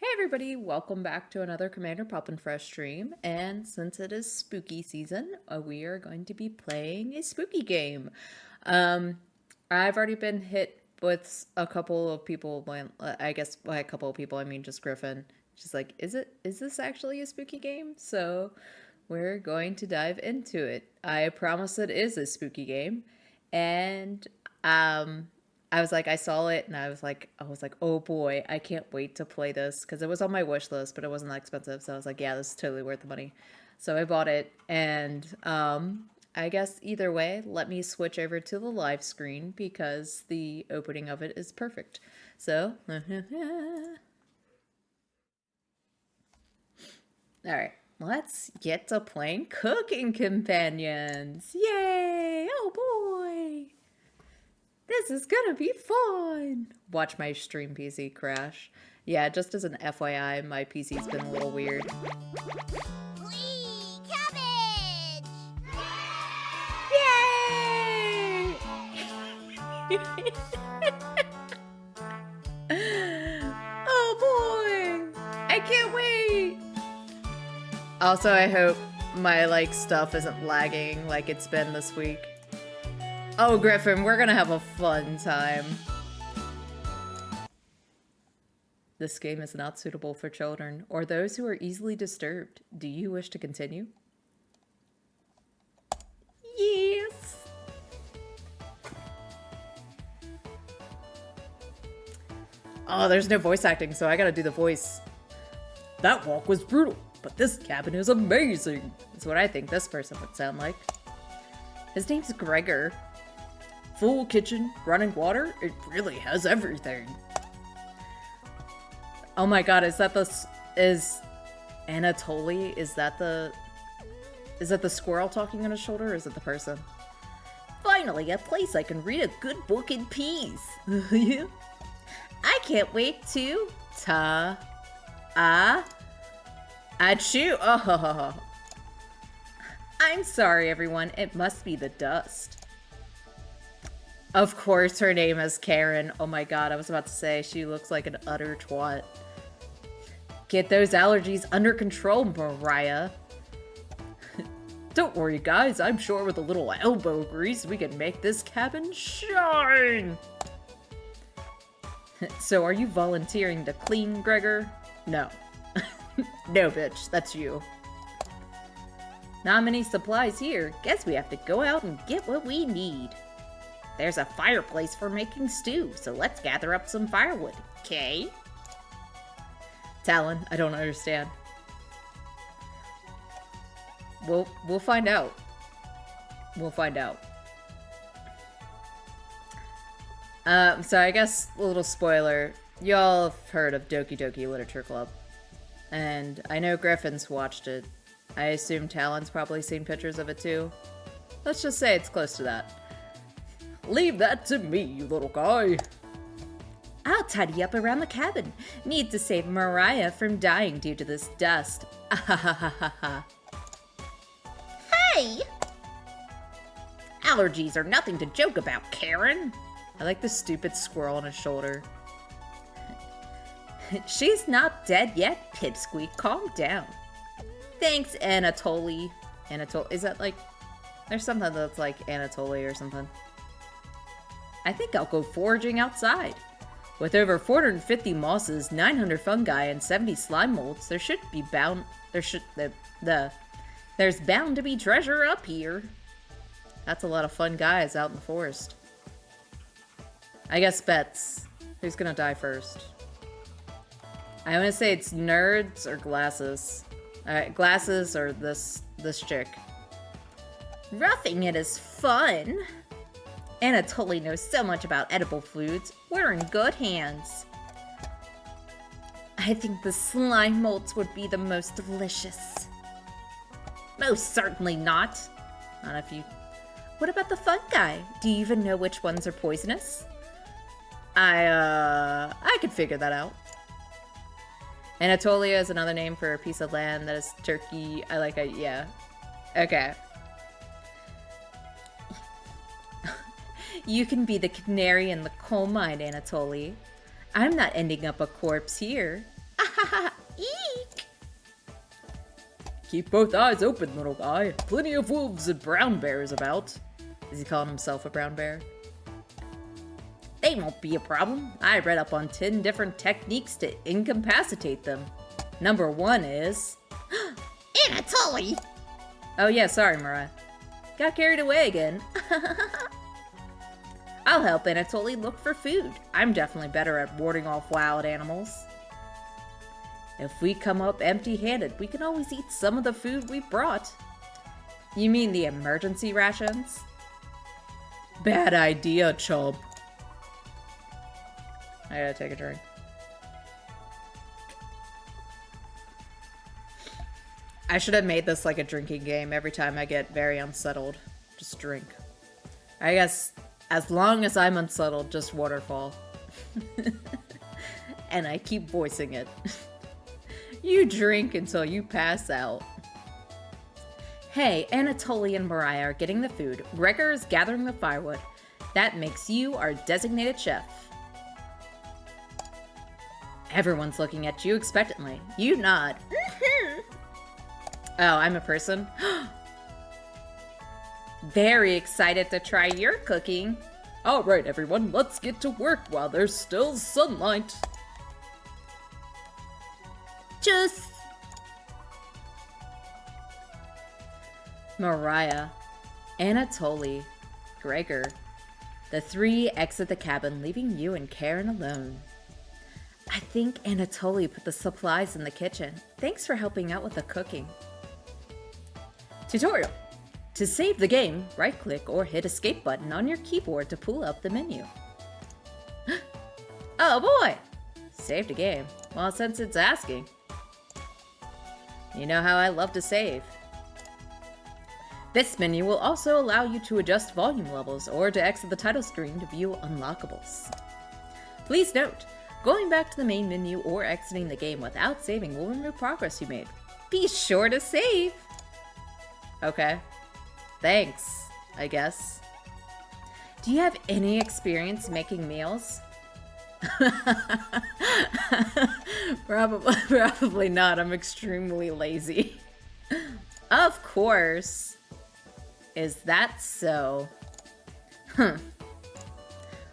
Hey everybody, welcome back to another Commander Poppin' Fresh stream, and since it is spooky season, we are going to be playing a spooky game. Um, I've already been hit with a couple of people, I guess by a couple of people I mean just Griffin. She's like, is this actually a spooky game? So we're going to dive into it. I promise it is a spooky game, and I was like, I saw it and I was like, oh boy, I can't wait to play this because it was on my wish list, but it wasn't that expensive. So I was like, yeah, this is totally worth the money. So I bought it, and I guess either way, let me switch over to the live screen because the opening of it is perfect. So, all right, let's get to playing Cooking Companions. Yay! Oh boy! This is gonna be fun! Watch my stream PC crash. Yeah, just as an FYI, my PC's been a little weird. Whee! Cabbage! Yay! Oh boy! I can't wait! Also, I hope my, stuff isn't lagging like it's been this week. Oh, Griffin, we're gonna have a fun time. This game is not suitable for children or those who are easily disturbed. Do you wish to continue? Yes! Oh, there's no voice acting, so I gotta do the voice. That walk was brutal, but this cabin is amazing. That's what I think this person would sound like. His name's Gregor. Full kitchen, running water, it really has everything. Oh my god, is Anatoly, is that the squirrel talking on his shoulder, or is it the person? Finally, a place I can read a good book in peace. I can't wait to achoo. Oh. I'm sorry, everyone. It must be the dust. Of course, her name is Karen. Oh my god, I was about to say, she looks like an utter twat. Get those allergies under control, Mariah. Don't worry, guys. I'm sure with a little elbow grease, we can make this cabin shine. So, are you volunteering to clean, Gregor? No. No, bitch. That's you. Not many supplies here. Guess we have to go out and get what we need. There's a fireplace for making stew, so let's gather up some firewood, okay? Talon, I don't understand. We'll find out. We'll find out. So I guess a little spoiler. Y'all have heard of Doki Doki Literature Club. And I know Griffin's watched it. I assume Talon's probably seen pictures of it too. Let's just say it's close to that. Leave that to me, you little guy. I'll tidy up around the cabin. Need to save Mariah from dying due to this dust. Hey! Allergies are nothing to joke about, Karen. I like the stupid squirrel on his shoulder. She's not dead yet, Pipsqueak. Calm down. Thanks, Anatoly. Is that like... There's something that's like Anatoly or something. I think I'll go foraging outside. With over 450 mosses, 900 fungi, and 70 slime molds, there's bound to be treasure up here. That's a lot of fun guys out in the forest. I guess bets. Who's gonna die first? I want to say it's nerds or glasses. Alright, glasses or this chick. Roughing it is fun. Anatoly knows so much about edible foods. We're in good hands. I think the slime molds would be the most delicious. Most certainly not. Not if you... What about the fungi? Do you even know which ones are poisonous? I could figure that out. Anatolia is another name for a piece of land that is Turkey. Yeah. Okay. You can be the canary in the coal mine, Anatoly. I'm not ending up a corpse here. Eek! Keep both eyes open, little guy. Plenty of wolves and brown bears about. Is he calling himself a brown bear? They won't be a problem. I read up on 10 different techniques to incapacitate them. Number 1 is... Anatoly! Oh yeah, sorry, Mariah. Got carried away again. I'll help Anatoly look for food. I'm definitely better at warding off wild animals. If we come up empty-handed, we can always eat some of the food we brought. You mean the emergency rations? Bad idea, chump. I gotta take a drink. I should have made this like a drinking game. Every time I get very unsettled, just drink. I guess as long as I'm unsettled, just waterfall. And I keep voicing it. You drink until you pass out. Hey, Anatoly and Mariah are getting the food. Gregor is gathering the firewood. That makes you our designated chef. Everyone's looking at you expectantly. You nod. Oh, I'm a person? Very excited to try your cooking. All right, everyone, let's get to work while there's still sunlight. Just... Mariah, Anatoly, Gregor. The 3 exit the cabin, leaving you and Karen alone. I think Anatoly put the supplies in the kitchen. Thanks for helping out with the cooking. Tutorial. To save the game, right-click or hit escape button on your keyboard to pull up the menu. Oh boy! Saved a game. Well, since it's asking. You know how I love to save. This menu will also allow you to adjust volume levels or to exit the title screen to view unlockables. Please note, going back to the main menu or exiting the game without saving will remove progress you made. Be sure to save! Okay. Thanks, I guess. Do you have any experience making meals? Probably not. I'm extremely lazy. Of course. Is that so?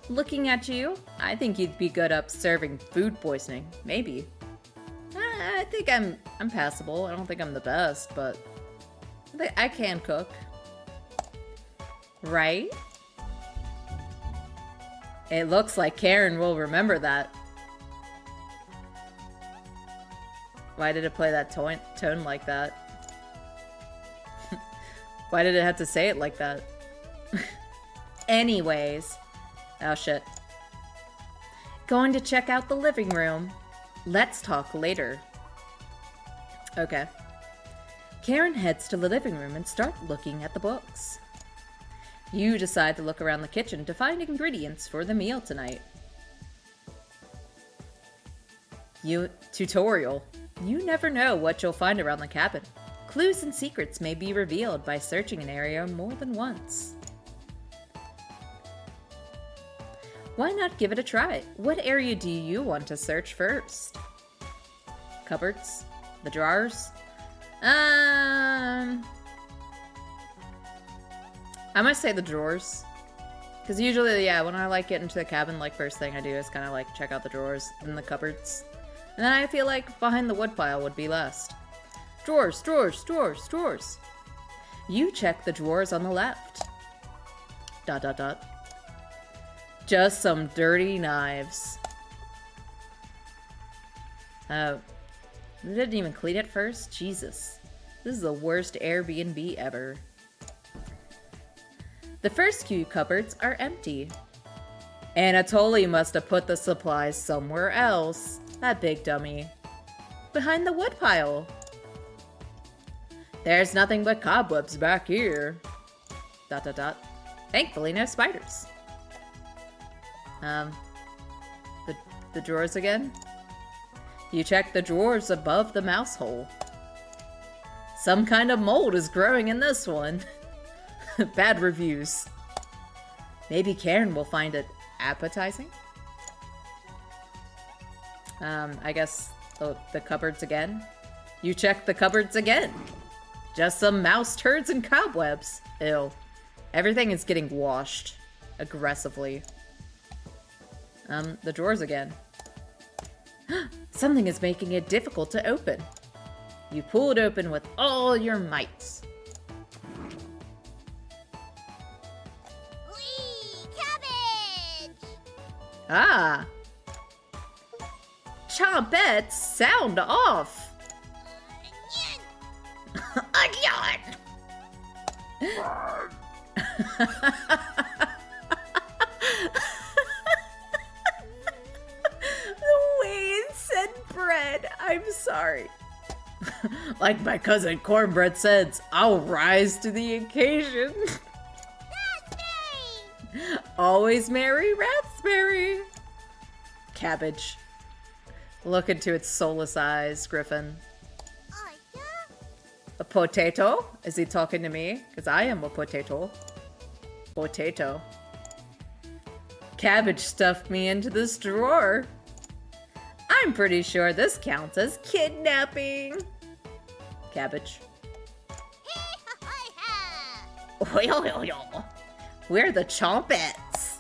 Looking at you, I think you'd be good up serving food poisoning. Maybe. I think I'm passable. I don't think I'm the best, but I can cook. Right? It looks like Karen will remember that. Why did it play that tone like that? Why did it have to say it like that? Anyways. Oh shit. Going to check out the living room. Let's talk later. Okay. Karen heads to the living room and starts looking at the books. You decide to look around the kitchen to find ingredients for the meal tonight. Tutorial. You never know what you'll find around the cabin. Clues and secrets may be revealed by searching an area more than once. Why not give it a try? What area do you want to search first? Cupboards? The drawers? I might say the drawers. Because usually, yeah, when I like get into the cabin, like first thing I do is kind of like check out the drawers and the cupboards. And then I feel like behind the woodpile would be last. Drawers, drawers, drawers, drawers. You check the drawers on the left. ... Just some dirty knives. Oh. They didn't even clean it first? Jesus. This is the worst Airbnb ever. The first few cupboards are empty. Anatoly must have put the supplies somewhere else. That big dummy. Behind the woodpile. There's nothing but cobwebs back here. ... Thankfully, no spiders. The drawers again? You check the drawers above the mouse hole. Some kind of mold is growing in this one. Bad reviews. Maybe Karen will find it appetizing? I guess Oh, the cupboards again? You checked the cupboards again. Just some mouse turds and cobwebs. Ew. Everything is getting washed. Aggressively. The drawers again. Something is making it difficult to open. You pull it open with all your might. Whee! Cabbage! Ah! Chompettes, sound off! Onion! The way it said bread, I'm sorry. Like my cousin Cornbread says, I'll rise to the occasion. Raspberry! Always merry raspberry. Cabbage. Look into its soulless eyes, Griffin. Oh, yeah? A potato? Is he talking to me? Because I am a potato. Potato. Cabbage stuffed me into this drawer. I'm pretty sure this counts as kidnapping. Cabbage. We're the Chompettes.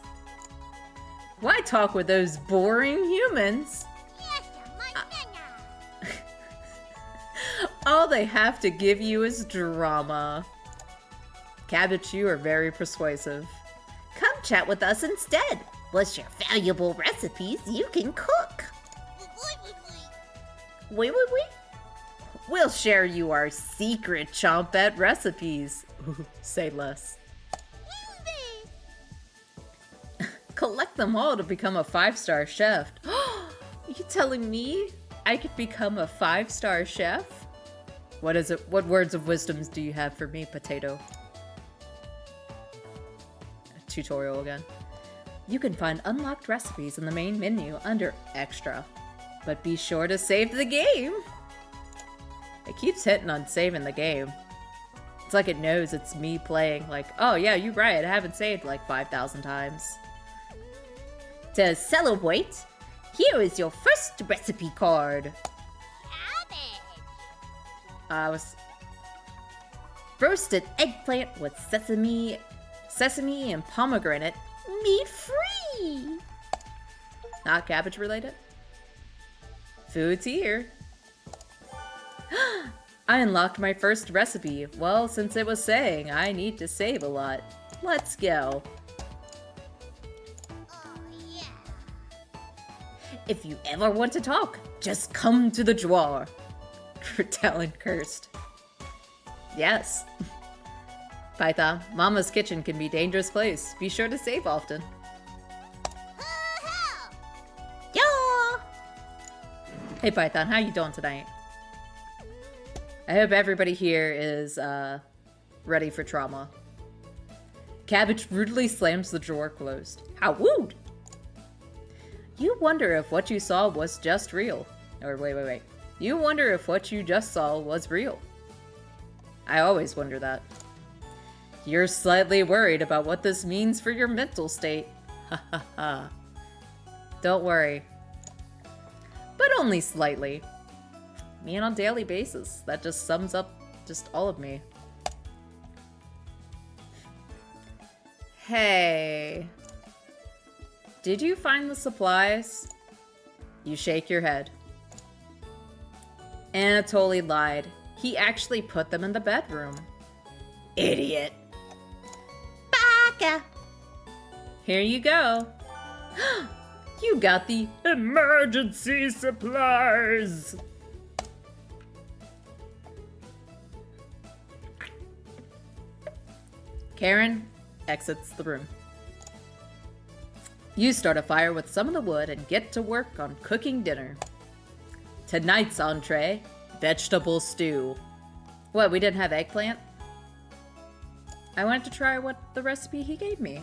Why talk with those boring humans? All they have to give you is drama. Cabbage, you are very persuasive. Come chat with us instead. Let's share valuable recipes you can cook. Wait. We'll share you our secret Chompette recipes. Say less. Collect them all to become a 5-star chef. You telling me I could become a 5-star chef? What is it? What words of wisdoms do you have for me, potato? Tutorial again. You can find unlocked recipes in the main menu under Extra. But be sure to save the game! It keeps hitting on saving the game. It's like it knows it's me playing, like, oh yeah, you're right, I haven't saved like 5,000 times. To celebrate, here is your first recipe card. Was roasted eggplant with sesame and pomegranate, meat-free. Not cabbage related? Food's here. I unlocked my first recipe. Well, since it was saying I need to save a lot. Let's go. Oh, yeah. If you ever want to talk, just come to the drawer. Talon cursed. Yes. Python, Mama's kitchen can be a dangerous place. Be sure to save often. Yeah. Hey Python, how you doing tonight? I hope everybody here is ready for trauma. Cabbage rudely slams the drawer closed. How rude! You wonder if what you saw was just real. Or wait. You wonder if what you just saw was real. I always wonder that. You're slightly worried about what this means for your mental state. Ha ha ha. Don't worry. But only slightly. Me on a daily basis. That just sums up just all of me. Hey. Did you find the supplies? You shake your head. Anatoly lied. He actually put them in the bedroom. Idiot. Baka. Here you go. You got the emergency supplies. Karen exits the room. You start a fire with some of the wood and get to work on cooking dinner. Tonight's entree, vegetable stew. What, we didn't have eggplant? I wanted to try what the recipe he gave me.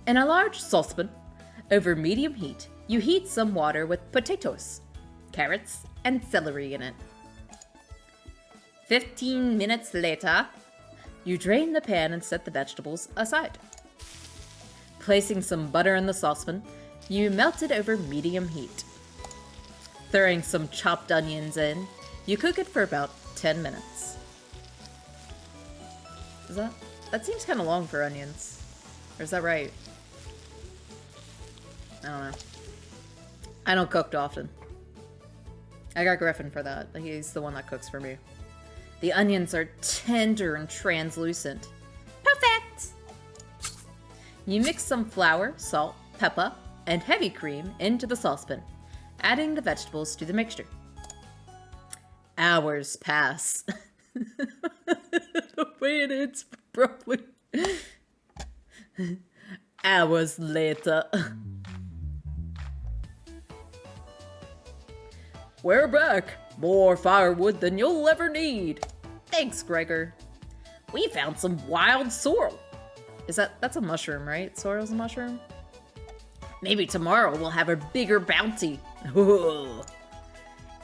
In a large saucepan, over medium heat, you heat some water with potatoes, carrots, and celery in it. 15 minutes later, you drain the pan and set the vegetables aside. Placing some butter in the saucepan, you melt it over medium heat. throwing some chopped onions in. You cook it for about 10 minutes. Is that seems kind of long for onions. Or is that right? I don't know. I don't cook often. I got Griffin for that. He's the one that cooks for me. The onions are tender and translucent. Perfect! You mix some flour, salt, pepper, and heavy cream into the saucepan, adding the vegetables to the mixture. Hours pass. Wait, it's probably hours later. We're back. More firewood than you'll ever need. Thanks, Gregor. We found some wild sorrel. That's a mushroom, right? Sorrel's a mushroom? Maybe tomorrow we'll have a bigger bounty.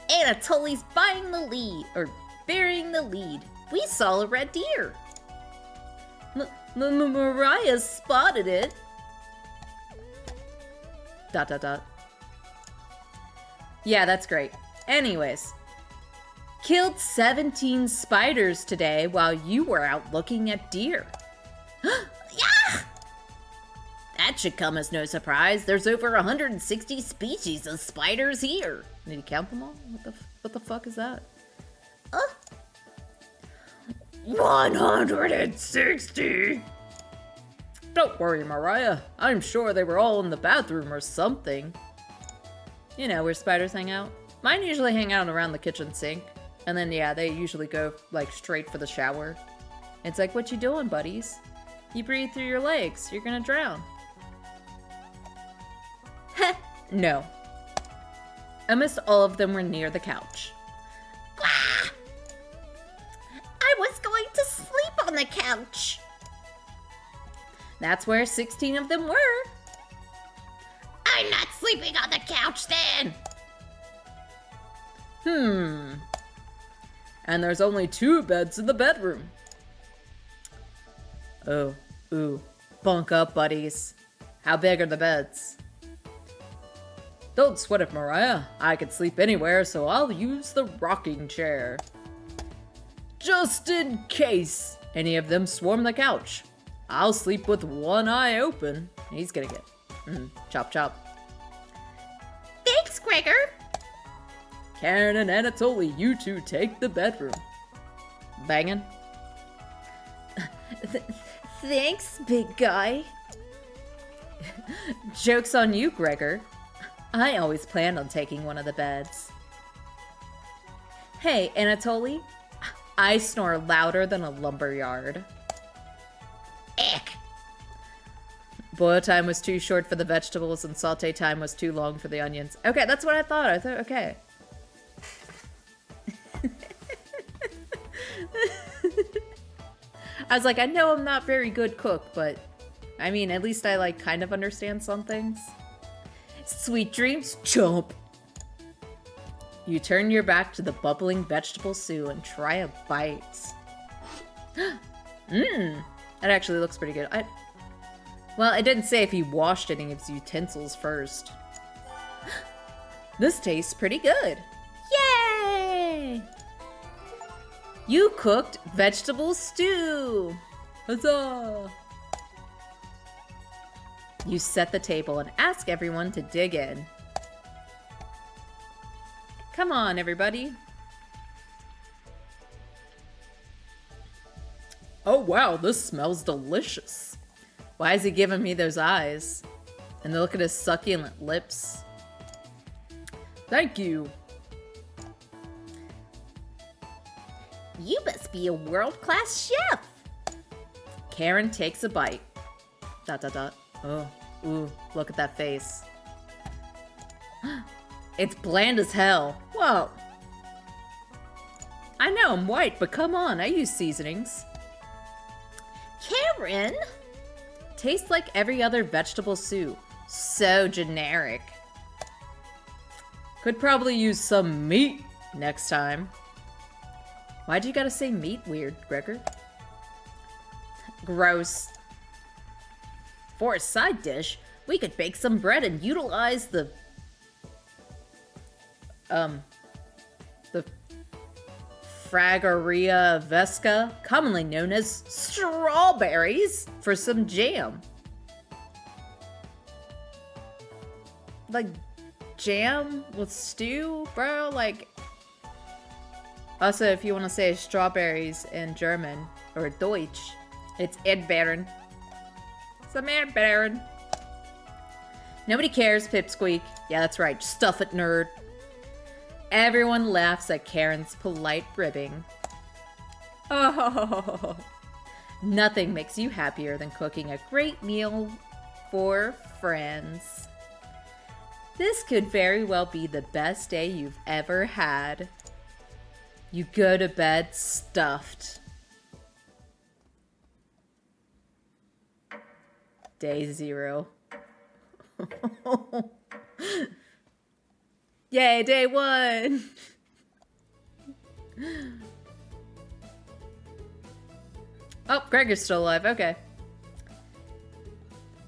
Anatoly's buying the lead, or burying the lead. We saw a red deer. Mariah spotted it. ... Yeah, that's great. Anyways, killed 17 spiders today while you were out looking at deer. Yeah! That should come as no surprise. There's over 160 species of spiders here. Did you count them all? What the fuck is that? 160! Don't worry, Mariah. I'm sure they were all in the bathroom or something. You know, where spiders hang out. Mine usually hang out around the kitchen sink. And then, yeah, they usually go, like, straight for the shower. It's like, what you doing, buddies? You breathe through your legs. You're gonna drown. No. Almost all of them were near the couch. Ah! I was going to sleep on the couch. That's where 16 of them were. I'm not sleeping on the couch then. And there's only 2 beds in the bedroom. Oh, ooh. Bunk up, buddies. How big are the beds? Don't sweat it, Mariah. I could sleep anywhere, so I'll use the rocking chair. Just in case any of them swarm the couch. I'll sleep with one eye open. He's gonna get chop chop. Thanks, Gregor. Karen and Anatoly, you two take the bedroom. Banging. Thanks, big guy. Joke's on you, Gregor. I always planned on taking one of the beds. Hey, Anatoly. I snore louder than a lumberyard. Ick. Boil time was too short for the vegetables and saute time was too long for the onions. Okay, that's what I thought. I thought, okay. I was like, I know I'm not very good cook, but I mean, at least I like kind of understand some things. Sweet dreams, chomp. You turn your back to the bubbling vegetable stew and try a bite. That actually looks pretty good. Well, it didn't say if he washed any of his utensils first. This tastes pretty good. Yay! You cooked vegetable stew. Huzzah! You set the table and ask everyone to dig in. Come on, everybody. Oh wow, this smells delicious. Why is he giving me those eyes? And look at his succulent lips. Thank you. You must be a world-class chef. Karen takes a bite. ... Oh, ooh, look at that face. It's bland as hell. Whoa. I know I'm white, but come on, I use seasonings. Karen? Tastes like every other vegetable soup. So generic. Could probably use some meat next time. Why'd you gotta say meat weird, Gregor? Gross. For a side dish, we could bake some bread and utilize the the Fragaria vesca, commonly known as strawberries, for some jam. Like, jam with stew, bro? Like, also, if you want to say strawberries in German, or Deutsch, it's Erdbeeren. Some Erdbeeren. Nobody cares, Pipsqueak. Yeah, that's right. Stuff it, nerd. Everyone laughs at Karen's polite ribbing. Oh, nothing makes you happier than cooking a great meal for friends. This could very well be the best day you've ever had. You go to bed stuffed. Day 0. Yay, day 1! Oh, Gregor's still alive, okay.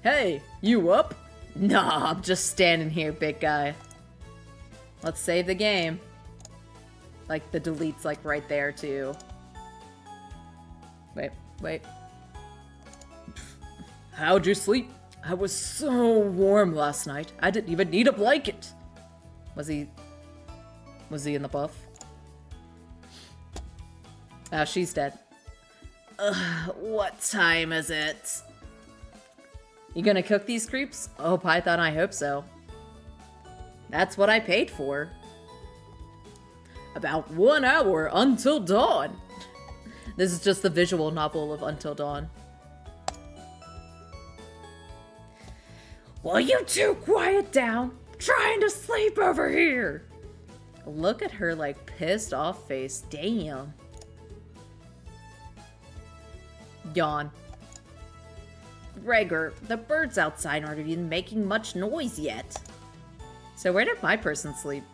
Hey, you up? Nah, I'm just standing here, big guy. Let's save the game. Like, the delete's like right there, too. Wait. How'd you sleep? I was so warm last night. I didn't even need a blanket. Was he in the buff? Oh, she's dead. Ugh, what time is it? You gonna cook these creeps? Oh, Python, I hope so. That's what I paid for. About 1 hour until dawn. This is just the visual novel of Until Dawn. Will you two quiet down? I'm trying to sleep over here. Look at her, like, pissed off face. Damn. Yawn. Gregor, the birds outside aren't even making much noise yet. So where did my person sleep?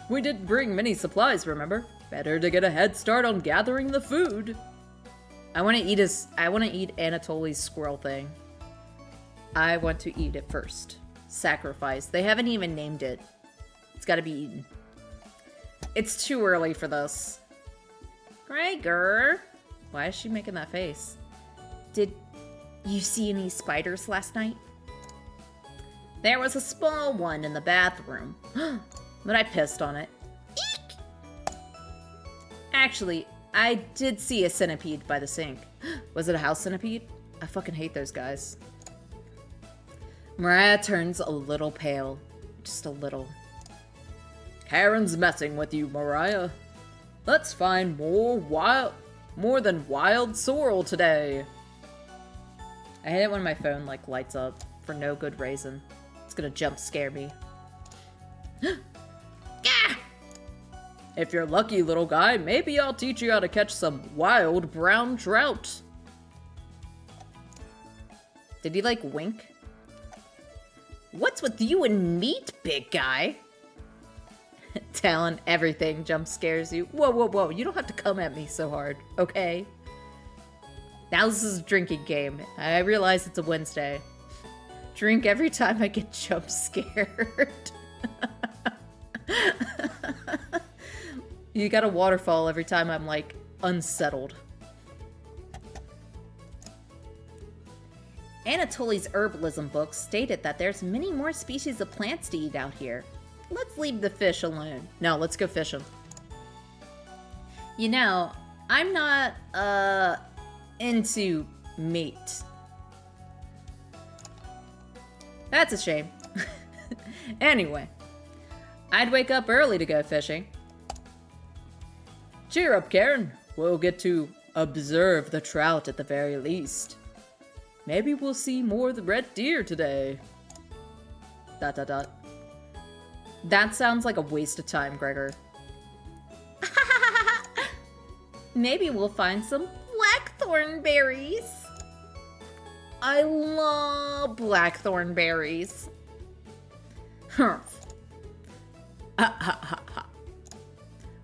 We didn't bring many supplies, remember? Better to get a head start on gathering the food. I want to eat Anatoly's squirrel thing. I want to eat it first. Sacrifice. They haven't even named it. It's got to be eaten. It's too early for this. Gregor. Why is she making that face? Did you see any spiders last night? There was a small one in the bathroom. But I pissed on it. Eek! Actually, I did see a centipede by the sink. Was it a house centipede? I fucking hate those guys. Mariah turns a little pale. Just a little. Karen's messing with you, Mariah. Let's find more than wild sorrel today. I hate it when my phone, like, lights up for no good reason. It's gonna jump scare me. Gah! If you're lucky, little guy, maybe I'll teach you how to catch some wild brown trout. Did he, like, wink? What's with you and meat, big guy? Talon, everything jump scares you. Whoa. You don't have to come at me so hard, okay? Now this is a drinking game. I realize it's a Wednesday. Drink every time I get jump scared. You got a waterfall every time I'm, like, unsettled. Anatoly's herbalism book stated that there's many more species of plants to eat out here. Let's leave the fish alone. No, let's go fishing. You know, I'm not, into meat. That's a shame. Anyway, I'd wake up early to go fishing. Cheer up, Karen. We'll get to observe the trout at the very least. Maybe we'll see more of the red deer today. ... That sounds like a waste of time, Gregor. Maybe we'll find some blackthorn berries. I love blackthorn berries.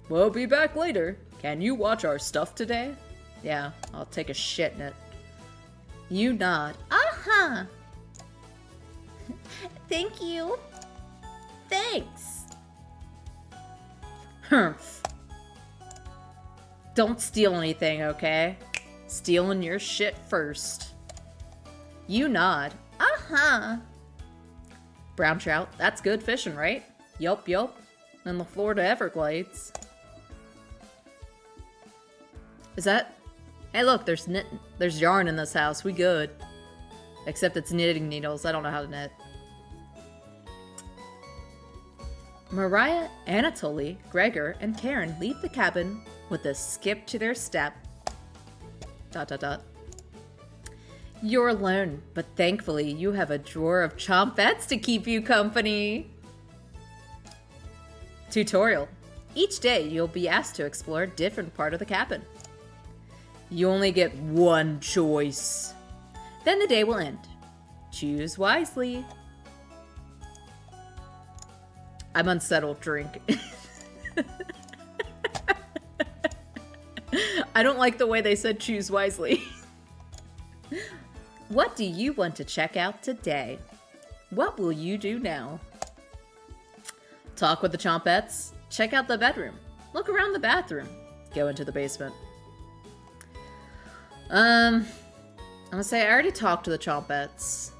We'll be back later. Can you watch our stuff today? Yeah, I'll take a shit in it. You nod. Uh-huh. Thank you. Thanks. Humph. Don't steal anything, okay? Stealing your shit first. You nod. Uh-huh. Brown trout. That's good fishing, right? Yup, yup. In the Florida Everglades. Is that... Hey, look, there's yarn in this house. We good. Except it's knitting needles. I don't know how to knit. Mariah, Anatoly, Gregor, and Karen leave the cabin with a skip to their step. ... You're alone, but thankfully you have a drawer of chompettes to keep you company. Tutorial. Each day you'll be asked to explore a different part of the cabin. You only get one choice. Then the day will end. Choose wisely. I'm unsettled, drink. I don't like the way they said choose wisely. What do you want to check out today? What will you do now? Talk with the chompettes. Check out the bedroom. Look around the bathroom. Go into the basement. I'm gonna say I already talked to the chompettes.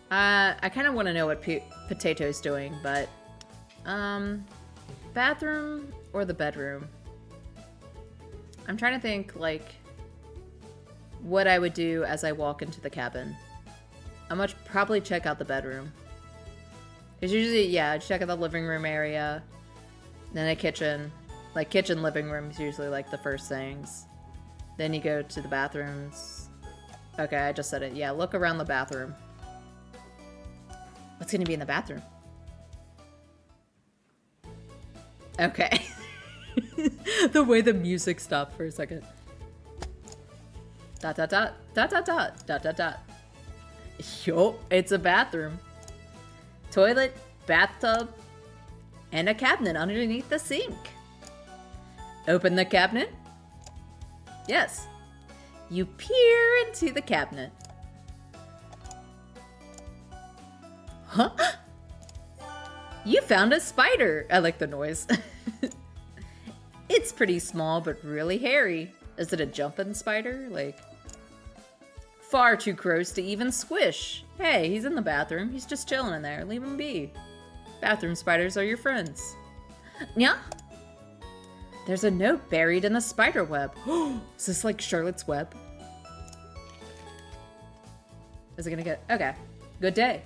I kind of want to know what Potato's doing, but bathroom or the bedroom? I'm trying to think, like, what I would do as I walk into the cabin. I much probably check out the bedroom. Because usually, yeah, I check out the living room area, then a kitchen. Like, kitchen, living room is usually, like, the first things. Then you go to the bathrooms. Okay, I just said it. Yeah, look around the bathroom. What's gonna be in the bathroom? Okay. The way the music stopped for a second. Dot dot dot dot dot dot dot dot dot. Yup, it's a bathroom. Toilet, bathtub, and a cabinet underneath the sink. Open the cabinet. Yes. You peer into the cabinet. Huh? You found a spider. I like the noise. It's pretty small, but really hairy. Is it a jumping spider? Like, far too gross to even squish. Hey, he's in the bathroom. He's just chilling in there. Leave him be. Bathroom spiders are your friends. Yeah? There's a note buried in the spider web. Is this like Charlotte's Web? Is it gonna get... Okay. Good day.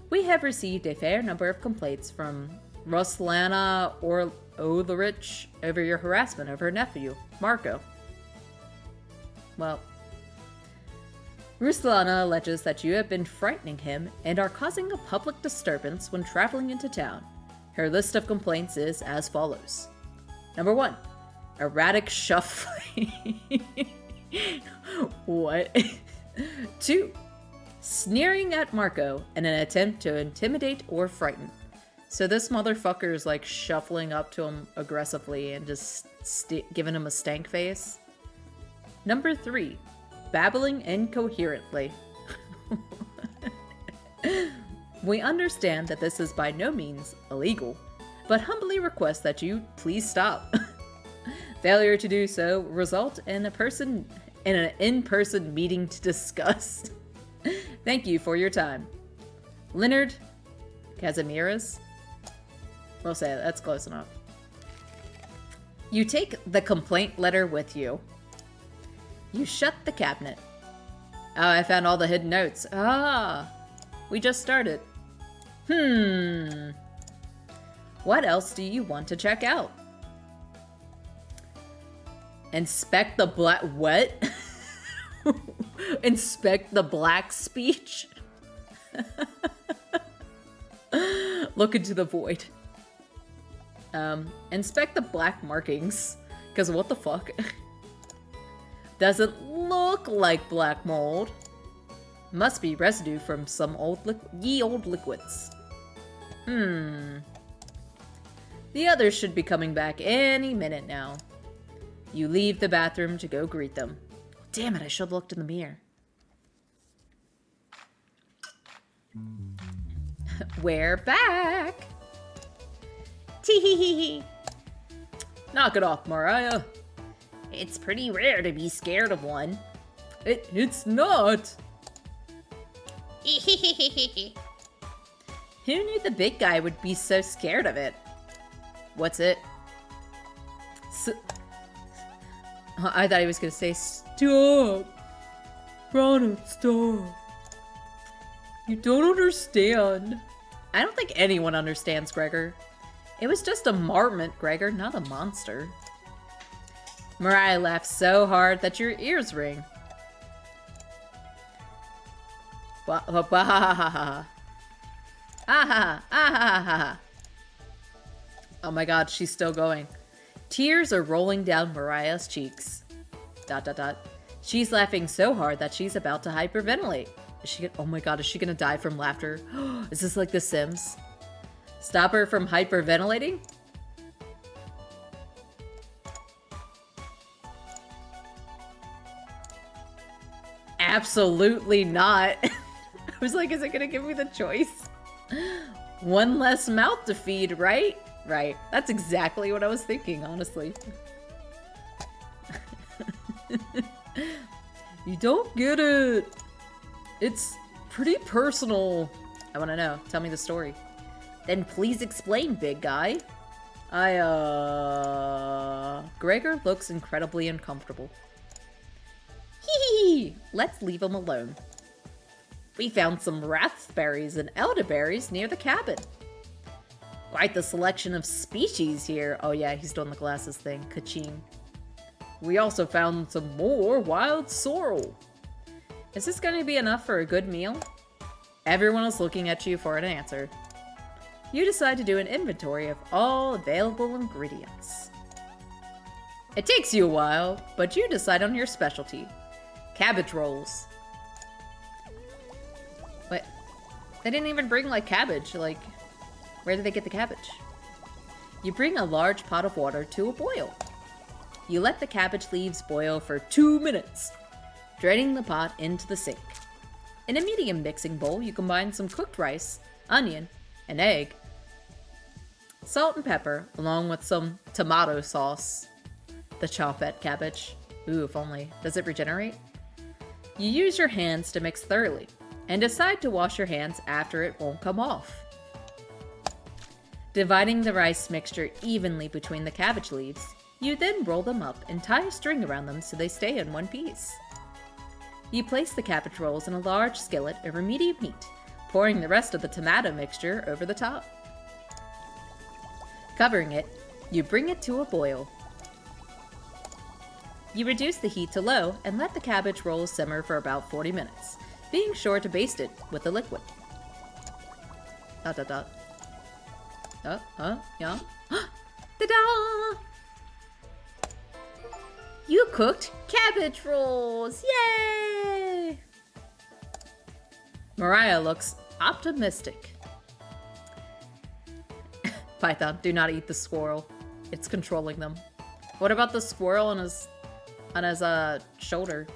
We have received a fair number of complaints from Ruslana or Olerich over your harassment of her nephew, Marco. Well, Ruslana alleges that you have been frightening him and are causing a public disturbance when traveling into town. Her list of complaints is as follows. Number 1, erratic shuffling. What? 2, sneering at Marco in an attempt to intimidate or frighten. So this motherfucker is like shuffling up to him aggressively and just giving him a stank face. Number 3, babbling incoherently. We understand that this is by no means illegal, but humbly request that you please stop. Failure to do so will result in an in-person meeting to discuss. Thank you for your time. Leonard Casimiras? We'll say it. That's close enough. You take the complaint letter with you. You shut the cabinet. Oh, I found all the hidden notes. Ah, we just started. What else do you want to check out? Inspect the black... What? Inspect the black speech? Look into the void. Inspect the black markings. Because what the fuck? Doesn't look like black mold. Must be residue from some old liquids. The others should be coming back any minute now. You leave the bathroom to go greet them. Damn it, I should have looked in the mirror. We're back. Tee-hee-hee-hee. Knock it off, Mariah. It's pretty rare to be scared of one. It's not. Who knew the big guy would be so scared of it? What's it? I thought he was gonna say, stop. Ronald, stop. You don't understand. I don't think anyone understands, Gregor. It was just a marmot, Gregor, not a monster. Mariah laughed so hard that your ears ring. Oh my god, she's still going. Tears are rolling down Mariah's cheeks. ... She's laughing so hard that she's about to hyperventilate. Oh my god, is she gonna die from laughter? Is this like The Sims? Stop her from hyperventilating? Absolutely not. I was like, is it gonna give me the choice? One less mouth to feed, right? Right. That's exactly what I was thinking, honestly. You don't get it. It's pretty personal. I want to know. Tell me the story. Then please explain, big guy. Gregor looks incredibly uncomfortable. Hee. Let's leave him alone. We found some raspberries and elderberries near the cabin. Quite the selection of species here. Oh yeah, he's doing the glasses thing. Ka-ching. We also found some more wild sorrel. Is this going to be enough for a good meal? Everyone is looking at you for an answer. You decide to do an inventory of all available ingredients. It takes you a while, but you decide on your specialty. Cabbage rolls. What? They didn't even bring, like, cabbage. Like, where did they get the cabbage? You bring a large pot of water to a boil. You let the cabbage leaves boil for 2 minutes, draining the pot into the sink. In a medium mixing bowl, you combine some cooked rice, onion, an egg, salt and pepper, along with some tomato sauce. The choppette cabbage. Ooh, if only. Does it regenerate? You use your hands to mix thoroughly, and decide to wash your hands after it won't come off. Dividing the rice mixture evenly between the cabbage leaves, you then roll them up and tie a string around them so they stay in one piece. You place the cabbage rolls in a large skillet over medium heat, pouring the rest of the tomato mixture over the top. Covering it, you bring it to a boil. You reduce the heat to low and let the cabbage rolls simmer for about 40 minutes, being sure to baste it with the liquid. ... Yeah. Ta-da! You cooked cabbage rolls! Yay! Mariah looks optimistic. Python, do not eat the squirrel. It's controlling them. What about the squirrel on his shoulder?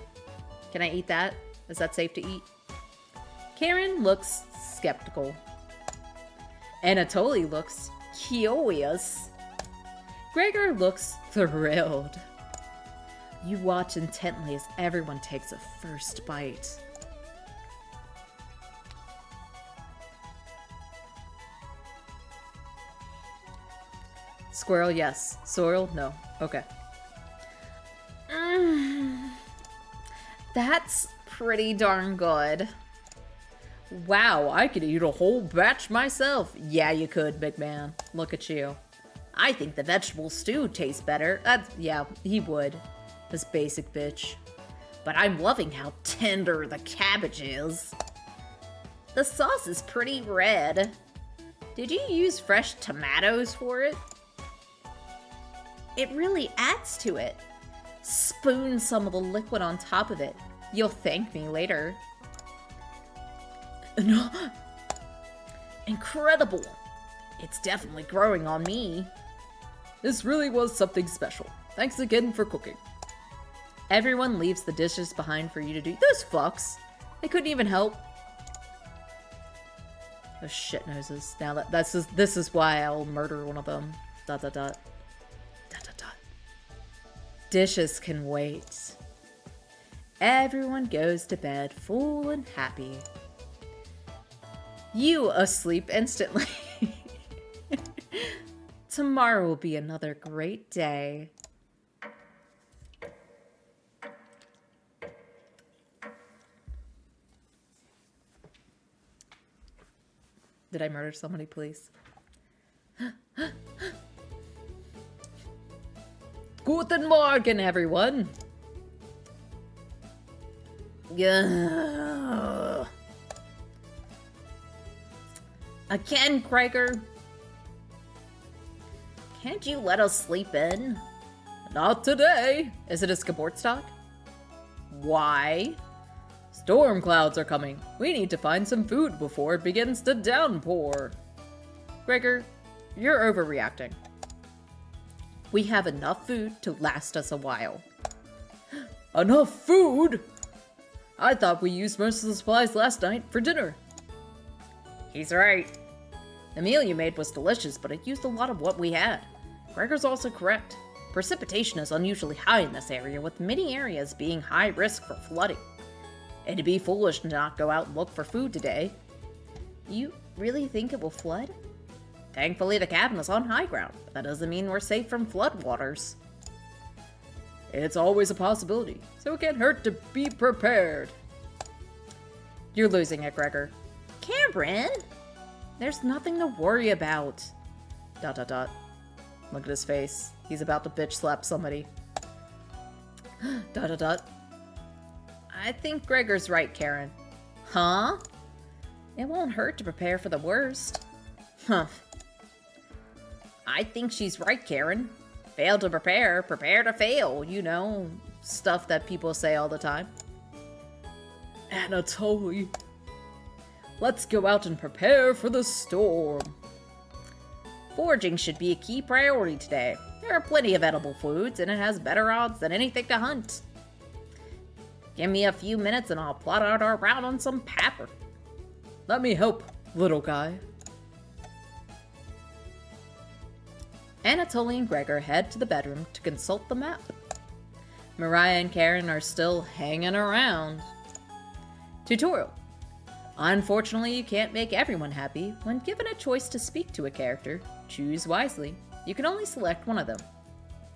Can I eat that? Is that safe to eat? Karen looks skeptical. Anatoly looks curious. Gregor looks thrilled. You watch intently as everyone takes a first bite. Squirrel, yes. Sorrel, no. Okay. That's pretty darn good. Wow, I could eat a whole batch myself. Yeah, you could, big man. Look at you. I think the vegetable stew tastes better. Yeah, he would. This basic bitch. But I'm loving how tender the cabbage is. The sauce is pretty red. Did you use fresh tomatoes for it? It really adds to it. Spoon some of the liquid on top of it. You'll thank me later. No. Incredible. It's definitely growing on me. This really was something special. Thanks again for cooking. Everyone leaves the dishes behind for you to do. Those fucks. They couldn't even help. Those shit noses. Now this is why I'll murder one of them. ... Dishes can wait. Everyone goes to bed full and happy. You asleep instantly. Tomorrow will be another great day. Did I murder somebody, please? Guten Morgen, everyone. Yeah. Again, Gregor. Can't you let us sleep in? Not today. Is it a Geburtstag? Why? Storm clouds are coming. We need to find some food before it begins to downpour. Gregor, you're overreacting. We have enough food to last us a while. Enough food? I thought we used most of the supplies last night for dinner. He's right. The meal you made was delicious, but it used a lot of what we had. Gregor's also correct. Precipitation is unusually high in this area, with many areas being high risk for flooding. It'd be foolish to not go out and look for food today. You really think it will flood? Thankfully, the cabin is on high ground, but that doesn't mean we're safe from floodwaters. It's always a possibility, so it can't hurt to be prepared. You're losing it, Gregor. Cameron! There's nothing to worry about. ... Look at his face. He's about to bitch slap somebody. ... I think Gregor's right, Karen. Huh? It won't hurt to prepare for the worst. Huh. I think she's right, Karen. Fail to prepare, prepare to fail. You know, stuff that people say all the time. Anatoly. Let's go out and prepare for the storm. Foraging should be a key priority today. There are plenty of edible foods, and it has better odds than anything to hunt. Give me a few minutes and I'll plot out our route on some paper. Let me help, little guy. Anatoly and Gregor head to the bedroom to consult the map. Mariah and Karen are still hanging around. Tutorial. Unfortunately, you can't make everyone happy. When given a choice to speak to a character, choose wisely. You can only select one of them.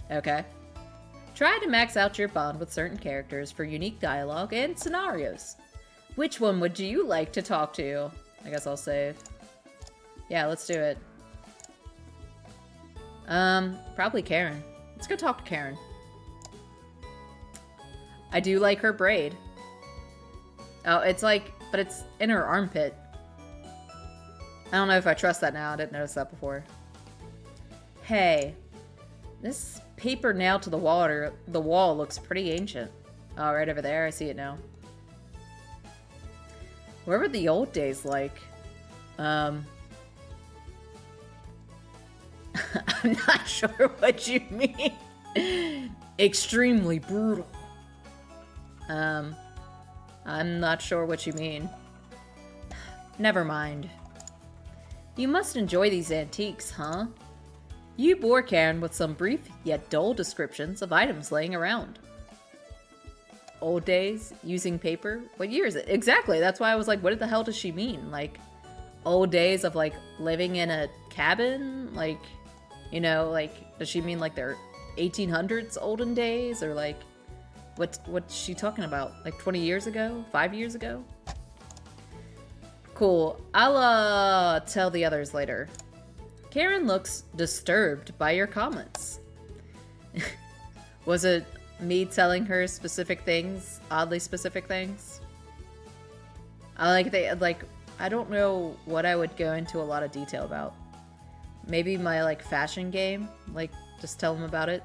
Okay. Try to max out your bond with certain characters for unique dialogue and scenarios. Which one would you like to talk to? I guess I'll save. Yeah, let's do it. Probably Karen. Let's go talk to Karen. I do like her braid. Oh, it's like, but it's in her armpit. I don't know if I trust that now. I didn't notice that before. Hey, this paper nailed to the wall looks pretty ancient. Oh, right over there. I see it now. Where were the old days like? I'm not sure what you mean. Extremely brutal. I'm not sure what you mean. Never mind. You must enjoy these antiques, huh? You bore Karen with some brief yet dull descriptions of items laying around. Old days, using paper? What year is it? Exactly, that's why I was like, what the hell does she mean? Like, old days of, like, living in a cabin? Like, you know, like, does she mean, like, their 1800s olden days? Or, like, what's she talking about? Like, 20 years ago? 5 years ago? Cool. I'll, tell the others later. Karen looks disturbed by your comments. Was it me telling her specific things? Oddly specific things? I don't know what I would go into a lot of detail about. Maybe my, like, fashion game? Like, just tell them about it.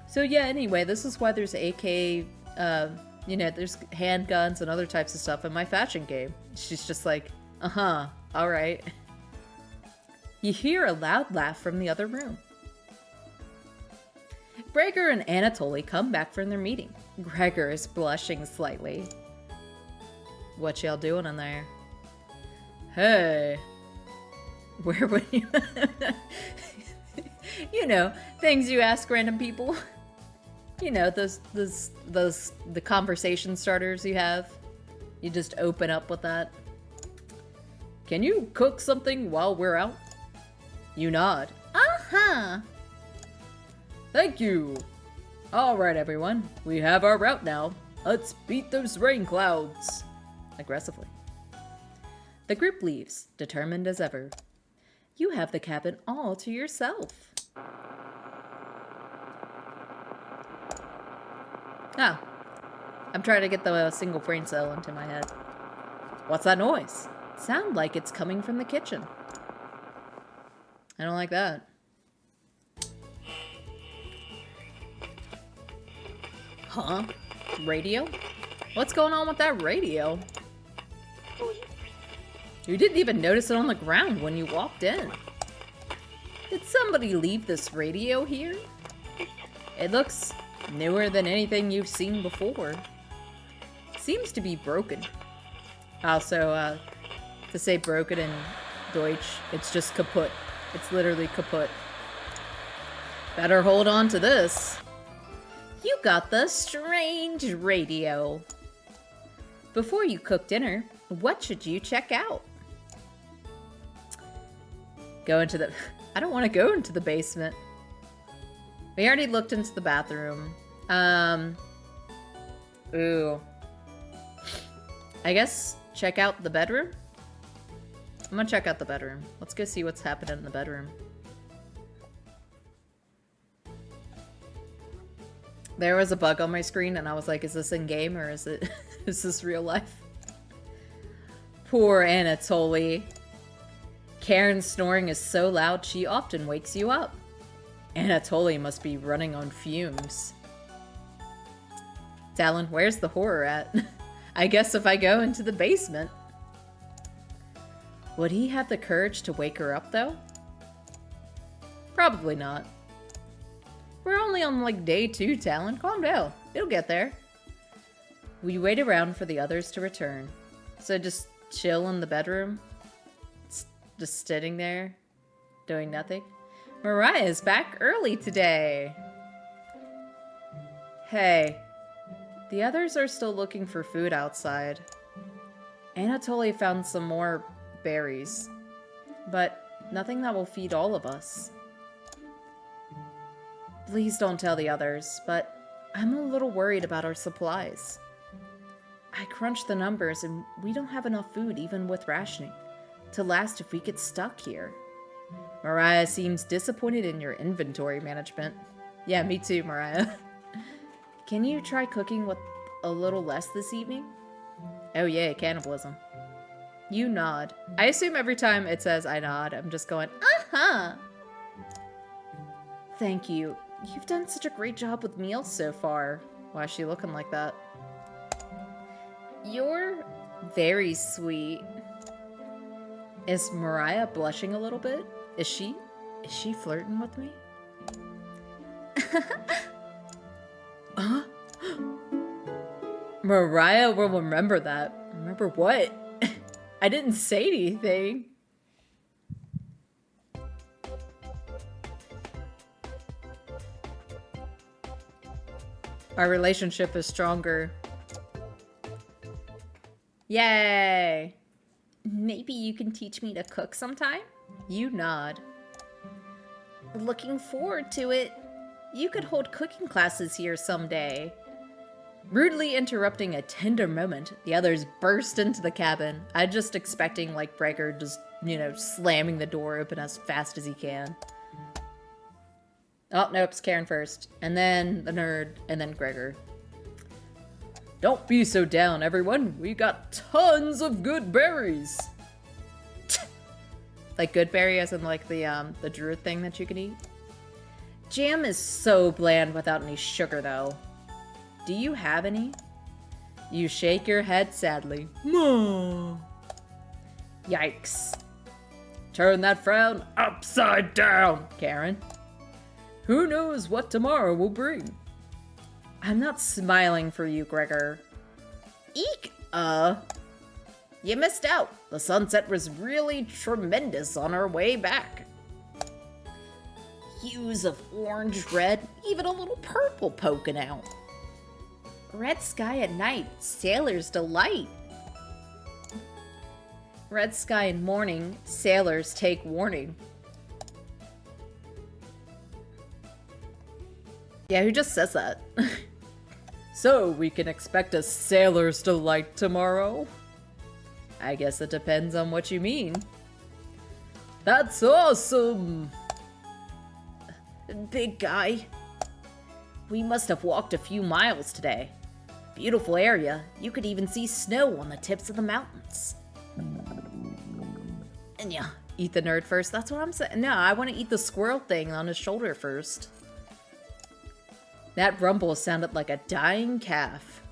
So yeah, anyway, this is why there's AK, you know, there's handguns and other types of stuff in my fashion game. She's just like, uh-huh, alright. You hear a loud laugh from the other room. Gregor and Anatoly come back from their meeting. Gregor is blushing slightly. What y'all doing in there? Hey. Where would you... You know, things you ask random people. You know, the conversation starters you have. You just open up with that. Can you cook something while we're out? You nod. Uh-huh. Thank you. All right, everyone. We have our route now. Let's beat those rain clouds. Aggressively. The group leaves, determined as ever. You have the cabin all to yourself. Ah. I'm trying to get the single brain cell into my head. What's that noise? Sound like it's coming from the kitchen. I don't like that. Huh? Radio? What's going on with that radio? You didn't even notice it on the ground when you walked in. Did somebody leave this radio here? It looks newer than anything you've seen before. Seems to be broken. Also, to say broken in Deutsch, it's just kaputt. It's literally kaputt. Better hold on to this. You got the strange radio. Before you cook dinner, what should you check out? Go into the... I don't want to go into the basement. We already looked into the bathroom. Ooh. I guess check out the bedroom? I'm gonna check out the bedroom. Let's go see what's happening in the bedroom. There was a bug on my screen and I was like, is this in game or is it is this real life? Poor Anatoly. Karen's snoring is so loud she often wakes you up. Anatoly must be running on fumes. Talon, where's the horror at? I guess if I go into the basement. Would he have the courage to wake her up, though? Probably not. We're only on, like, day 2, Talon. Calm down. It'll get there. We wait around for the others to return. So just chill in the bedroom? Just sitting there? Doing nothing? Mariah's back early today. Hey. The others are still looking for food outside. Anatoly found some more berries, but nothing that will feed all of us. Please don't tell the others, but I'm a little worried about our supplies. I crunched the numbers and we don't have enough food even with rationing to last if we get stuck here. Mariah seems disappointed in your inventory management. Yeah, me too, Mariah. Can you try cooking with a little less this evening? Oh yeah, cannibalism. You nod. I assume every time it says I nod, I'm just going, uh-huh. Thank you. You've done such a great job with meals so far. Why is she looking like that? You're very sweet. Is Mariah blushing a little bit? Is she flirting with me? Huh? Mariah will remember that. Remember what? I didn't say anything. Our relationship is stronger. Yay! Maybe you can teach me to cook sometime? You nod. Looking forward to it. You could hold cooking classes here someday. Rudely interrupting a tender moment, the others burst into the cabin. I'm just expecting, like, Breaker just, you know, slamming the door open as fast as he can. Oh, nope, it's Karen first. And then the nerd, and then Gregor. Don't be so down, everyone. We got tons of good berries. Like good berry as in like the druid thing that you can eat? Jam is so bland without any sugar, though. Do you have any? You shake your head sadly. No. Yikes. Turn that frown upside down, Karen. Who knows what tomorrow will bring? I'm not smiling for you, Gregor. Eek! You missed out. The sunset was really tremendous on our way back. hues of orange, red, even a little purple poking out. Red sky at night, sailor's delight. Red sky in morning, sailors take warning. Yeah, who just says that? So, we can expect a sailor's delight tomorrow? I guess it depends on what you mean. That's awesome! Big guy, we must have walked a few miles today. Beautiful area. You could even see snow on the tips of the mountains. And yeah, Eat the nerd first? That's what I'm saying. No, I want to eat the squirrel thing on his shoulder first. That rumble sounded like a dying calf.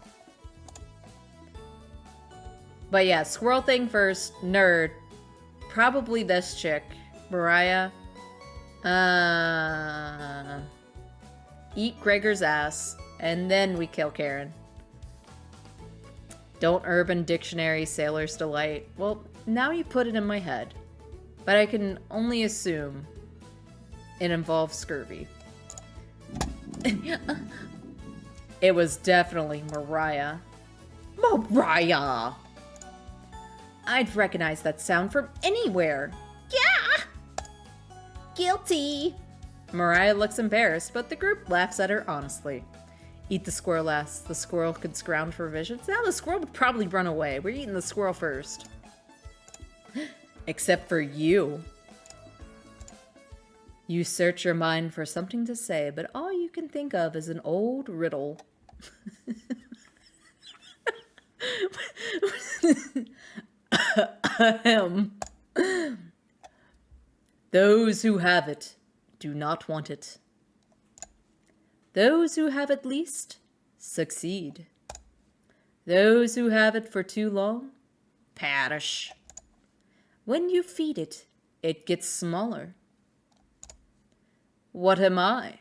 But yeah, squirrel thing first, nerd. Probably this chick, Mariah. Eat Gregor's ass, and then we kill Karen. Don't Urban Dictionary Sailor's Delight. Well, now you put it in my head. But I can only assume it involves scurvy. It was definitely Mariah. Mariah! I'd recognize that sound from anywhere. Yeah! Guilty! Mariah looks embarrassed, but the group laughs at her honestly. Eat the squirrel last. The squirrel could scrounge for visions. Now the squirrel would probably run away. We're eating the squirrel first. Except for you. You search your mind for something to say, but all you can think of is an old riddle. Those who have it do not want it. Those who have it least succeed. Those who have it for too long perish. When you feed it, it gets smaller. What am I?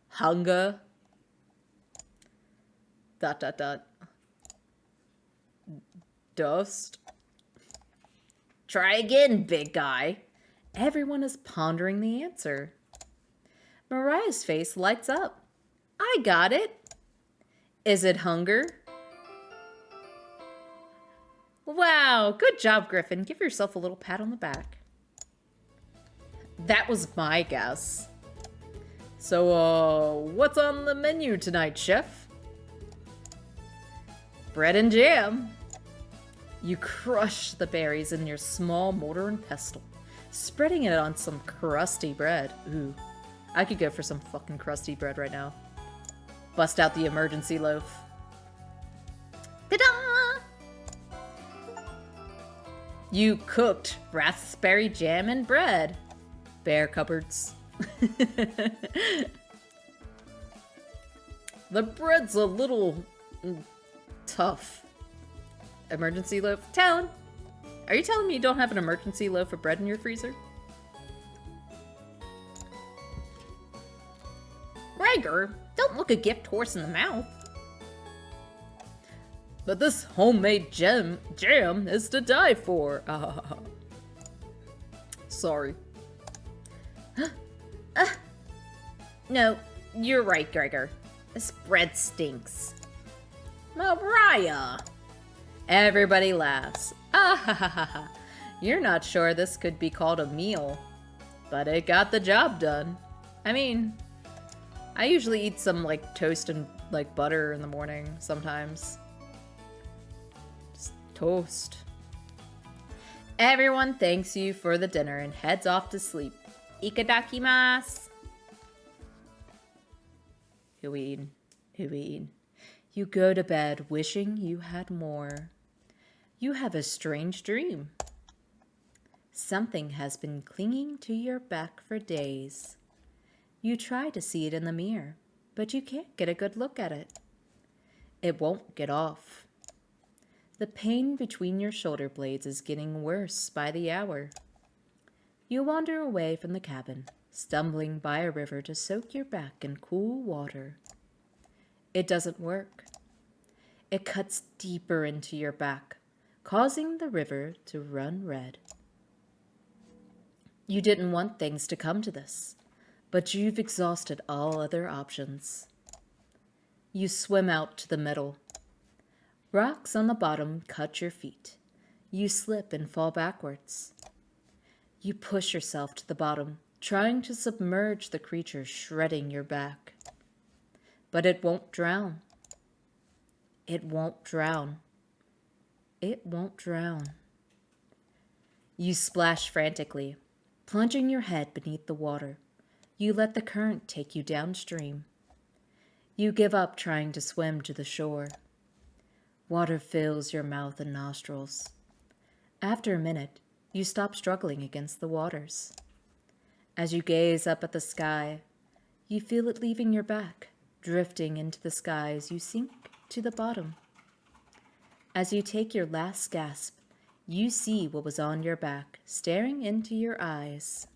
Hunger. ... Dust. Try again, big guy. Everyone is pondering the answer. Mariah's face lights up. I got it. Is it hunger? Wow, good job, Griffin. Give yourself a little pat on the back. That was my guess. So, what's on the menu tonight, chef? Bread and jam. You crush the berries in your small mortar and pestle, spreading it on some crusty bread. Ooh, I could go for some fucking crusty bread right now. Bust out the emergency loaf. Ta-da! You cooked raspberry jam and bread. Bear cupboards. The bread's a little tough. Emergency loaf. Talon, are you telling me you don't have an emergency loaf of bread in your freezer? Gregor, don't look a gift horse in the mouth. But this homemade jam is to die for. Sorry. No, you're right, Gregor. This bread stinks. Mariah! Everybody laughs. You're not sure this could be called a meal, but it got the job done. I mean, I usually eat some like toast and like butter in the morning sometimes. Just toast. Everyone thanks you for the dinner and heads off to sleep. Ikadakimasu. Who we eating? Who we eating? You go to bed wishing you had more. You have a strange dream. Something has been clinging to your back for days. You try to see it in the mirror, but you can't get a good look at it. It won't get off. The pain between your shoulder blades is getting worse by the hour. You wander away from the cabin, stumbling by a river to soak your back in cool water. It doesn't work. It cuts deeper into your back, causing the river to run red. You didn't want things to come to this, but you've exhausted all other options. You swim out to the middle. Rocks on the bottom cut your feet. You slip and fall backwards. You push yourself to the bottom, trying to submerge the creature shredding your back. But it won't drown. It won't drown. It won't drown. You splash frantically, plunging your head beneath the water. You let the current take you downstream. You give up trying to swim to the shore. Water fills your mouth and nostrils. After a minute, you stop struggling against the waters. As you gaze up at the sky, you feel it leaving your back, drifting into the sky as you sink to the bottom. As you take your last gasp, you see what was on your back, staring into your eyes.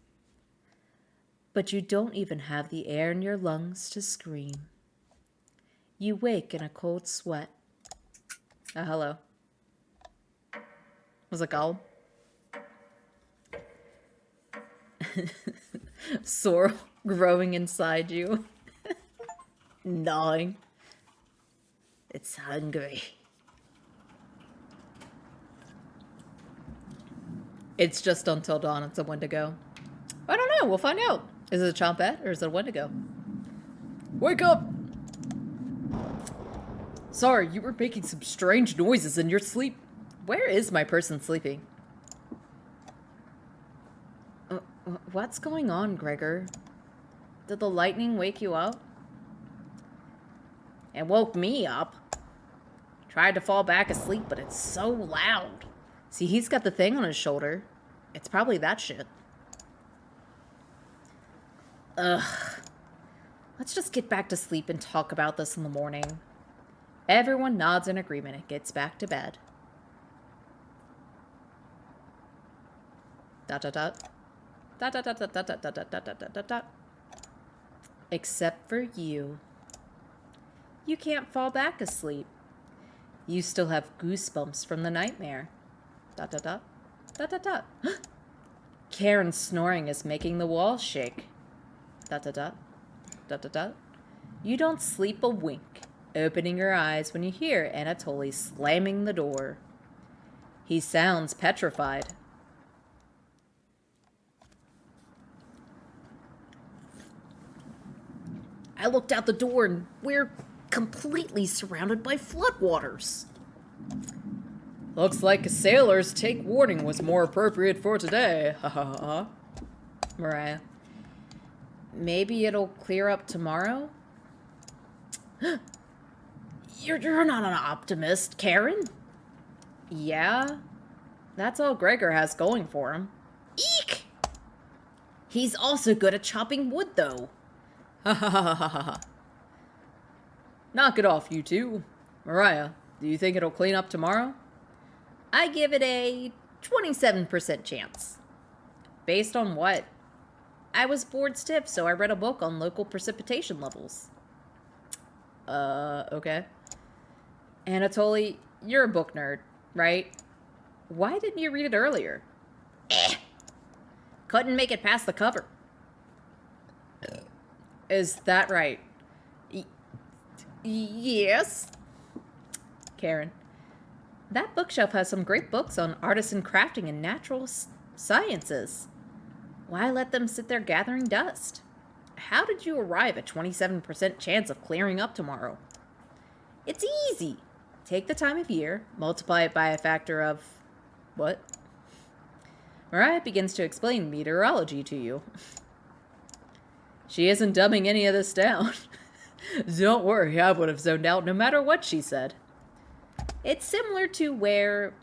But you don't even have the air in your lungs to scream. You wake in a cold sweat. Hello. Was it called? Sorrel growing inside you. Gnawing. It's hungry. It's just until dawn. It's a Wendigo. I don't know. We'll find out. Is it a chompette or is it a Wendigo? Wake up! Sorry, you were making some strange noises in your sleep. Where is my person sleeping? What's going on, Gregor? Did the lightning wake you up? It woke me up. Tried to fall back asleep, but it's so loud. See, he's got the thing on his shoulder. It's probably that shit. Ugh. Let's just get back to sleep and talk about this in the morning. Everyone nods in agreement and gets back to bed. Dot dot dot. Dot dot dot dot dot dot dot dot dot dot dot dot. Except for you. You can't fall back asleep. You still have goosebumps from the nightmare. Dot dot dot. Dot dot dot. Karen's snoring is making the walls shake. Dot dot dot. Dot dot dot. You don't sleep a wink, opening your eyes when you hear Anatoly slamming the door. He sounds petrified. I looked out the door and we're completely surrounded by floodwaters. Looks like a sailor's take warning was more appropriate for today. Ha ha ha. Mariah. Maybe it'll clear up tomorrow? You're not an optimist, Karen. Yeah? That's all Gregor has going for him. Eek! He's also good at chopping wood, though. Ha ha ha ha ha ha. Knock it off, you two. Mariah, do you think it'll clean up tomorrow? I give it a 27% chance. Based on what? I was bored stiff, so I read a book on local precipitation levels. Okay. Anatoly, you're a book nerd, right? Why didn't you read it earlier? Couldn't make it past the cover. Is that right? Yes. Karen. That bookshelf has some great books on artisan crafting and natural sciences. Why let them sit there gathering dust? How did you arrive at 27% chance of clearing up tomorrow? It's easy. Take the time of year, multiply it by a factor of... what? Mariah begins to explain meteorology to you. She isn't dumbing any of this down. Don't worry, I would have zoned out no matter what she said. It's similar to where...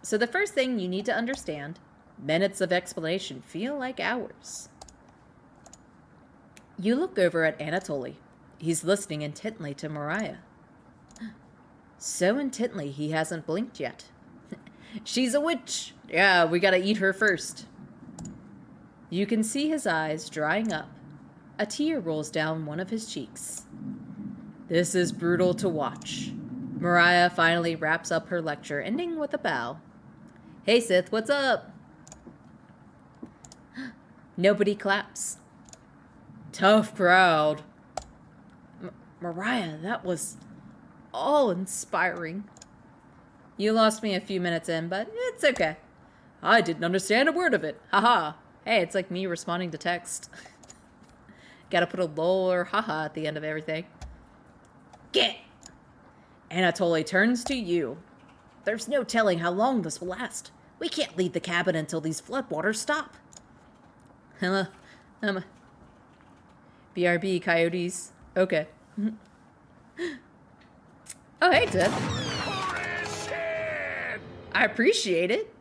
So the first thing you need to understand, minutes of explanation feel like hours. You look over at Anatoly. He's listening intently to Mariah. So intently he hasn't blinked yet. She's a witch. Yeah, we gotta eat her first. You can see his eyes drying up. A tear rolls down one of his cheeks. This is brutal to watch. Mariah finally wraps up her lecture, ending with a bow. Hey, Sith, what's up? Nobody claps. Tough crowd. Mariah, that was all inspiring. You lost me a few minutes in, but it's okay. I didn't understand a word of it. Haha. Hey, it's like me responding to text. Gotta put a lol or haha at the end of everything. Get! Anatoly turns to you. There's no telling how long this will last. We can't leave the cabin until these floodwaters stop. BRB, coyotes. Okay. Oh, hey, Ted. I appreciate it.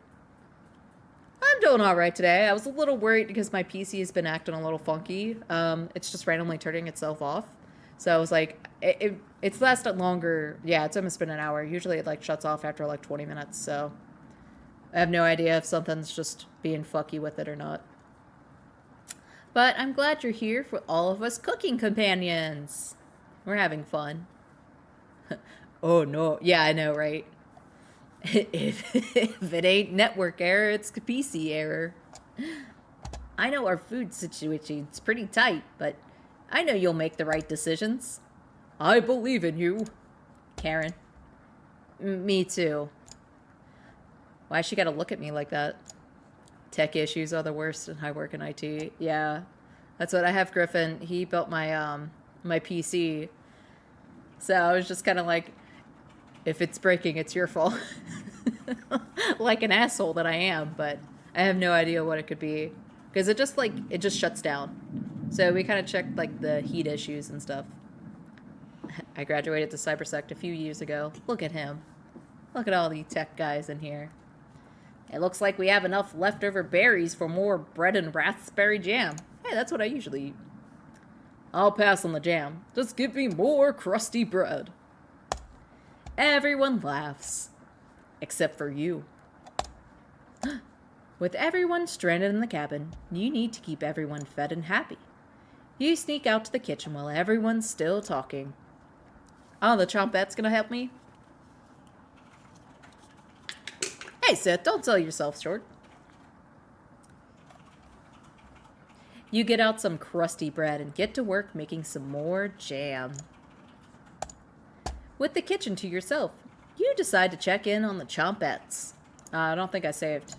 I'm doing all right today. I was a little worried because my PC has been acting a little funky. It's just randomly turning itself off. So I was like, it's lasted longer. Yeah, it's almost been an hour. Usually it like shuts off after like 20 minutes. So I have no idea if something's just being fucky with it or not. But I'm glad you're here for all of us cooking companions. We're having fun. Oh no. Yeah, I know, right? If it ain't network error, it's PC error. I know our food situation's pretty tight, but I know you'll make the right decisions. I believe in you. Karen. Me too. Why she gotta look at me like that? Tech issues are the worst and I work in IT. Yeah. That's what I have, Griffin. He built my my PC. So I was just kind of like, if it's breaking, it's your fault. Like an asshole that I am, but I have no idea what it could be. Because it just shuts down. So we kind of checked like the heat issues and stuff. I graduated to Cybersect a few years ago. Look at him. Look at all the tech guys in here. It looks like we have enough leftover berries for more bread and raspberry jam. Hey, that's what I usually eat. I'll pass on the jam. Just give me more crusty bread. Everyone laughs. Except for you. With everyone stranded in the cabin, you need to keep everyone fed and happy. You sneak out to the kitchen while everyone's still talking. Oh, the chompette's gonna help me? Hey, Seth, don't sell yourself short. You get out some crusty bread and get to work making some more jam. With the kitchen to yourself, you decide to check in on the chompettes. I don't think I saved.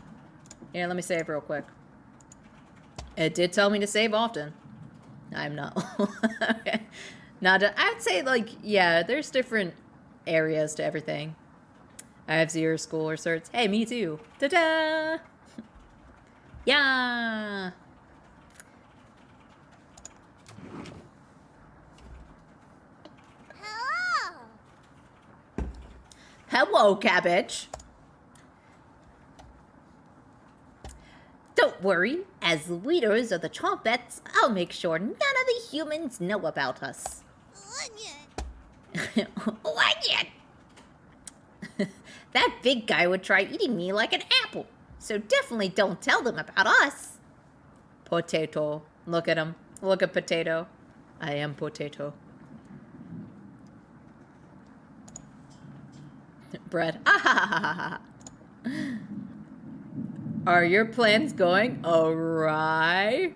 Here, let me save real quick. It did tell me to save often. I'm not. Okay. Not. I'd say, like, yeah, there's different areas to everything. I have 0 school or certs. Hey, me too. Ta-da! Yeah! Hello! Hello, cabbage! Don't worry. As leaders of the Chompettes, I'll make sure none of the humans know about us. Onion! Onion! That big guy would try eating me like an apple, so definitely don't tell them about us. Potato. Look at him. Look at Potato. I am Potato. Bread. Ah! Are your plans going awry?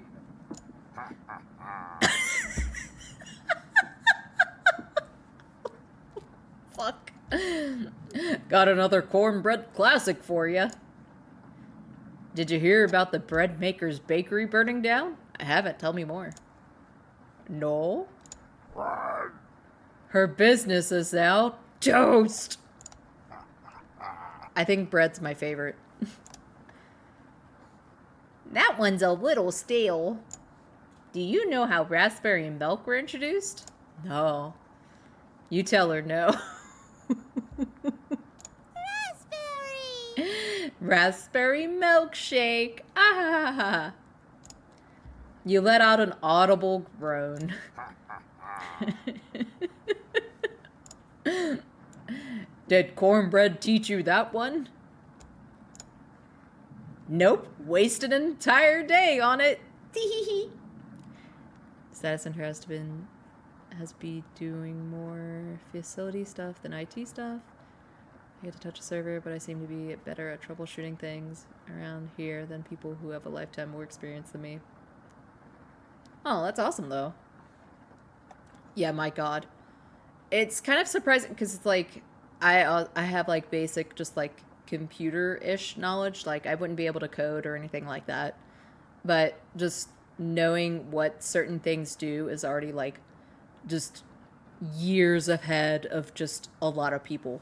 Fuck. Got another cornbread classic for you. Did you hear about the bread maker's bakery burning down? I haven't. Tell me more. No. Her business is now toast. I think bread's my favorite. That one's a little stale. Do you know how raspberry and milk were introduced? No. You tell her no. Raspberry! Raspberry milkshake. Ah! You let out an audible groan. Did cornbread teach you that one? Nope. Wasted an entire day on it. Tee-hee-hee. Status Center has be doing more facility stuff than IT stuff. I get to touch a server, but I seem to be better at troubleshooting things around here than people who have a lifetime more experience than me. Oh, that's awesome, though. Yeah, my god. It's kind of surprising because it's like I have like basic just like computer-ish knowledge. Like I wouldn't be able to code or anything like that. But just knowing what certain things do is already like just years ahead of just a lot of people.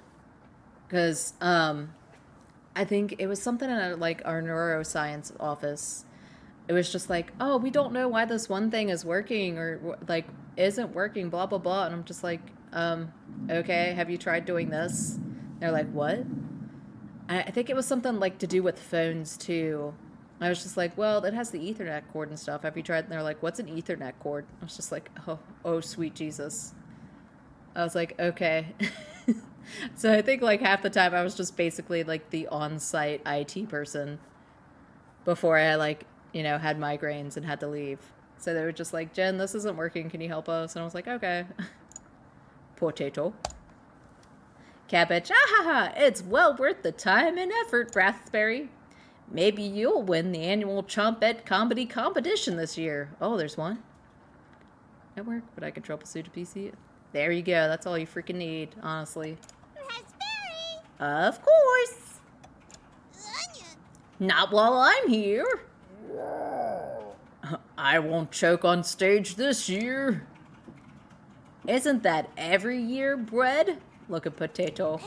Because I think it was something in like our neuroscience office. It was just like, oh, we don't know why this one thing is working or like isn't working, blah blah blah. And I'm just like, okay, have you tried doing this? And they're like, what? I think it was something like to do with phones too. I was just like, well, it has the Ethernet cord and stuff. Have you tried? And they're like, what's an Ethernet cord? I was just like, oh, sweet Jesus. I was like, okay. So I think like half the time I was just basically like the on-site IT person before I like, had migraines and had to leave. So they were just like, Jen, this isn't working. Can you help us? And I was like, okay. Potato. Cabbage. Ah ha ha. It's well worth the time and effort, Raspberry. Maybe you'll win the annual Chompette Comedy Competition this year. Oh, there's one. Network, but I can troubleshoot a PC. There you go. That's all you freaking need, honestly. Raspberry! Of course. Onion! Not while I'm here. I won't choke on stage this year. Isn't that every year, Bread? Look at Potato.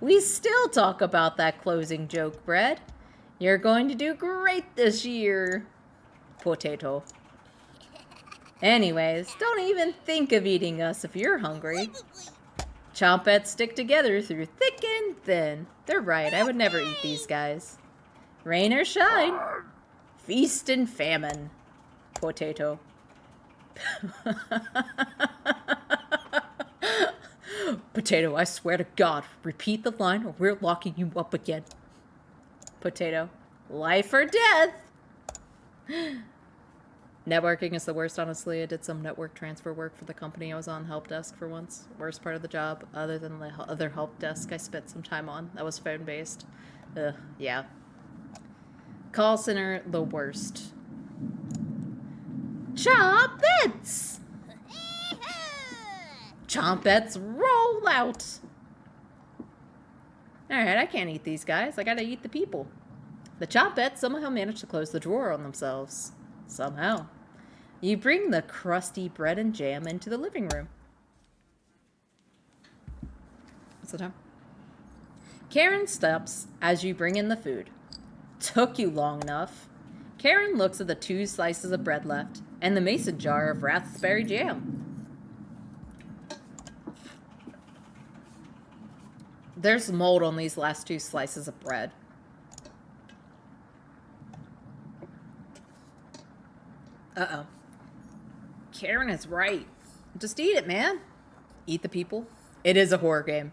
We still talk about that closing joke, Bread. You're going to do great this year. Potato. Anyways, don't even think of eating us if you're hungry. Chompettes stick together through thick and thin. They're right, I would never eat these guys. Rain or shine. Feast and famine. Potato. Potato, I swear to God, repeat the line or we're locking you up again. Potato. Life or death. Networking is the worst, honestly. I did some network transfer work for the company I was on, help desk for once. Worst part of the job, other than the other help desk I spent some time on. That was phone-based. Yeah. Call center, the worst. Chompets! Chompets roll out! Alright, I can't eat these guys. I gotta eat the people. The Chompets somehow managed to close the drawer on themselves. Somehow. You bring the crusty bread and jam into the living room. What's the time? Karen stops as you bring in the food. Took you long enough. Karen looks at the 2 slices of bread left and the mason jar of raspberry jam. There's mold on these last 2 slices of bread. Uh-oh. Karen is right. Just eat it, man. Eat the people. It is a horror game.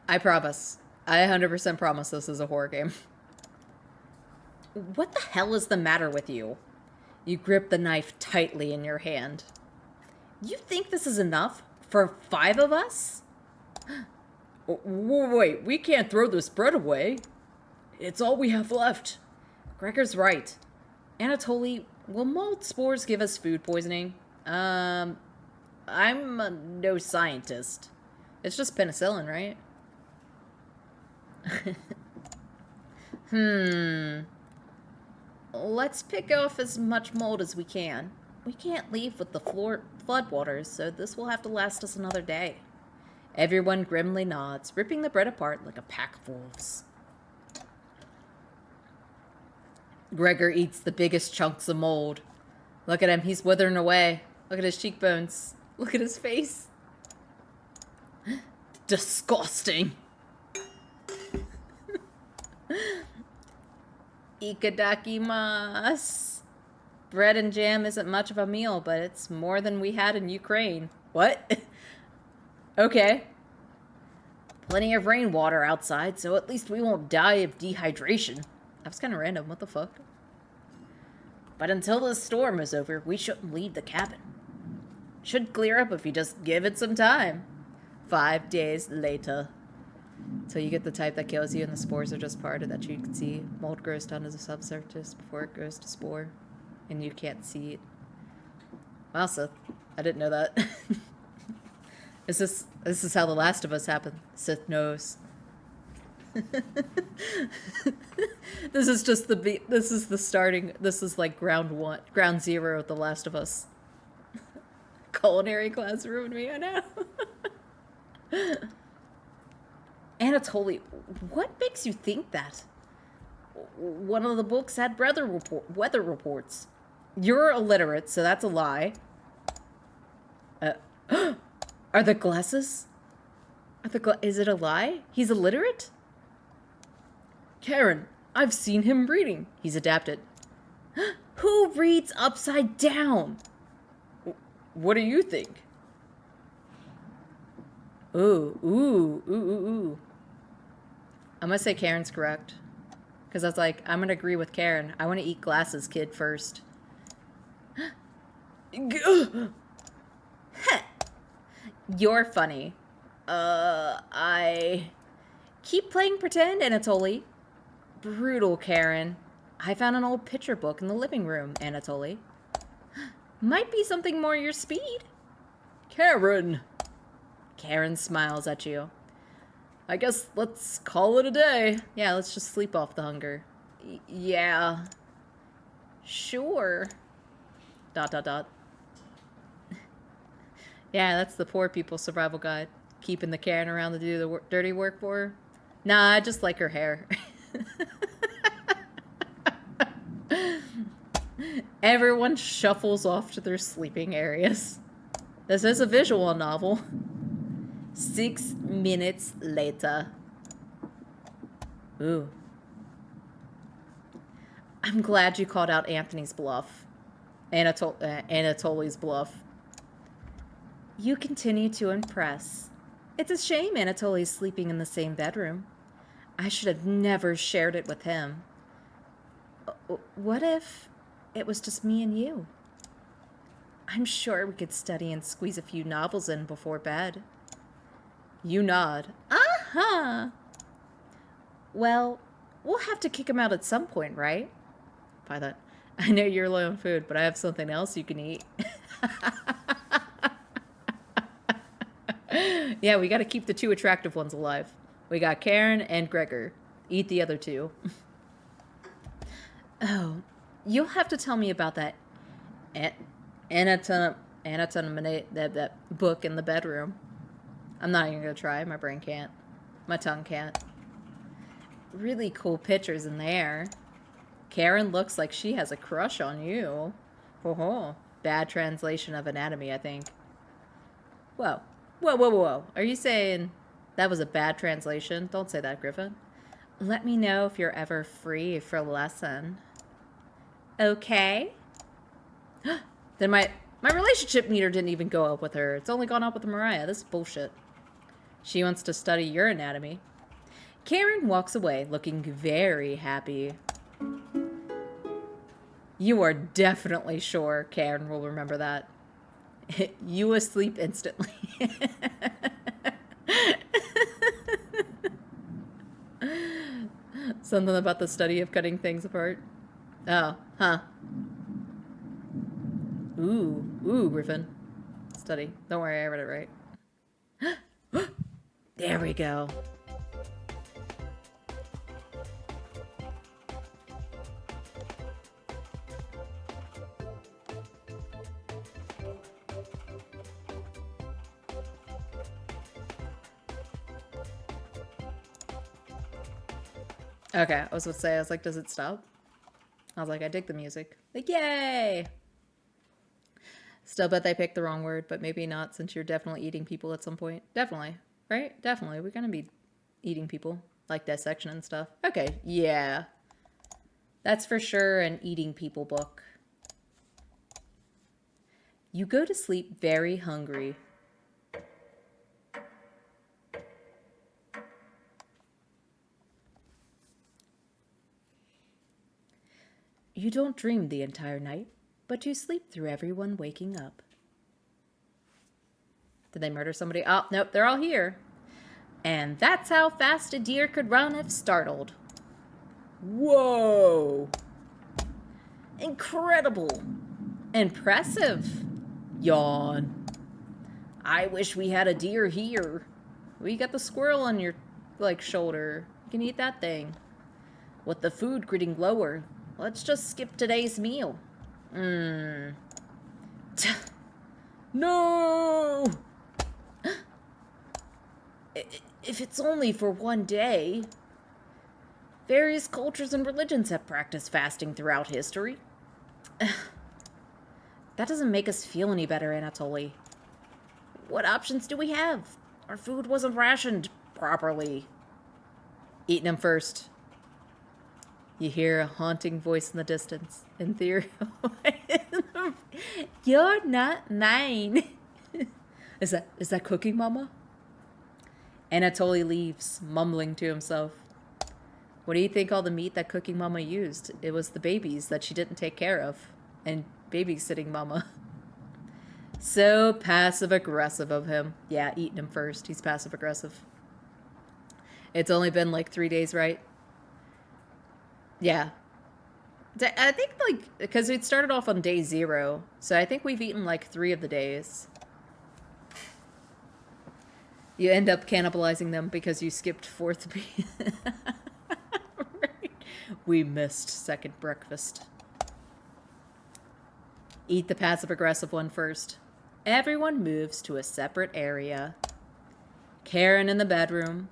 I promise. I 100% promise this is a horror game. What the hell is the matter with you? You grip the knife tightly in your hand. You think this is enough for 5 of us? Wait, we can't throw this bread away. It's all we have left. Gregor's right. Anatoly, will mold spores give us food poisoning? I'm no scientist. It's just penicillin, right? Let's pick off as much mold as we can. We can't leave with the floodwaters, so this will have to last us another day. Everyone grimly nods, ripping the bread apart like a pack of wolves. Gregor eats the biggest chunks of mold. Look at him, he's withering away. Look at his cheekbones. Look at his face. Disgusting. Ikadakimasu. Bread and jam isn't much of a meal, but it's more than we had in Ukraine. What? Okay. Plenty of rainwater outside, so at least we won't die of dehydration. That was kind of random. What the fuck? But until this storm is over, we shouldn't leave the cabin. Should clear up if you just give it some time. 5 days later. So you get the type that kills you and the spores are just part of that. You can see mold grows down to the subsurface before it grows to spore. And you can't see it. Wow, Sith. I didn't know that. This is how The Last of Us happened. Sith knows. This is just this is the starting, this is like ground zero of The Last of Us. Culinary class ruined me, I know. Anatoly, what makes you think that? One of the books had weather reports. You're illiterate, so that's a lie. Are the glasses? Is it a lie? He's illiterate? Karen, I've seen him reading. He's adapted. Who reads upside down? What do you think? Ooh. I'm gonna say Karen's correct. Because I was like, I'm gonna agree with Karen. I want to eat glasses, kid, first. You're funny. I keep playing pretend, Anatoly. Brutal, Karen. I found an old picture book in the living room, Anatoly. Might be something more your speed. Karen. Karen smiles at you. I guess let's call it a day. Yeah, let's just sleep off the hunger. Yeah. Sure. ... Yeah, that's the poor people's survival guide. Keeping the Karen around to do the dirty work for her. Nah, I just like her hair. Everyone shuffles off to their sleeping areas. This is a visual novel. 6 minutes later. Ooh. I'm glad you called out Anthony's bluff. Anatoly's bluff. You continue to impress. It's a shame Anatoly's sleeping in the same bedroom. I should have never shared it with him. What if it was just me and you? I'm sure we could study and squeeze a few novels in before bed. You nod. Uh-huh. Well, we'll have to kick him out at some point, right? By that, I know you're low on food, but I have something else you can eat. Yeah, we gotta keep the two attractive ones alive. We got Karen and Gregor. Eat the other two. Oh, you'll have to tell me about that that book in the bedroom. I'm not even gonna try. My brain can't. My tongue can't. Really cool pictures in there. Karen looks like she has a crush on you. Oh, bad translation of anatomy, I think. Whoa. Whoa. Are you saying that was a bad translation? Don't say that, Griffin. Let me know if you're ever free for a lesson. Okay. Then my relationship meter didn't even go up with her. It's only gone up with Mariah. This is bullshit. She wants to study your anatomy. Karen walks away, looking very happy. You are definitely sure Karen will remember that. You asleep instantly. Something about the study of cutting things apart. Oh, huh. Ooh, Griffin. Study. Don't worry, I read it right. There we go. Okay, I was about to say, I was like, does it stop? I was like, I dig the music. Like, yay! Still bet they picked the wrong word, but maybe not since you're definitely eating people at some point. Definitely, right? Definitely. We're gonna be eating people. Like dissection and stuff. Okay, yeah. That's for sure an eating people book. You go to sleep very hungry. You don't dream the entire night, but you sleep through everyone waking up. Did they murder somebody? Oh, nope, they're all here. And that's how fast a deer could run if startled. Whoa! Incredible! Impressive! Yawn. I wish we had a deer here. We got the squirrel on your, shoulder. You can eat that thing. With the food getting lower, let's just skip today's meal. No! If it's only for one day. Various cultures and religions have practiced fasting throughout history. That doesn't make us feel any better, Anatoly. What options do we have? Our food wasn't rationed properly. Eating them first. You hear a haunting voice in the distance. In theory, you're not mine. Is that cooking, Mama? Anatoly leaves, mumbling to himself. What do you think all the meat that cooking Mama used? It was the babies that she didn't take care of. And babysitting Mama. So passive-aggressive of him. Yeah, eating him first. He's passive-aggressive. It's only been 3 days, right? Yeah. I think, because it started off on day 0. So I think we've eaten, 3 of the days. You end up cannibalizing them because you skipped 4th meal. Right. We missed second breakfast. Eat the passive-aggressive one first. Everyone moves to a separate area. Karen in the bedroom,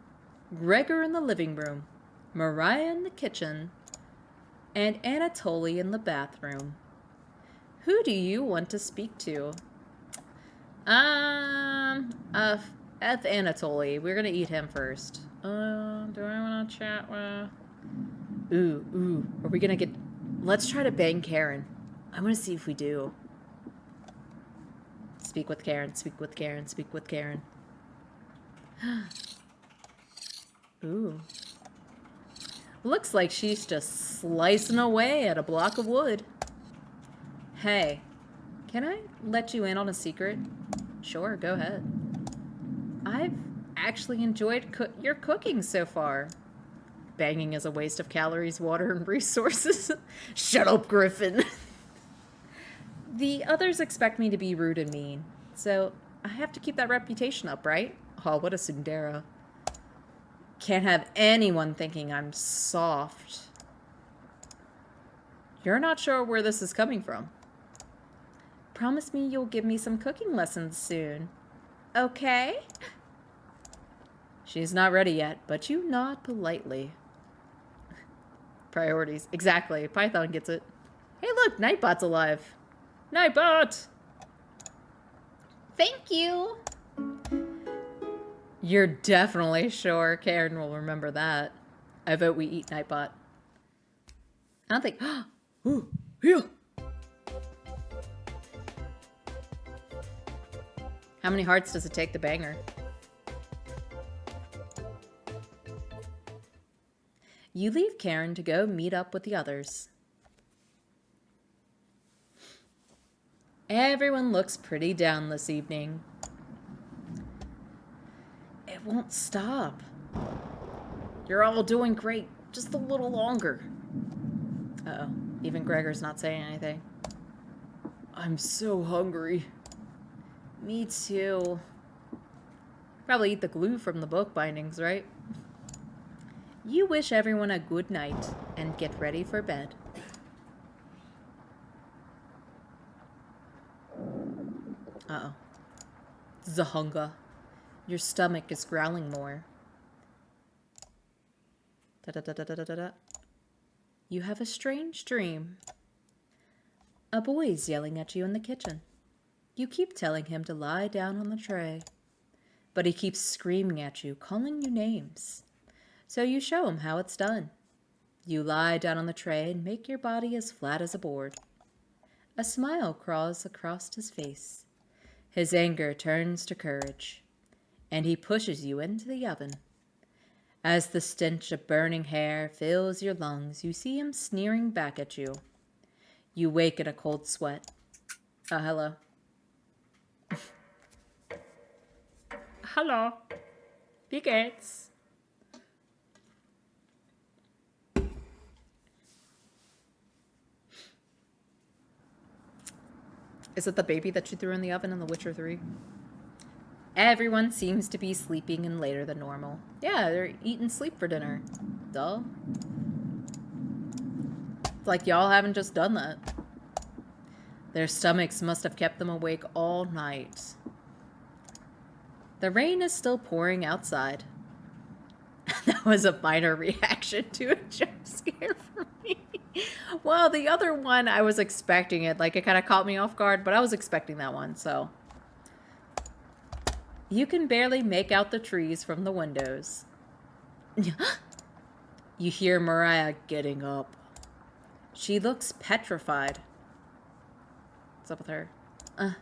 Gregor in the living room, Mariah in the kitchen, and Anatoly in the bathroom. Who do you want to speak to? F Anatoly. We're gonna eat him first. Do I want to chat with... Ooh. Are we gonna get... Let's try to bang Karen. I want to see if we do. Speak with Karen. Speak with Karen. Speak with Karen. Ooh. Looks like she's just slicing away at a block of wood. Hey, can I let you in on a secret? Sure, go ahead. I've actually enjoyed your cooking so far. Banging is a waste of calories, water, and resources. Shut up, Griffin. The others expect me to be rude and mean, so I have to keep that reputation up, right? Oh, what a tsundere. Can't have anyone thinking I'm soft. You're not sure where this is coming from. Promise me you'll give me some cooking lessons soon. Okay? She's not ready yet, but you nod politely. Priorities. Exactly. Python gets it. Hey, look, Nightbot's alive. Nightbot! Thank you! You're definitely sure Karen will remember that. I vote we eat Nightbot. I don't think... Ooh, here! How many hearts does it take to bang her? You leave Karen to go meet up with the others. Everyone looks pretty down this evening. It won't stop. You're all doing great. Just a little longer. Uh-oh. Even Gregor's not saying anything. I'm so hungry. Me too. Probably eat the glue from the book bindings, right? You wish everyone a good night and get ready for bed. Uh-oh. Zahunga. Your stomach is growling more. Da-da-da-da-da-da-da. You have a strange dream. A boy's yelling at you in the kitchen. You keep telling him to lie down on the tray, but he keeps screaming at you, calling you names. So you show him how it's done. You lie down on the tray and make your body as flat as a board. A smile crawls across his face. His anger turns to courage, and he pushes you into the oven. As the stench of burning hair fills your lungs, you see him sneering back at you. You wake in a cold sweat. Oh, hello. Hello. Tickets. Is it the baby that you threw in the oven in The Witcher 3? Everyone seems to be sleeping in later than normal. Yeah, they're eating sleep for dinner. Duh. It's like y'all haven't just done that. Their stomachs must have kept them awake all night. The rain is still pouring outside. That was a minor reaction to a jump scare for me. Well, the other one, I was expecting it. Like, it kind of caught me off guard, but I was expecting that one, so. You can barely make out the trees from the windows. You hear Mariah getting up. She looks petrified. What's up with her? I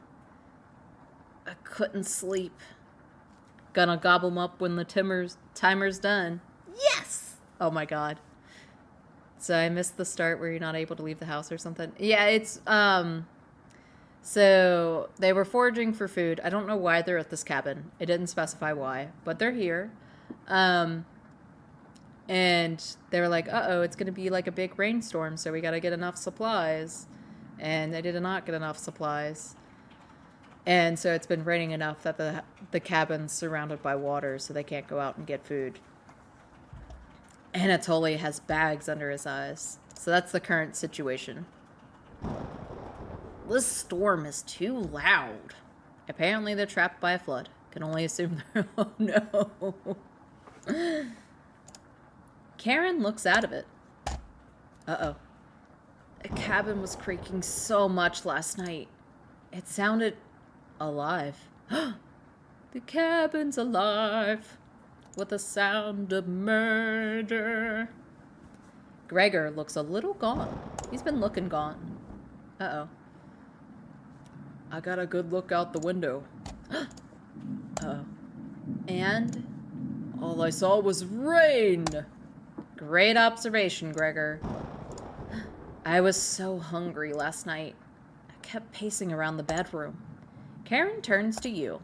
couldn't sleep. Gonna gobble 'em up when the timer's done. Yes! Oh my god. So I missed the start where you're not able to leave the house or something. Yeah, it's, so they were foraging for food. I don't know why they're at this cabin. It didn't specify why, but they're here. And they were like, uh-oh, it's going to be like a big rainstorm, so we got to get enough supplies. And they did not get enough supplies. And so it's been raining enough that the cabin's surrounded by water, so they can't go out and get food. Anatoly has bags under his eyes. So that's the current situation. This storm is too loud. Apparently they're trapped by a flood. Can only assume they're... Oh no. Karen looks out of it. Uh-oh. The cabin was creaking so much last night. It sounded alive. The cabin's alive. With the sound of murder. Gregor looks a little gone. He's been looking gone. Uh-oh. I got a good look out the window. Uh-oh. And all I saw was rain. Great observation, Gregor. I was so hungry last night. I kept pacing around the bedroom. Karen turns to you.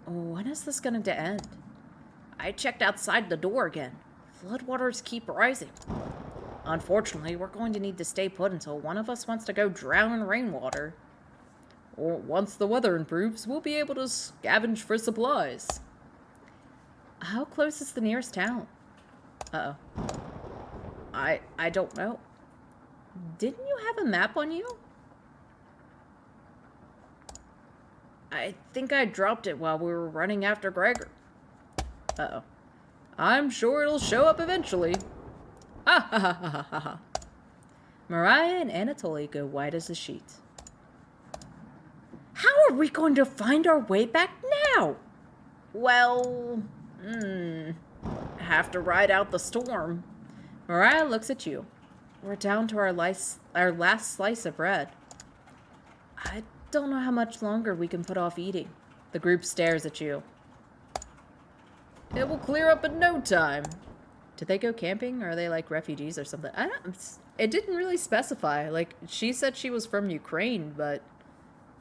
When is this going to end? I checked outside the door again. Floodwaters keep rising. Unfortunately, we're going to need to stay put until one of us wants to go drown in rainwater. Or once the weather improves, we'll be able to scavenge for supplies. How close is the nearest town? Uh-oh. I don't know. Didn't you have a map on you? I think I dropped it while we were running after Gregor. Uh-oh. I'm sure it'll show up eventually. Ha ha ha ha ha ha. Mariah and Anatoly go white as a sheet. How are we going to find our way back now? Well, have to ride out the storm. Mariah looks at you. We're down to our last slice of bread. I don't know how much longer we can put off eating. The group stares at you. It will clear up in no time. Did they go camping, or are they like refugees or something? It didn't really specify. Like, she said she was from Ukraine, but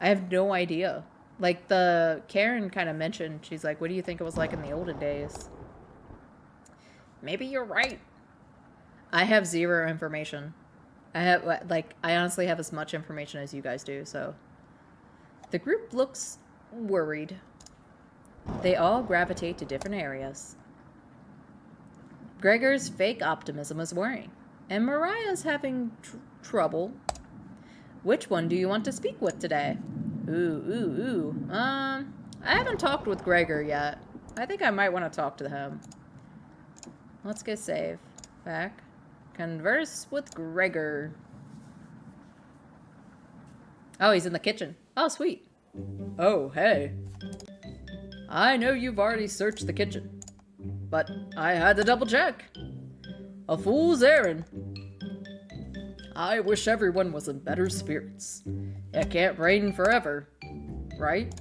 I have no idea. Like, Karen kind of mentioned, she's like, what do you think it was like in the olden days? Maybe you're right. I have zero information. I honestly have as much information as you guys do, so. The group looks worried. They all gravitate to different areas. Gregor's fake optimism is worrying, and Mariah's having trouble. Which one do you want to speak with today? Ooh. I haven't talked with Gregor yet. I think I might want to talk to him. Let's go save. Back. Converse with Gregor. Oh, he's in the kitchen. Oh, sweet. Oh, hey. I know you've already searched the kitchen, but I had to double check. A fool's errand. I wish everyone was in better spirits. It can't rain forever, right?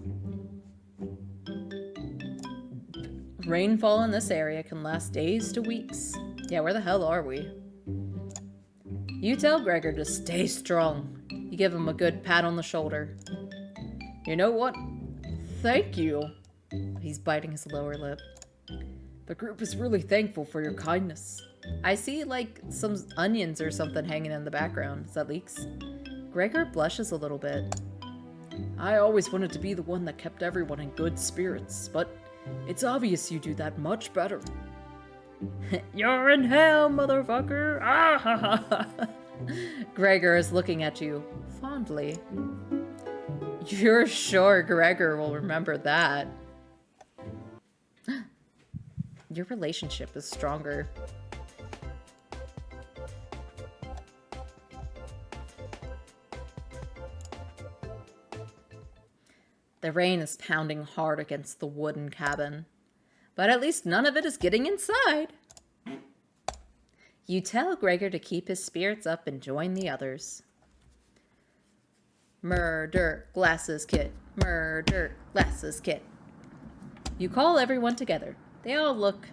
Rainfall in this area can last days to weeks. Yeah, where the hell are we? You tell Gregor to stay strong. You give him a good pat on the shoulder. You know what? Thank you. He's biting his lower lip. The group is really thankful for your kindness. I see, like, some onions or something hanging in the background. Is that leeks? Gregor blushes a little bit. I always wanted to be the one that kept everyone in good spirits, but it's obvious you do that much better. You're in hell, motherfucker! Ah ha ha ha! Gregor is looking at you fondly. You're sure Gregor will remember that. Your relationship is stronger. The rain is pounding hard against the wooden cabin, but at least none of it is getting inside. You tell Gregor to keep his spirits up and join the others. Murder, glasses, kit. Murder, glasses, kit. You call everyone together. They all look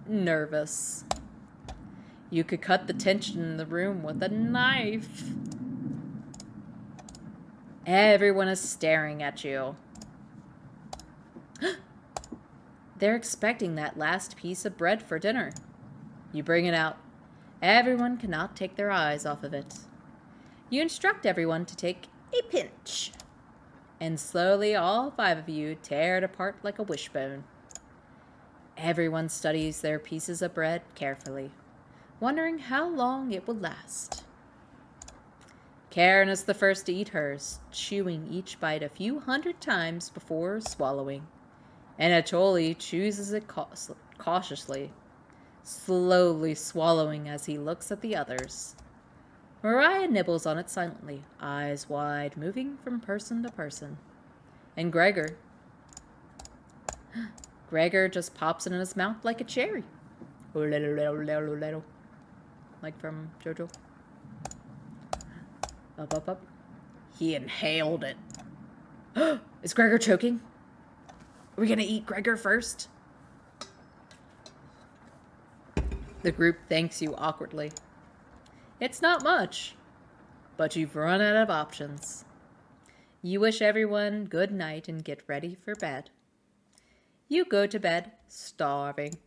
nervous. You could cut the tension in the room with a knife. Everyone is staring at you. They're expecting that last piece of bread for dinner. You bring it out. Everyone cannot take their eyes off of it. You instruct everyone to take a pinch. And slowly all 5 of you tear it apart like a wishbone. Everyone studies their pieces of bread carefully, wondering how long it will last. Karen is the first to eat hers, chewing each bite a few hundred times before swallowing. Anatoly chooses it cautiously, slowly swallowing as he looks at the others. Mariah nibbles on it silently, eyes wide, moving from person to person. And Gregor just pops it in his mouth like a cherry. Like from JoJo. Up, up, up. He inhaled it. Is Gregor choking? Are we gonna eat Gregor first? The group thanks you awkwardly. It's not much, but you've run out of options. You wish everyone good night and get ready for bed. You go to bed starving.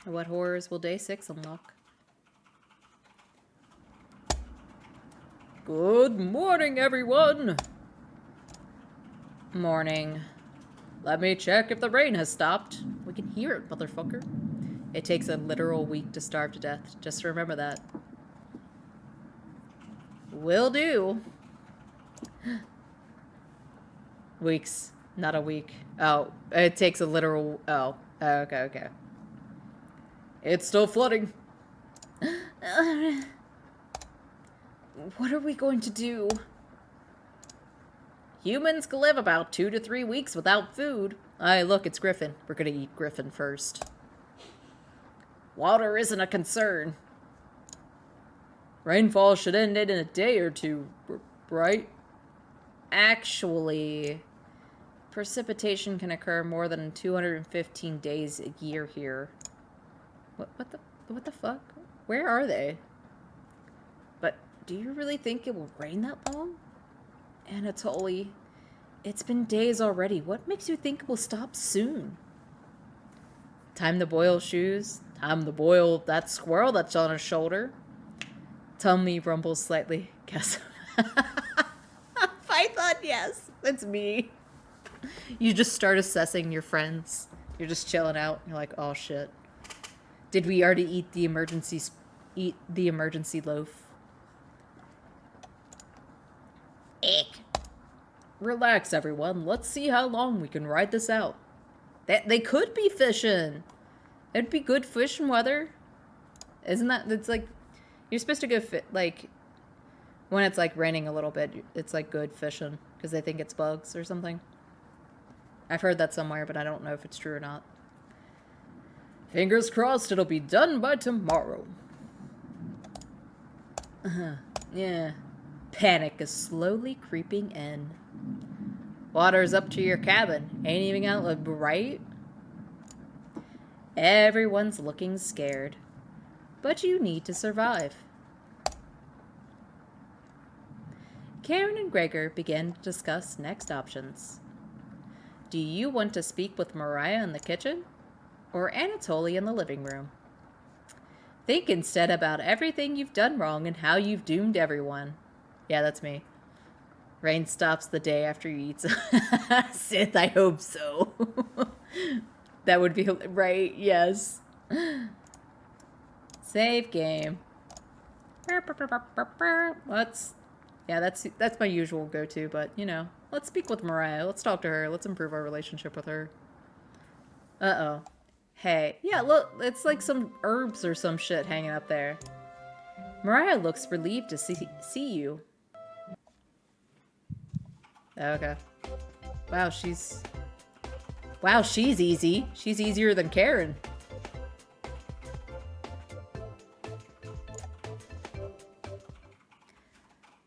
What horrors will day 6 unlock? Good morning, everyone! Morning. Let me check if the rain has stopped. We can hear it, motherfucker. It takes a literal week to starve to death. Just remember that. Will do. Weeks, not a week. Oh, it takes a literal... Oh, okay. It's still flooding. What are we going to do? Humans can live about 2 to 3 weeks without food. Aye, look, it's Griffin. We're gonna eat Griffin first. Water isn't a concern. Rainfall should end in a day or two, right? Actually, precipitation can occur more than 215 days a year here. What the fuck? Where are they? But do you really think it will rain that long? Anatoly, it's been days already. What makes you think it will stop soon? Time to boil shoes. Time to boil that squirrel that's on his shoulder. Tummy rumbles slightly. Guess. Python, yes. That's me. You just start assessing your friends. You're just chilling out. You're like, oh shit. Did we already eat the emergency loaf? Ick. Relax, everyone. Let's see how long we can ride this out. They could be fishing. It'd be good fishing weather. Isn't that... It's like... You're supposed to go like... When it's like raining a little bit, it's like good fishing. Because they think it's bugs or something. I've heard that somewhere, but I don't know if it's true or not. Fingers crossed it'll be done by tomorrow. Yeah. Panic is slowly creeping in. Water's up to your cabin. Ain't even gonna look bright. Everyone's looking scared. But you need to survive. Karen and Gregor began to discuss next options. Do you want to speak with Mariah in the kitchen? Or Anatoly in the living room? Think instead about everything you've done wrong and how you've doomed everyone. Yeah, that's me. Rain stops the day after he eats. Sith, I hope so. That would be right, yes. Save game. That's my usual go-to, but you know, let's speak with Mariah. Let's talk to her. Let's improve our relationship with her. Uh-oh. Hey, yeah, look, it's like some herbs or some shit hanging up there. Mariah looks relieved to see you. Okay. Wow, she's easy. She's easier than Karen.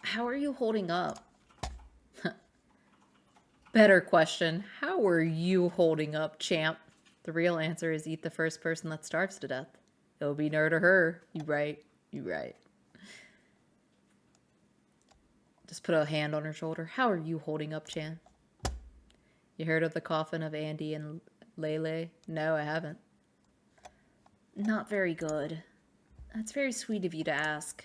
How are you holding up? Better question. How are you holding up, champ? The real answer is eat the first person that starves to death. It'll be nerd or her. You right. You right. Just put a hand on her shoulder. How are you holding up, Chan? You heard of the coffin of Andy and Lele? No, I haven't. Not very good. That's very sweet of you to ask.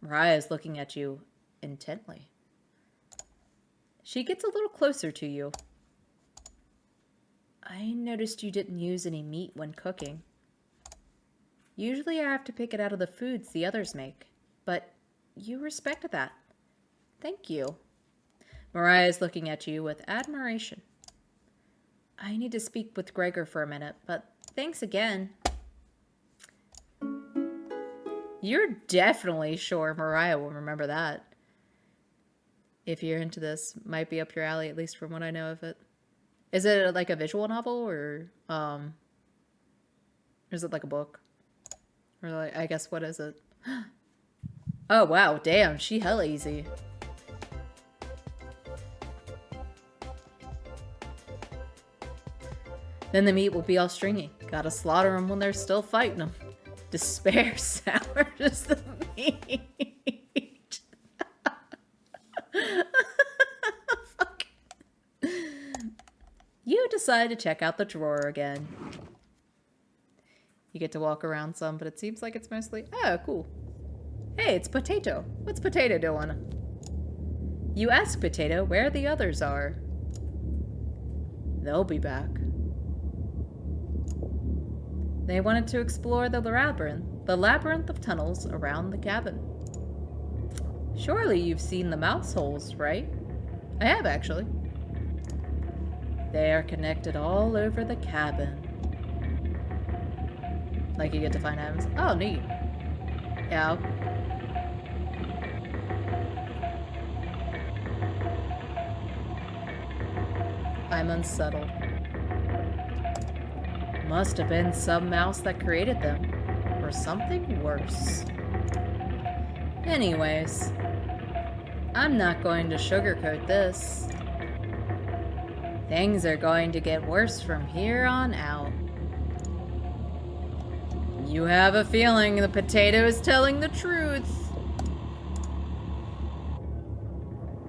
Mariah's looking at you intently. She gets a little closer to you. I noticed you didn't use any meat when cooking. Usually I have to pick it out of the foods the others make, but you respected that. Thank you. Mariah is looking at you with admiration. I need to speak with Gregor for a minute, but thanks again. You're definitely sure Mariah will remember that. If you're into this, might be up your alley, at least from what I know of it. Is it like a visual novel, or is it like a book? Or like, I guess, what is it? Oh, wow, damn, she hella easy. Then the meat will be all stringy. Gotta slaughter them when they're still fighting them. Despair sours the meat. Fuck. You decide to check out the drawer again. You get to walk around some, but it seems like it's mostly... Oh, cool. Hey, it's Potato. What's Potato doing? You ask Potato where the others are. They'll be back. They wanted to explore the labyrinth of tunnels around the cabin. Surely you've seen the mouse holes, right? I have, actually. They are connected all over the cabin. Like you get to find items. Oh, neat. Yeah. I'm unsettled. Must have been some mouse that created them. Or something worse. Anyways, I'm not going to sugarcoat this. Things are going to get worse from here on out. You have a feeling the potato is telling the truth.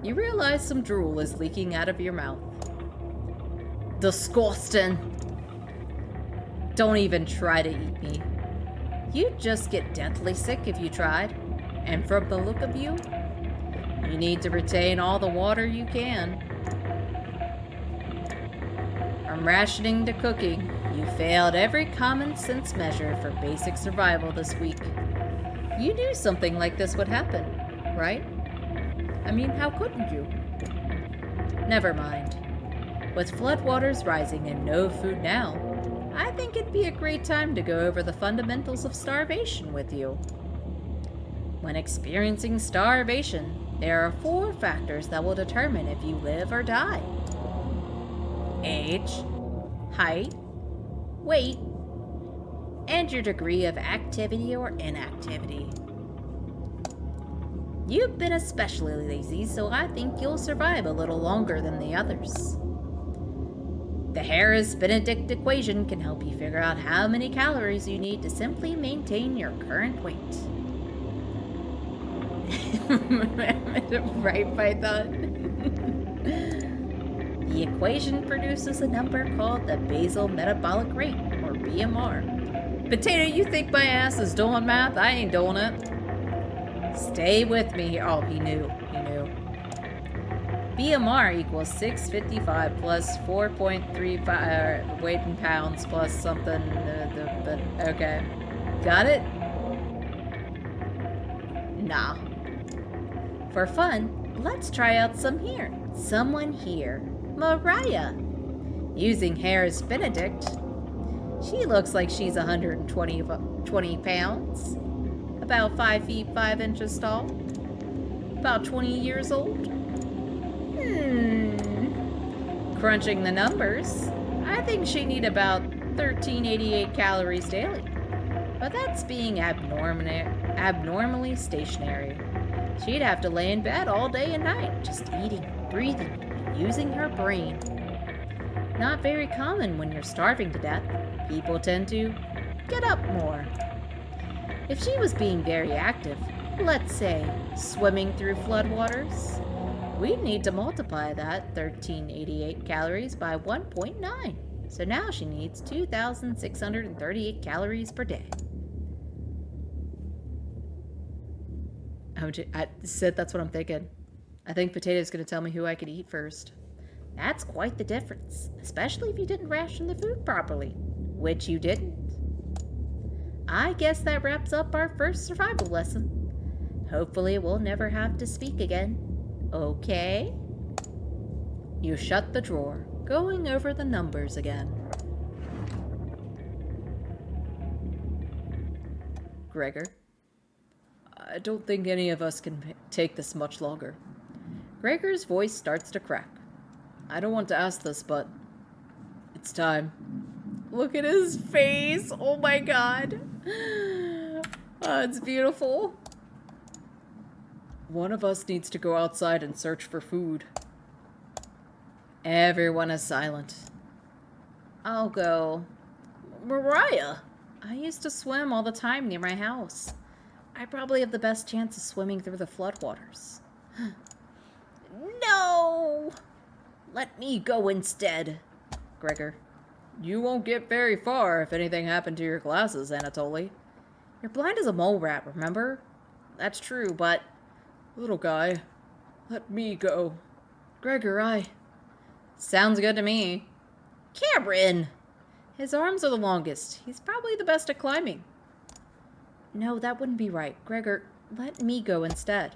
You realize some drool is leaking out of your mouth. Disgusting. Don't even try to eat me. You'd just get deathly sick if you tried. And from the look of you, you need to retain all the water you can. From rationing to cooking, you failed every common sense measure for basic survival this week. You knew something like this would happen, right? I mean, how couldn't you? Never mind. With floodwaters rising and no food now, I think it'd be a great time to go over the fundamentals of starvation with you. When experiencing starvation, there are 4 factors that will determine if you live or die. Age, height, weight, and your degree of activity or inactivity. You've been especially lazy, so I think you'll survive a little longer than the others. The Harris-Benedict equation can help you figure out how many calories you need to simply maintain your current weight. Right, Python? The equation produces a number called the basal metabolic rate, or BMR. Potato, you think my ass is doing math? I ain't doing it. Stay with me. Oh, he knew. BMR equals 655 plus 4.35 weight in pounds plus something. Okay. Got it? Nah. For fun, let's try out someone here. Mariah. Using Hare's Benedict, she looks like she's 120 pounds. About 5 feet 5 inches tall. About 20 years old. Crunching the numbers, I think she need about 1388 calories daily. But that's being abnormally stationary. She'd have to lay in bed all day and night, just eating, breathing, and using her brain. Not very common when you're starving to death. People tend to get up more. If she was being very active, let's say swimming through floodwaters, we'd need to multiply that 1388 calories by 1.9. So now she needs 2,638 calories per day. Sid, that's what I'm thinking. I think Potato's gonna tell me who I could eat first. That's quite the difference, especially if you didn't ration the food properly, which you didn't. I guess that wraps up our first survival lesson. Hopefully we'll never have to speak again. Okay? You shut the drawer, going over the numbers again. Gregor, I don't think any of us can take this much longer. Gregor's voice starts to crack. I don't want to ask this, but it's time. Look at his face. Oh my god. Oh, it's beautiful. One of us needs to go outside and search for food. Everyone is silent. I'll go. Mariah! I used to swim all the time near my house. I probably have the best chance of swimming through the floodwaters. No! Let me go instead. Gregor, you won't get very far if anything happened to your glasses, Anatoly. You're blind as a mole rat, remember? That's true, but... Little guy, let me go. Gregor, Sounds good to me. Cameron! His arms are the longest. He's probably the best at climbing. No, that wouldn't be right. Gregor, let me go instead.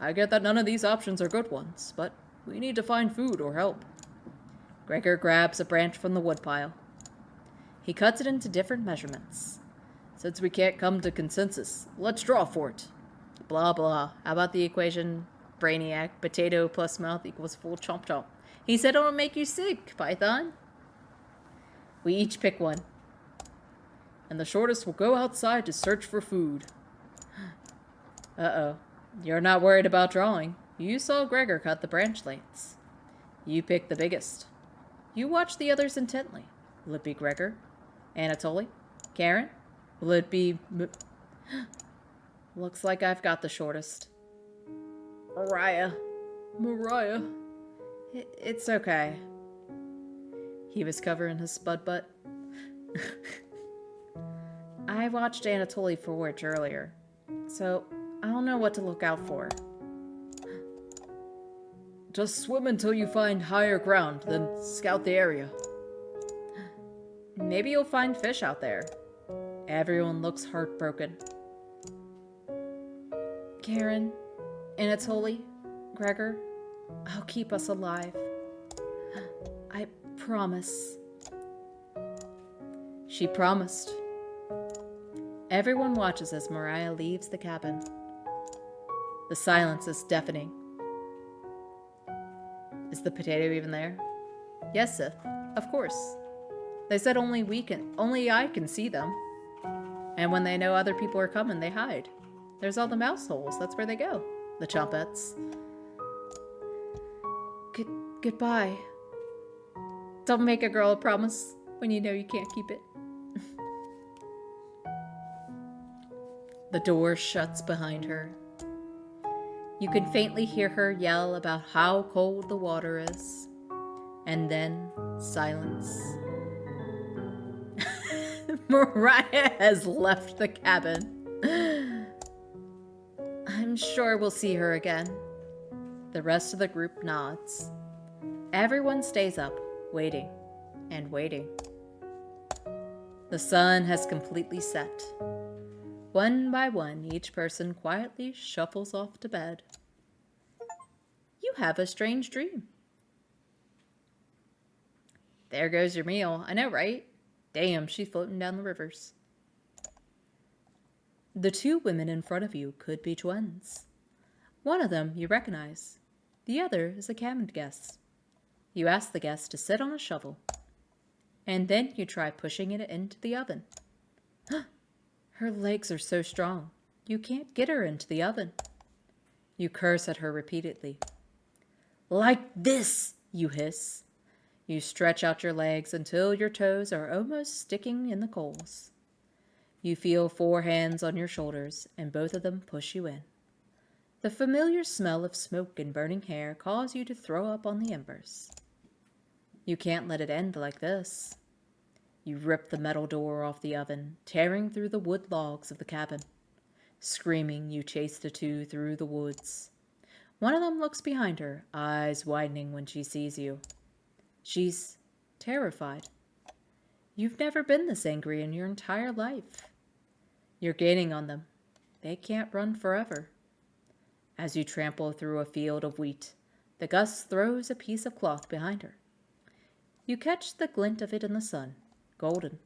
I get that none of these options are good ones, but we need to find food or help. Gregor grabs a branch from the woodpile. He cuts it into different measurements. Since we can't come to consensus, let's draw for it. Blah, blah. How about the equation? Brainiac, potato plus mouth equals full chomp chomp. He said it'll make you sick, Python. We each pick one. And the shortest will go outside to search for food. Uh-oh. You're not worried about drawing. You saw Gregor cut the branch lengths. You pick the biggest. You watch the others intently. Will it be Gregor? Anatoly? Karen? Will it be... Looks like I've got the shortest. Mariah. It's okay. He was covering his spud butt. I watched Anatoly forge earlier, so I don't know what to look out for. Just swim until you find higher ground, then scout the area. Maybe you'll find fish out there. Everyone looks heartbroken. Karen, Anatoly, Gregor, I'll keep us alive. I promise. She promised. Everyone watches as Mariah leaves the cabin. The silence is deafening. Is the potato even there? Yes, Sith. Of course. They said only I can see them. And when they know other people are coming, they hide. There's all the mouse holes. That's where they go. The chompettes. Goodbye. Don't make a girl a promise when you know you can't keep it. The door shuts behind her. You can faintly hear her yell about how cold the water is. And then silence. Mariah has left the cabin. I'm sure we'll see her again. The rest of the group nods. Everyone stays up, waiting and waiting. The sun has completely set. One by one, each person quietly shuffles off to bed. You have a strange dream. There goes your meal. I know, right? Damn, she's floating down the rivers. The two women in front of you could be twins. One of them you recognize. The other is a cabin guest. You ask the guest to sit on a shovel, and then you try pushing it into the oven. Her legs are so strong, you can't get her into the oven. You curse at her repeatedly. Like this, you hiss. You stretch out your legs until your toes are almost sticking in the coals. You feel 4 hands on your shoulders, and both of them push you in. The familiar smell of smoke and burning hair cause you to throw up on the embers. You can't let it end like this. You rip the metal door off the oven, tearing through the wood logs of the cabin. Screaming, you chase the two through the woods. One of them looks behind her, eyes widening when she sees you. She's terrified. You've never been this angry in your entire life. You're gaining on them. They can't run forever. As you trample through a field of wheat, the gust throws a piece of cloth behind her. You catch the glint of it in the sun, golden.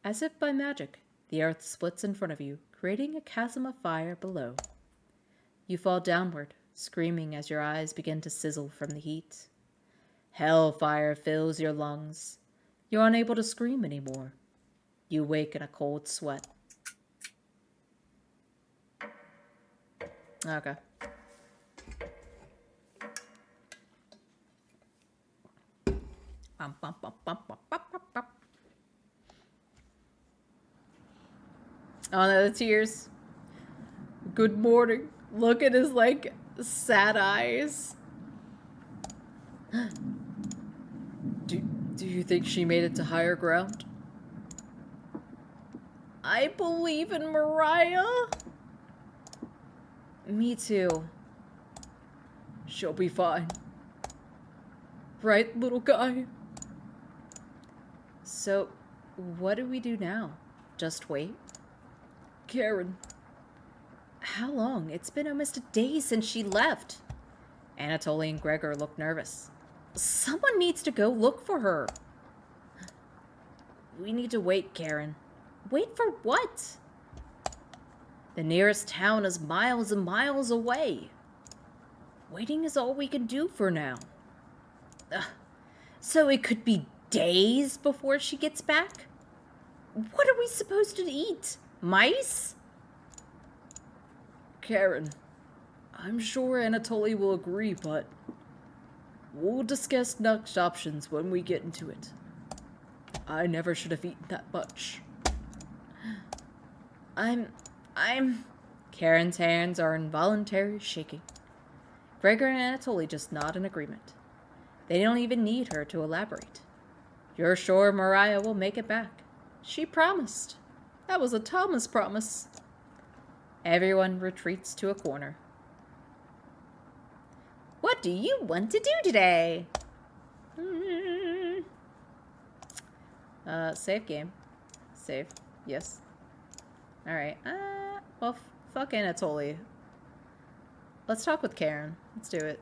As if by magic, the earth splits in front of you, creating a chasm of fire below. You fall downward, screaming as your eyes begin to sizzle from the heat. Hellfire fills your lungs. You're unable to scream anymore. You wake in a cold sweat. Okay. Bum, bum, bum, bum, bum, bum, bum, bum. Oh no, the tears. Good morning. Look at his, like, sad eyes. Do you think she made it to higher ground? I believe in Mariah. Me too. She'll be fine. Right, little guy? So, what do we do now? Just wait? Karen. How long? It's been almost a day since she left. Anatoly and Gregor look nervous. Someone needs to go look for her. We need to wait, Karen. Wait for what? The nearest town is miles and miles away. Waiting is all we can do for now. So it could be days before she gets back? What are we supposed to eat? Mice? Karen, I'm sure Anatoly will agree, but we'll discuss next options when we get into it. I never should have eaten that much. Karen's hands are involuntarily shaking. Gregor and Anatoly just nod in agreement. They don't even need her to elaborate. You're sure Mariah will make it back. She promised. That was a Thomas promise. Everyone retreats to a corner. What do you want to do today? Save game. Save. Yes. Alright. Well, fuck Anatoly. Let's talk with Karen. Let's do it.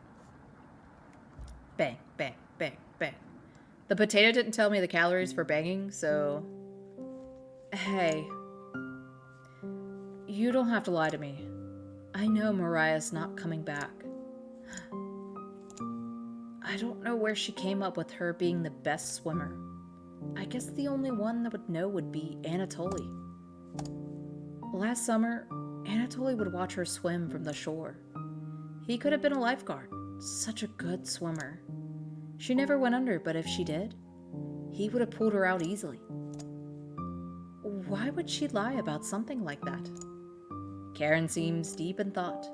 Bang, bang, bang, bang. The potato didn't tell me the calories for banging, so... Hey. You don't have to lie to me. I know Mariah's not coming back. I don't know where she came up with her being the best swimmer. I guess the only one that would know would be Anatoly. Last summer, Anatoly would watch her swim from the shore. He could have been a lifeguard. Such a good swimmer. She never went under, but if she did, he would have pulled her out easily. Why would she lie about something like that? Karen seems deep in thought.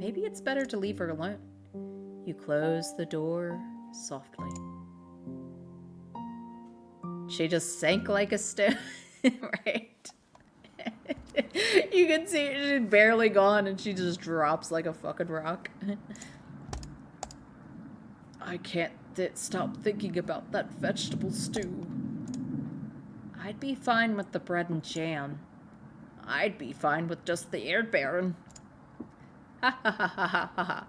maybe it's better to leave her alone. You close the door softly. She just sank like a stone, right? You can see she's barely gone and she just drops like a fucking rock. I can't stop thinking about that vegetable stew. I'd be fine with the bread and jam. I'd be fine with just the air baron. Ha ha ha ha ha ha ha.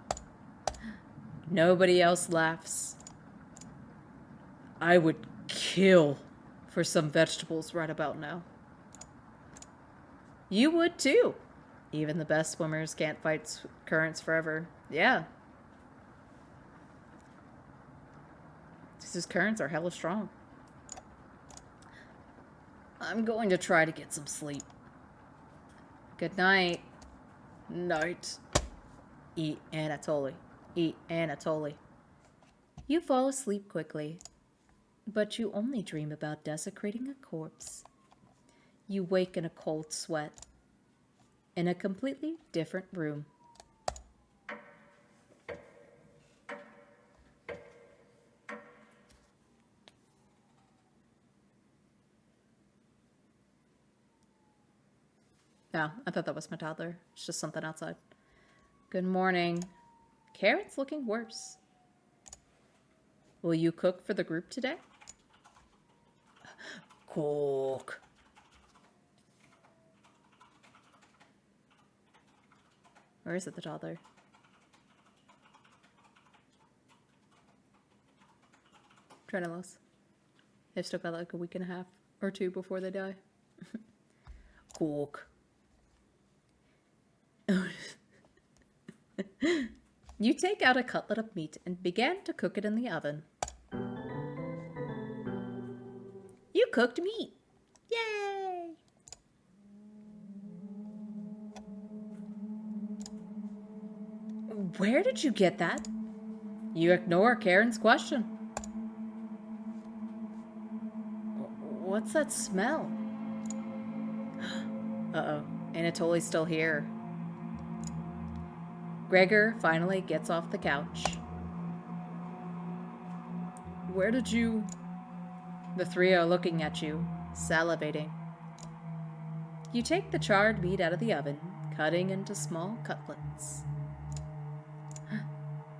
Nobody else laughs. I would kill for some vegetables right about now. You would too. Even the best swimmers can't fight currents forever. Yeah. These currents are hella strong. I'm going to try to get some sleep. Good night. Night. Eat Anatoly. Eat Anatoly. You fall asleep quickly, but you only dream about desecrating a corpse. You wake in a cold sweat, in a completely different room. No, I thought that was my toddler. It's just something outside. Good morning. Carrot's looking worse. Will you cook for the group today? Cook. Where is it, the toddler? Trenelos. They've still got like a week and a half or two before they die. Cook. You take out a cutlet of meat and begin to cook it in the oven. You cooked meat! Yay! Where did you get that? You ignore Karen's question. What's that smell? Uh-oh. Anatoly's still here. Gregor finally gets off the couch. Where did you... The three are looking at you, salivating. You take the charred meat out of the oven, cutting into small cutlets.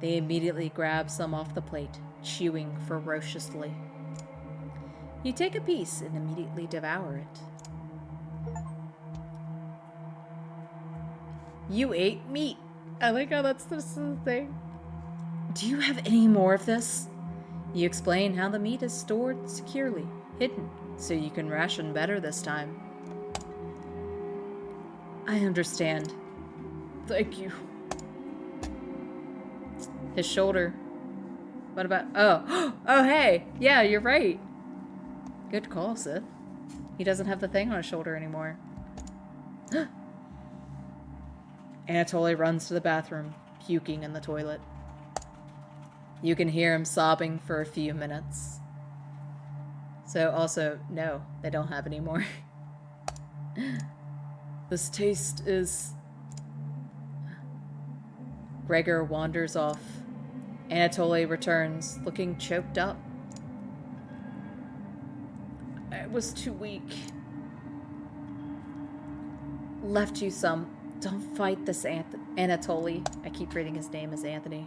They immediately grab some off the plate, chewing ferociously. You take a piece and immediately devour it. You ate meat. I like how that's the thing. Do you have any more of this? You explain how the meat is stored securely, hidden, so you can ration better this time. I understand. Thank you. His shoulder. What about... Oh. Oh, hey. Yeah, you're right. Good call, Sith. He doesn't have the thing on his shoulder anymore. Anatoly runs to the bathroom, puking in the toilet. You can hear him sobbing for a few minutes. So also, no, they don't have any more. This taste is... Gregor wanders off. Anatoly returns, looking choked up. I was too weak. Left you some. Don't fight this Anatoly. I keep reading his name as Anthony.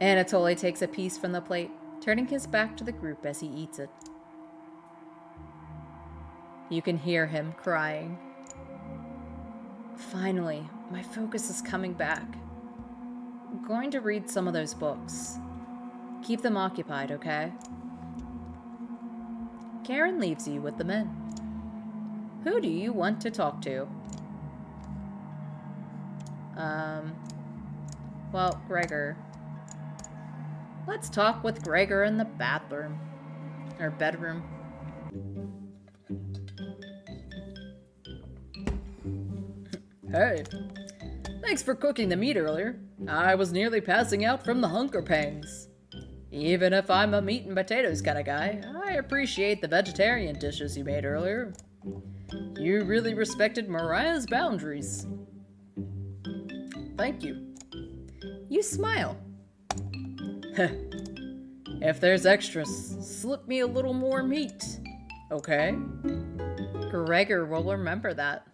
Anatoly takes a piece from the plate, turning his back to the group as he eats it. You can hear him crying. Finally, my focus is coming back. I'm going to read some of those books. Keep them occupied, okay? Karen leaves you with the men. Who do you want to talk to? Well, Gregor. Let's talk with Gregor in the bathroom. Or bedroom. Hey. Thanks for cooking the meat earlier. I was nearly passing out from the hunger pangs. Even if I'm a meat and potatoes kind of guy, I appreciate the vegetarian dishes you made earlier. You really respected Mariah's boundaries. Thank you. You smile. If there's extras, slip me a little more meat. Okay? Gregor will remember that.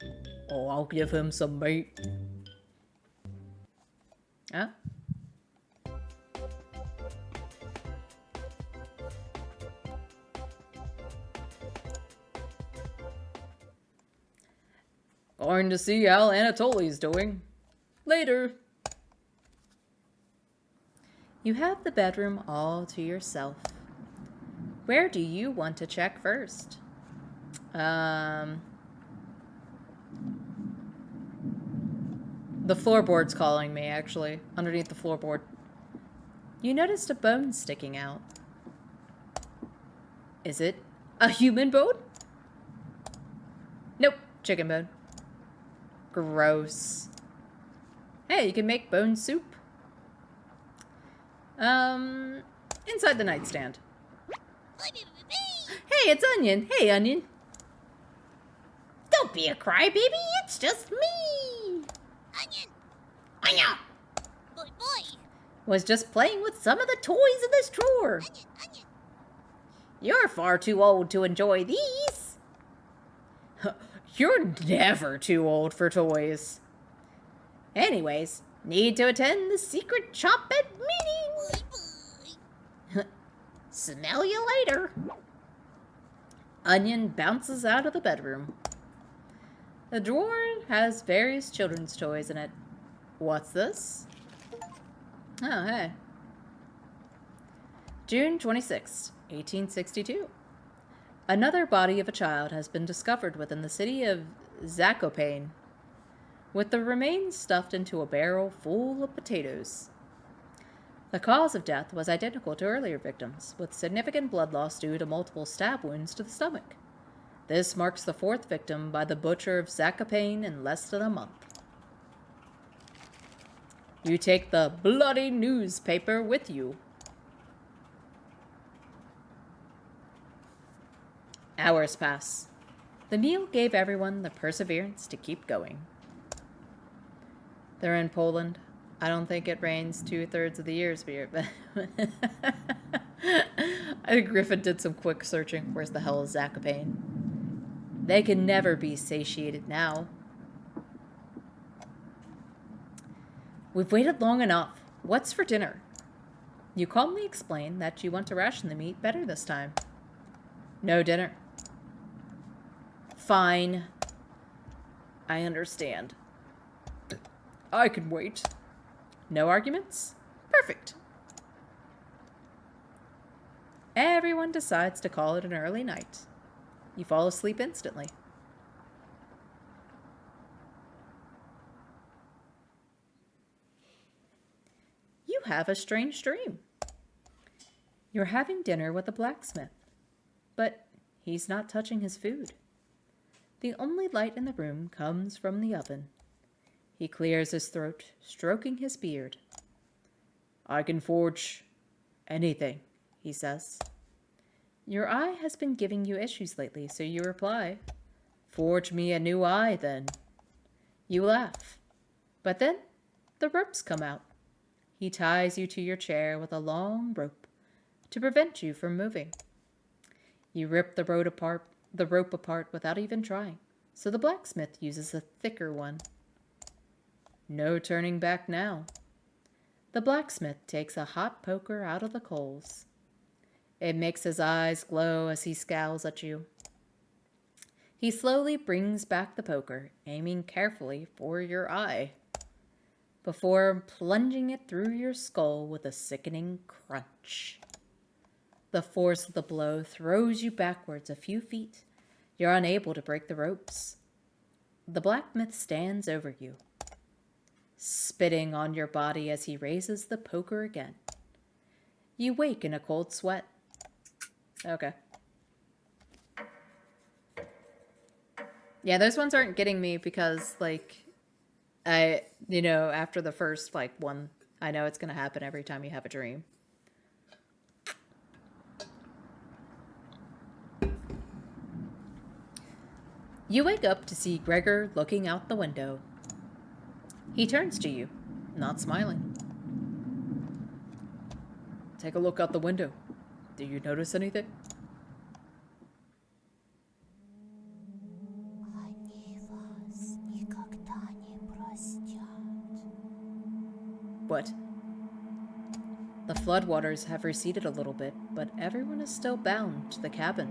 Oh, I'll give him some meat. Huh? Going to see how Anatoly's doing. Later. You have the bedroom all to yourself. Where do you want to check first? The floorboard's calling me, actually. Underneath the floorboard. You noticed a bone sticking out. Is it a human bone? Nope, chicken bone. Gross. Hey, you can make bone soup. Inside the nightstand. Hey, it's Onion. Hey, Onion. Don't be a crybaby, it's just me! Onion! Onion! Boy, boy! Was just playing with some of the toys in this drawer. Onion, onion! You're far too old to enjoy these. You're never too old for toys. Anyways, need to attend the secret chop at meeting. Boy, boy! Smell you later. Onion bounces out of the bedroom. The drawer has various children's toys in it. What's this? Oh, hey. June 26th, 1862. Another body of a child has been discovered within the city of Zakopane, with the remains stuffed into a barrel full of potatoes. The cause of death was identical to earlier victims, with significant blood loss due to multiple stab wounds to the stomach. This marks the fourth victim by the butcher of Zakopane in less than a month. You take the bloody newspaper with you. Hours pass. The meal gave everyone the perseverance to keep going. They're in Poland. I don't think it rains 2/3 of the years here, but I think Griffin did some quick searching. Where's the hell is Zakopane? They can never be satiated now. We've waited long enough. What's for dinner? You calmly explain that you want to ration the meat better this time. No dinner. Fine. I understand. I can wait. No arguments? Perfect. Everyone decides to call it an early night. You fall asleep instantly. You have a strange dream. You're having dinner with a blacksmith, but he's not touching his food. The only light in the room comes from the oven. He clears his throat, stroking his beard. I can forge anything, he says. Your eye has been giving you issues lately, so you reply, Forge me a new eye, then. You laugh. But then the ropes come out. He ties you to your chair with a long rope to prevent you from moving. You rip the rope apart without even trying, so the blacksmith uses a thicker one. No turning back now. The blacksmith takes a hot poker out of the coals. It makes his eyes glow as he scowls at you. He slowly brings back the poker, aiming carefully for your eye, before plunging it through your skull with a sickening crunch. The force of the blow throws you backwards a few feet. You're unable to break the ropes. The blacksmith stands over you, spitting on your body as he raises the poker again. You wake in a cold sweat. Okay. Yeah, those ones aren't getting me because, like, after the first, one, I know it's going to happen every time you have a dream. You wake up to see Gregor looking out the window. He turns to you. not smiling. Take a look out the window. Do you notice anything? Они вас никогда не простят. What? The floodwaters have receded a little bit, but everyone is still bound to the cabin.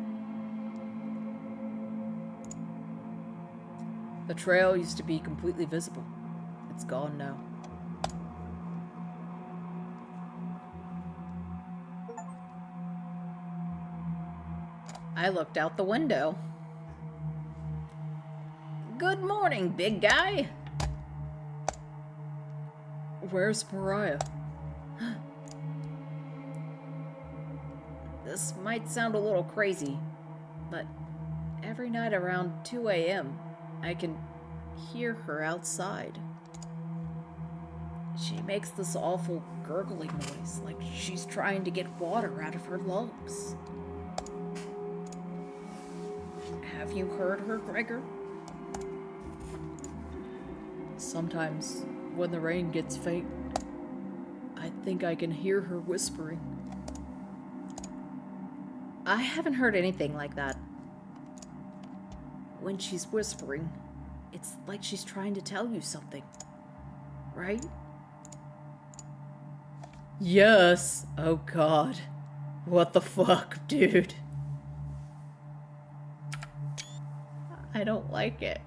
The trail used to be completely visible. It's gone now. I looked out the window. Good morning, big guy. Where's Mariah? This might sound a little crazy, but every night around 2 a.m., I can hear her outside. She makes this awful gurgling noise, like she's trying to get water out of her lungs. Have you heard her, Gregor? Sometimes, when the rain gets faint, I think I can hear her whispering. I haven't heard anything like that. When she's whispering, it's like she's trying to tell you something. Right? Yes. Oh god. What the fuck, dude? I don't like it.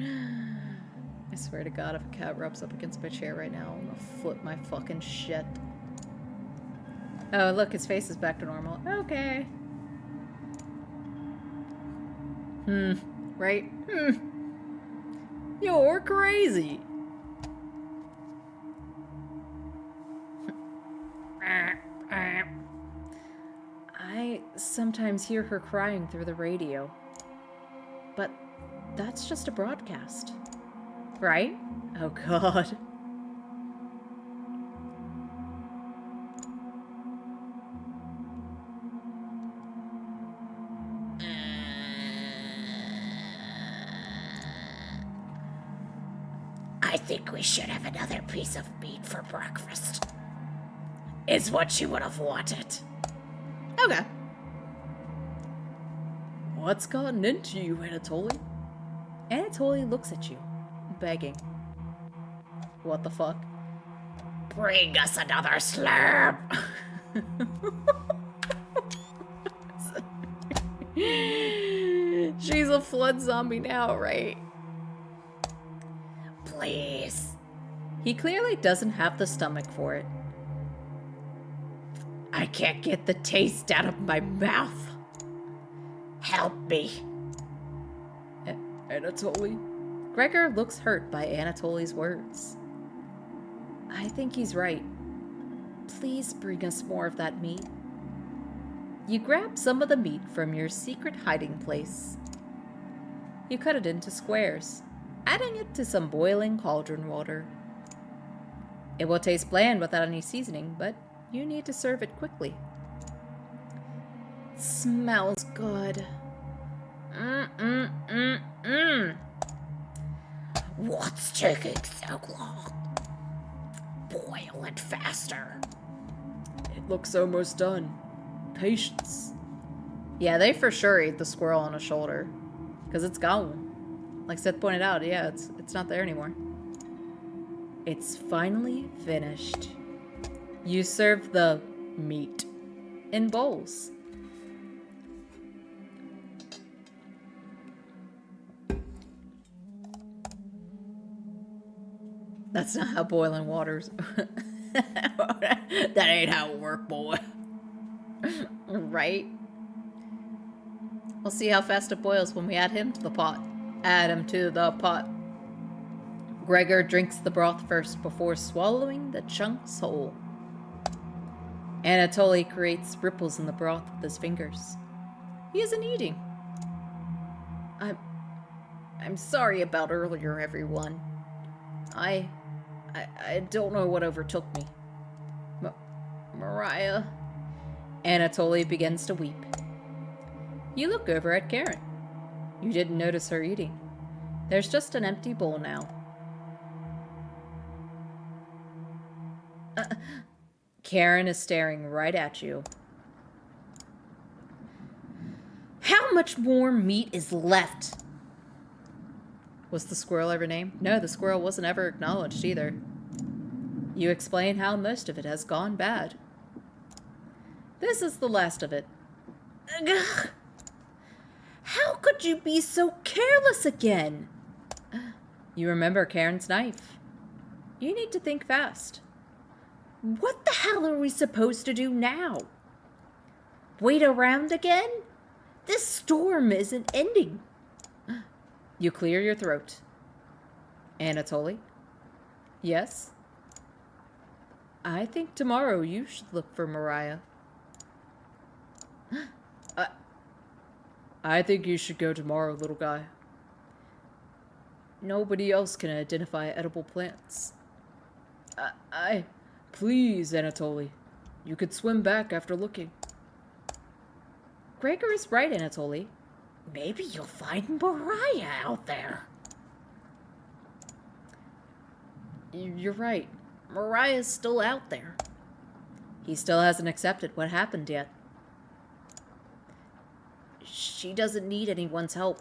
I swear to god, if a cat rubs up against my chair right now, I'm gonna flip my fucking shit. Oh, look, his face is back to normal. Okay. Right? You're crazy. I sometimes hear her crying through the radio. But that's just a broadcast. Right? Oh god. I think we should have another piece of meat for breakfast. Is what you would have wanted. Okay. What's gotten into you, Anatoly? Anatoly looks at you, begging. What the fuck? Bring us another slurp. She's a flood zombie now, right? Please. He clearly doesn't have the stomach for it. I can't get the taste out of my mouth. Help me. Anatoly? Gregor looks hurt by Anatoly's words. I think he's right. Please bring us more of that meat. You grab some of the meat from your secret hiding place. You cut it into squares, adding it to some boiling cauldron water. It will taste bland without any seasoning, but you need to serve it quickly. It smells good. What's taking so long? Boil it faster. It looks almost done. Patience. Yeah, they for sure ate the squirrel on a shoulder. Because it's gone. Like Seth pointed out, yeah, it's not there anymore. It's finally finished. You serve the meat in bowls. That's not how boiling water's. That ain't how it work, boy. Right? We'll see how fast it boils when we add him to the pot. Add him to the pot. Gregor drinks the broth first before swallowing the chunks whole. Anatoly creates ripples in the broth with his fingers. He isn't eating. I'm sorry about earlier, everyone. I don't know what overtook me. Mariah. Anatoly begins to weep. You look over at Karen. You didn't notice her eating. There's just an empty bowl now. Karen is staring right at you. How much more meat is left? Was the squirrel ever named? No, the squirrel wasn't ever acknowledged either. You explain how most of it has gone bad. This is the last of it. Ugh. How could you be so careless again? You remember Karen's knife. You need to think fast. What the hell are we supposed to do now? Wait around again? This storm isn't ending. You clear your throat. Anatoly? Yes? I think tomorrow you should look for Mariah. I think you should go tomorrow, little guy. Nobody else can identify edible plants. Please, Anatoly. You could swim back after looking. Gregor is right, Anatoly. Maybe you'll find Mariah out there. You're right. Mariah's still out there. He still hasn't accepted what happened yet. She doesn't need anyone's help.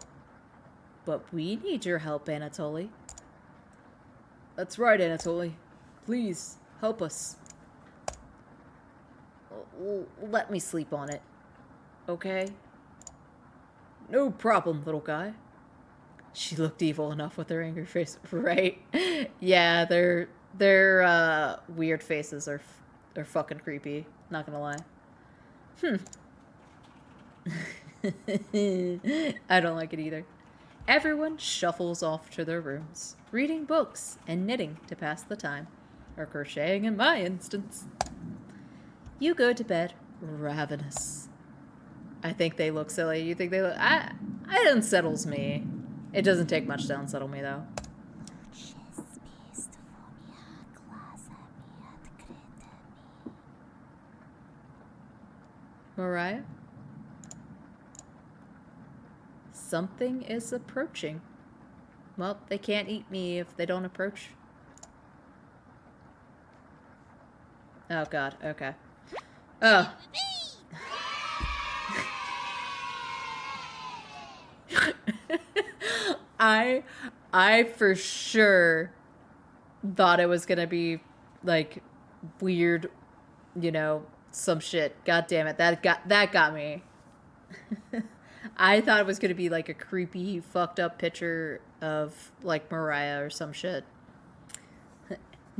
But we need your help, Anatoly. That's right, Anatoly. Please, help us. Let me sleep on it. Okay? No problem, little guy. She looked evil enough with her angry face, right? Yeah, their weird faces are fucking creepy. Not gonna lie. I don't like it either. Everyone shuffles off to their rooms, reading books and knitting to pass the time, or crocheting in my instance. You go to bed ravenous. I think they look silly. You think they look... It unsettles me. It doesn't take much to unsettle me, though. Mariah? Something is approaching. Well, they can't eat me if they don't approach. Oh, God. Okay. Oh. I for sure thought it was gonna be like weird, you know, some shit. God damn it, that got me. I thought it was gonna be like a creepy, fucked up picture of like Mariah or some shit.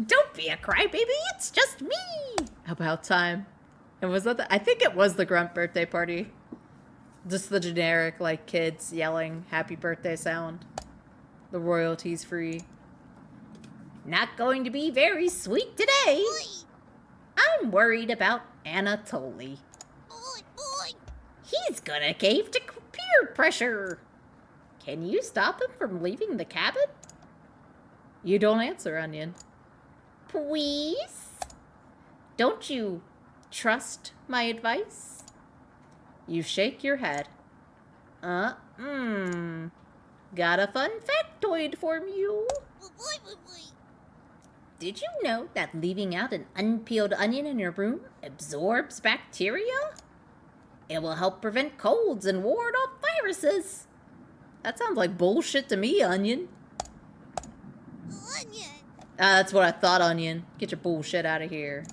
Don't be a crybaby, it's just me. About time. And was that I think it was the Grunt birthday party. Just the generic, like, kids yelling happy birthday sound. The royalties free. Not going to be very sweet today. I'm worried about Anatoly. He's gonna cave to peer pressure. Can you stop him from leaving the cabin? You don't answer, Onion. Please? Don't you trust my advice? You shake your head. Got a fun factoid for you. Did you know that leaving out an unpeeled onion in your room absorbs bacteria? It will help prevent colds and ward off viruses. That sounds like bullshit to me, Onion. Onion. That's what I thought, Onion. Get your bullshit out of here.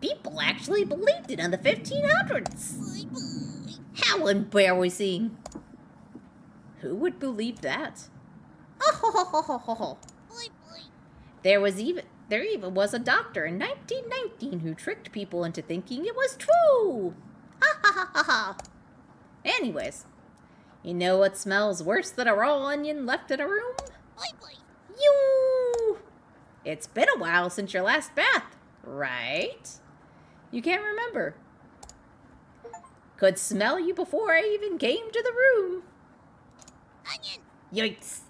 People actually believed it in the 1500s. How embarrassing. Who would believe that? There even was a doctor in 1919 who tricked people into thinking it was true. Anyways, you know what smells worse than a raw onion left in a room? You! It's been a while since your last bath, right? You can't remember. Could smell you before I even came to the room. Onion! Yikes.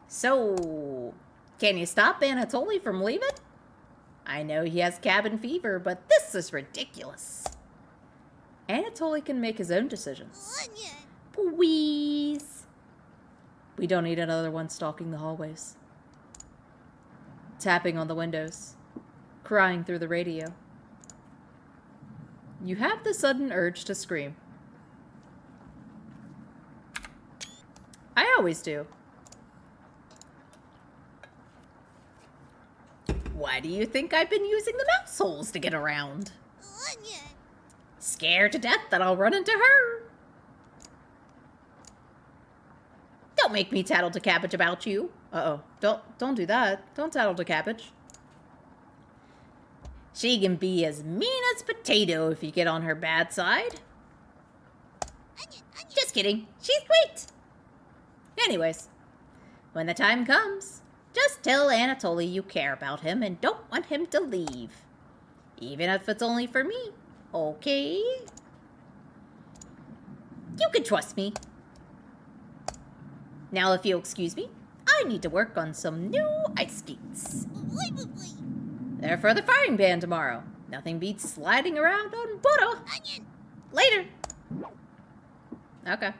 So, can you stop Anatoly from leaving? I know he has cabin fever, but this is ridiculous. Anatoly can make his own decisions. Onion! Please. We don't need another one stalking the hallways. tapping on the windows, crying through the radio. You have the sudden urge to scream. I always do. Why do you think I've been using the mouse holes to get around? Scared to death that I'll run into her. Don't make me tattle to Cabbage about you. Uh-oh. Don't do that. Don't tattle to Cabbage. She can be as mean as Potato if you get on her bad side. Just kidding. She's great. Anyways, when the time comes, just tell Anatoly you care about him and don't want him to leave. Even if it's only for me, okay? You can trust me. Now, if you'll excuse me, I need to work on some new ice skates. They're for the frying pan tomorrow. Nothing beats sliding around on butter. Later. Okay.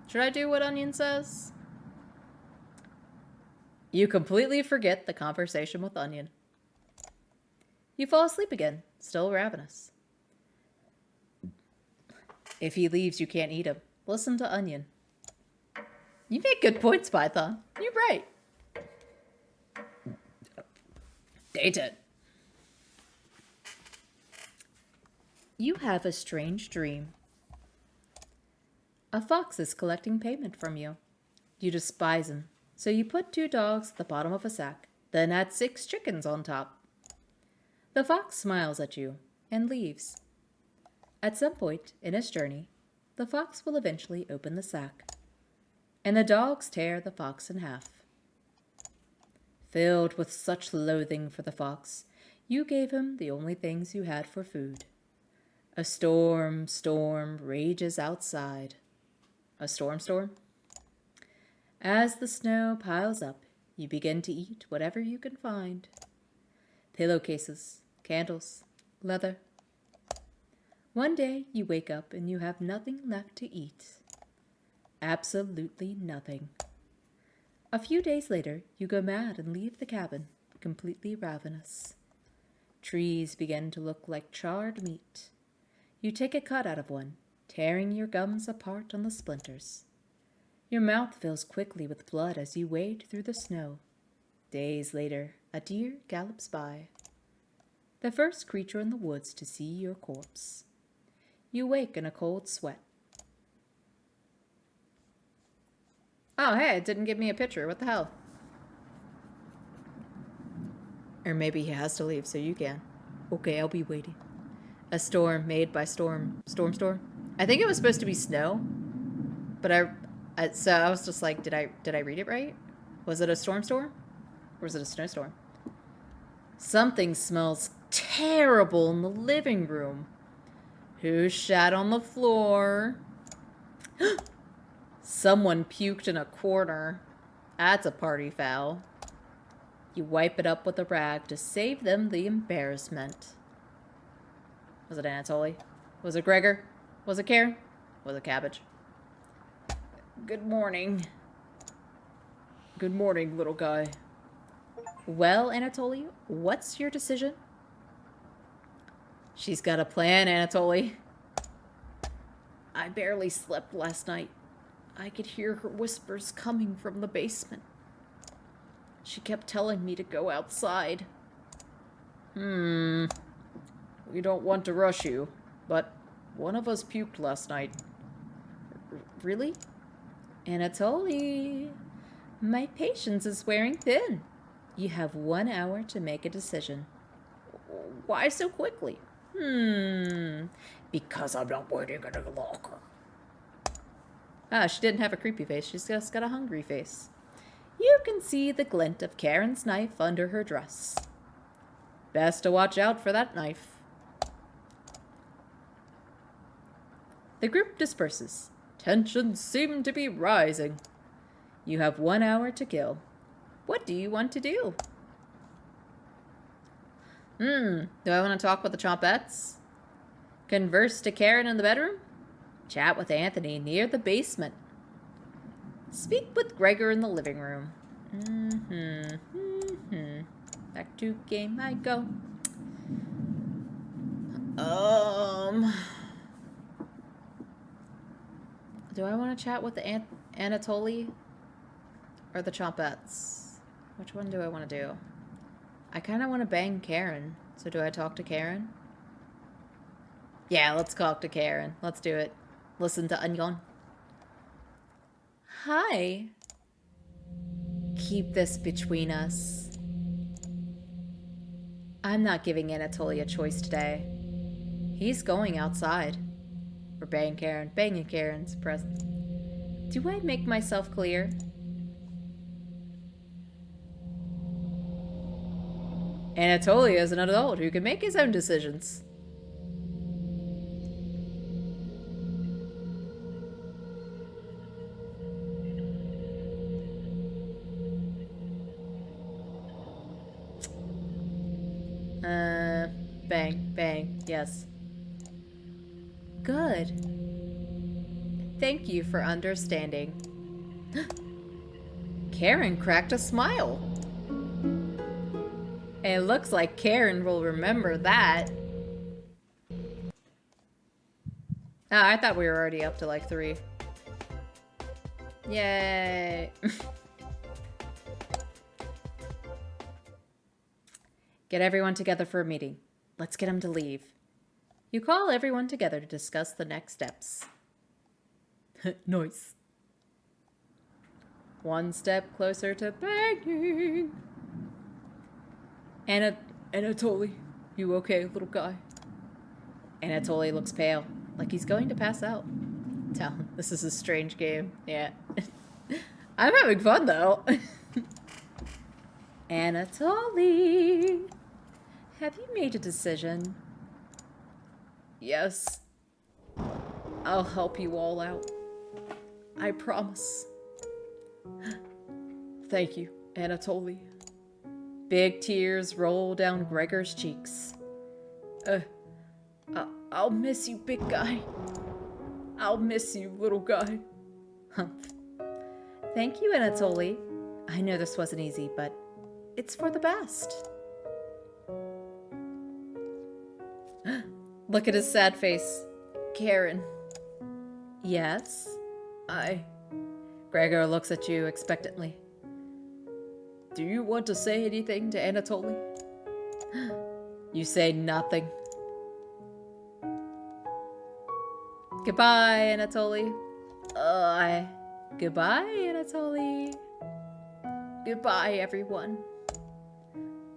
Should I do what Onion says? You completely forget the conversation with Onion. You fall asleep again, still ravenous. If he leaves, you can't eat him. Listen to Onion. You make good points, Python. You're right. Day 10. You have a strange dream. A fox is collecting payment from you. You despise him, so you put 2 dogs at the bottom of a sack, then add 6 chickens on top. The fox smiles at you and leaves. At some point in his journey, the fox will eventually open the sack, and the dogs tear the fox in half. Filled with such loathing for the fox, you gave him the only things you had for food. A storm rages outside. A storm? As the snow piles up, you begin to eat whatever you can find. Pillowcases, candles, leather. One day you wake up and you have nothing left to eat. Absolutely nothing. A few days later, you go mad and leave the cabin, completely ravenous. Trees begin to look like charred meat. You take a cut out of one, tearing your gums apart on the splinters. Your mouth fills quickly with blood as you wade through the snow. Days later, a deer gallops by. The first creature in the woods to see your corpse. You wake in a cold sweat. Oh, hey, it didn't give me a picture. What the hell? Or maybe he has to leave, so you can. Okay, I'll be waiting. A storm made by storm. I think it was supposed to be snow, but so I was just like, did I read it right? Was it a storm? Or was it a snowstorm? Something smells terrible in the living room. Who shat on the floor? Someone puked in a corner. That's a party foul. You wipe it up with a rag to save them the embarrassment. Was it Anatoly? Was it Gregor? Was it Karen? Was it Cabbage? Good morning. Good morning, little guy. Well, Anatoly, what's your decision? She's got a plan, Anatoly. I barely slept last night. I could hear her whispers coming from the basement. She kept telling me to go outside. We don't want to rush you, but one of us puked last night. Really? Anatoly, my patience is wearing thin. You have 1 hour to make a decision. Why so quickly? Because I'm not waiting in the locker. Ah, she didn't have a creepy face. She's just got a hungry face. You can see the glint of Karen's knife under her dress. Best to watch out for that knife. The group disperses. Tensions seem to be rising. You have 1 hour to kill. What do you want to do? Do I want to talk with the Chompettes? Converse to Karen in the bedroom? Chat with Anthony near the basement. Speak with Gregor in the living room. to game I go. Do I want to chat with the Anatoly or the Chompettes? Which one do I want to do? I kind of want to bang Karen. So do I talk to Karen? Yeah, let's talk to Karen. Let's do it. Listen to Onion. Hi. Keep this between us. I'm not giving Anatoly a choice today. He's going outside. We're banging Karen. Banging Karen's present. Do I make myself clear? Anatoly is an adult who can make his own decisions. Bang, bang, yes. Good. Thank you for understanding. Karen cracked a smile. It looks like Karen will remember that. Oh, I thought we were already up to like 3. Yay. Get everyone together for a meeting. Let's get them to leave. You call everyone together to discuss the next steps. Nice. One step closer to banging. Anatoly, you okay, little guy? Anatoly looks pale, like he's going to pass out. Tell him this is a strange game. Yeah. I'm having fun, though. Anatoly, have you made a decision? Yes. I'll help you all out. I promise. Thank you, Anatoly. Big tears roll down Gregor's cheeks. I'll miss you, big guy. I'll miss you, little guy. Humph. Thank you, Anatoly. I know this wasn't easy, but it's for the best. Look at his sad face. Karen. Yes? Gregor looks at you expectantly. Do you want to say anything to Anatoly? You say nothing. Goodbye, Anatoly. Goodbye, Anatoly. Goodbye, everyone.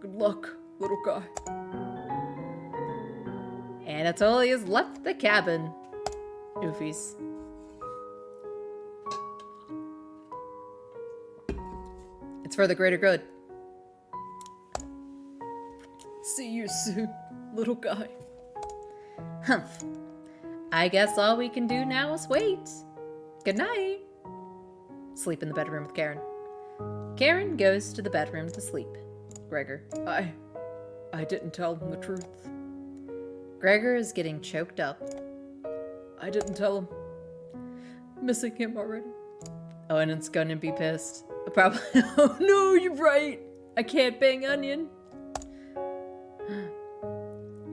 Good luck, little guy. Anatoly has left the cabin. Oofies. It's for the greater good. See you soon, little guy. Humph. I guess all we can do now is wait. Good night. Sleep in the bedroom with Karen. Karen goes to the bedroom to sleep. Gregor. I didn't tell him the truth. Gregor is getting choked up. I didn't tell him. Missing him already. Oh, and it's gonna be pissed. Probably. Oh no, you're right. I can't bang Onion.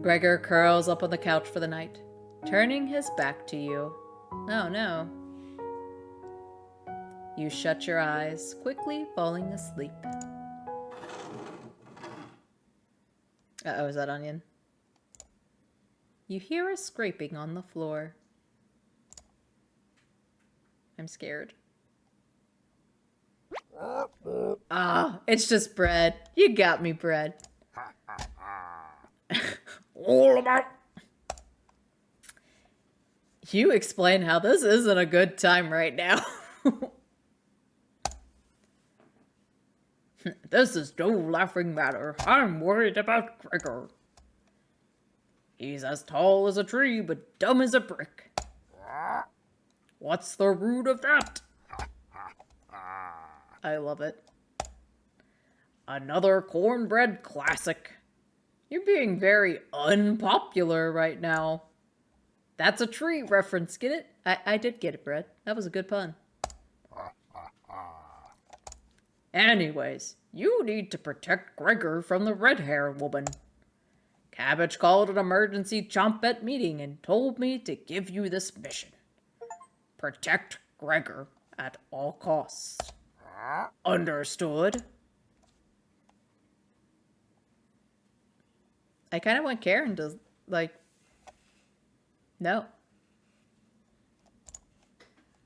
Gregor curls up on the couch for the night, turning his back to you. Oh no. You shut your eyes, quickly falling asleep. Uh-oh, is that Onion? You hear a scraping on the floor. I'm scared. Ah, it's just bread. You got me, bread. All about. You explain how this isn't a good time right now. This is no laughing matter. I'm worried about Gregor. He's as tall as a tree, but dumb as a brick. What's the root of that? I love it. Another cornbread classic. You're being very unpopular right now. That's a tree reference, get it? I did get it, Brett. That was a good pun. Anyways, You need to protect Gregor from the red-haired woman. Cabbage called an emergency chompette meeting and told me to give you this mission. Protect Gregor at all costs. Understood? I kind of want Karen to, like, no.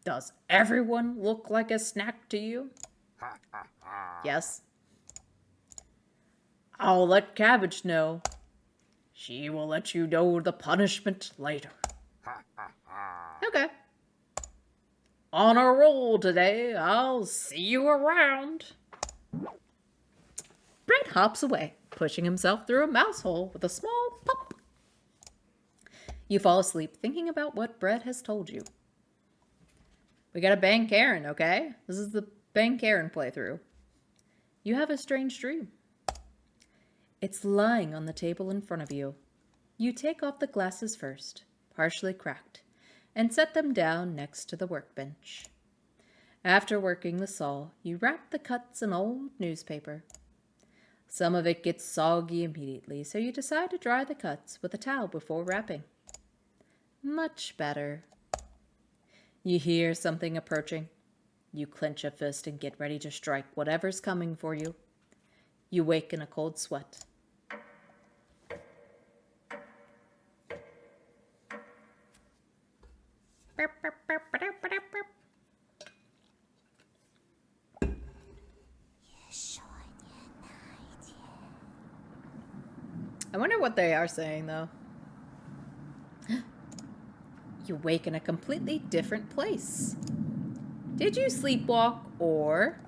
Does everyone look like a snack to you? Yes. I'll let Cabbage know. She will let you know the punishment later. Okay. On a roll today. I'll see you around. Brett hops away, pushing himself through a mouse hole with a small pop. You fall asleep thinking about what Brett has told you. We gotta bang Karen, okay? This is the bang Karen playthrough. You have a strange dream. It's lying on the table in front of you. You take off the glasses first, partially cracked, and set them down next to the workbench. After working the saw, you wrap the cuts in old newspaper. Some of it gets soggy immediately, so you decide to dry the cuts with a towel before wrapping. Much better. You hear something approaching. You clench a fist and get ready to strike whatever's coming for you. You wake in a cold sweat. I wonder what they are saying, though. You wake in a completely different place. Did you sleepwalk, or...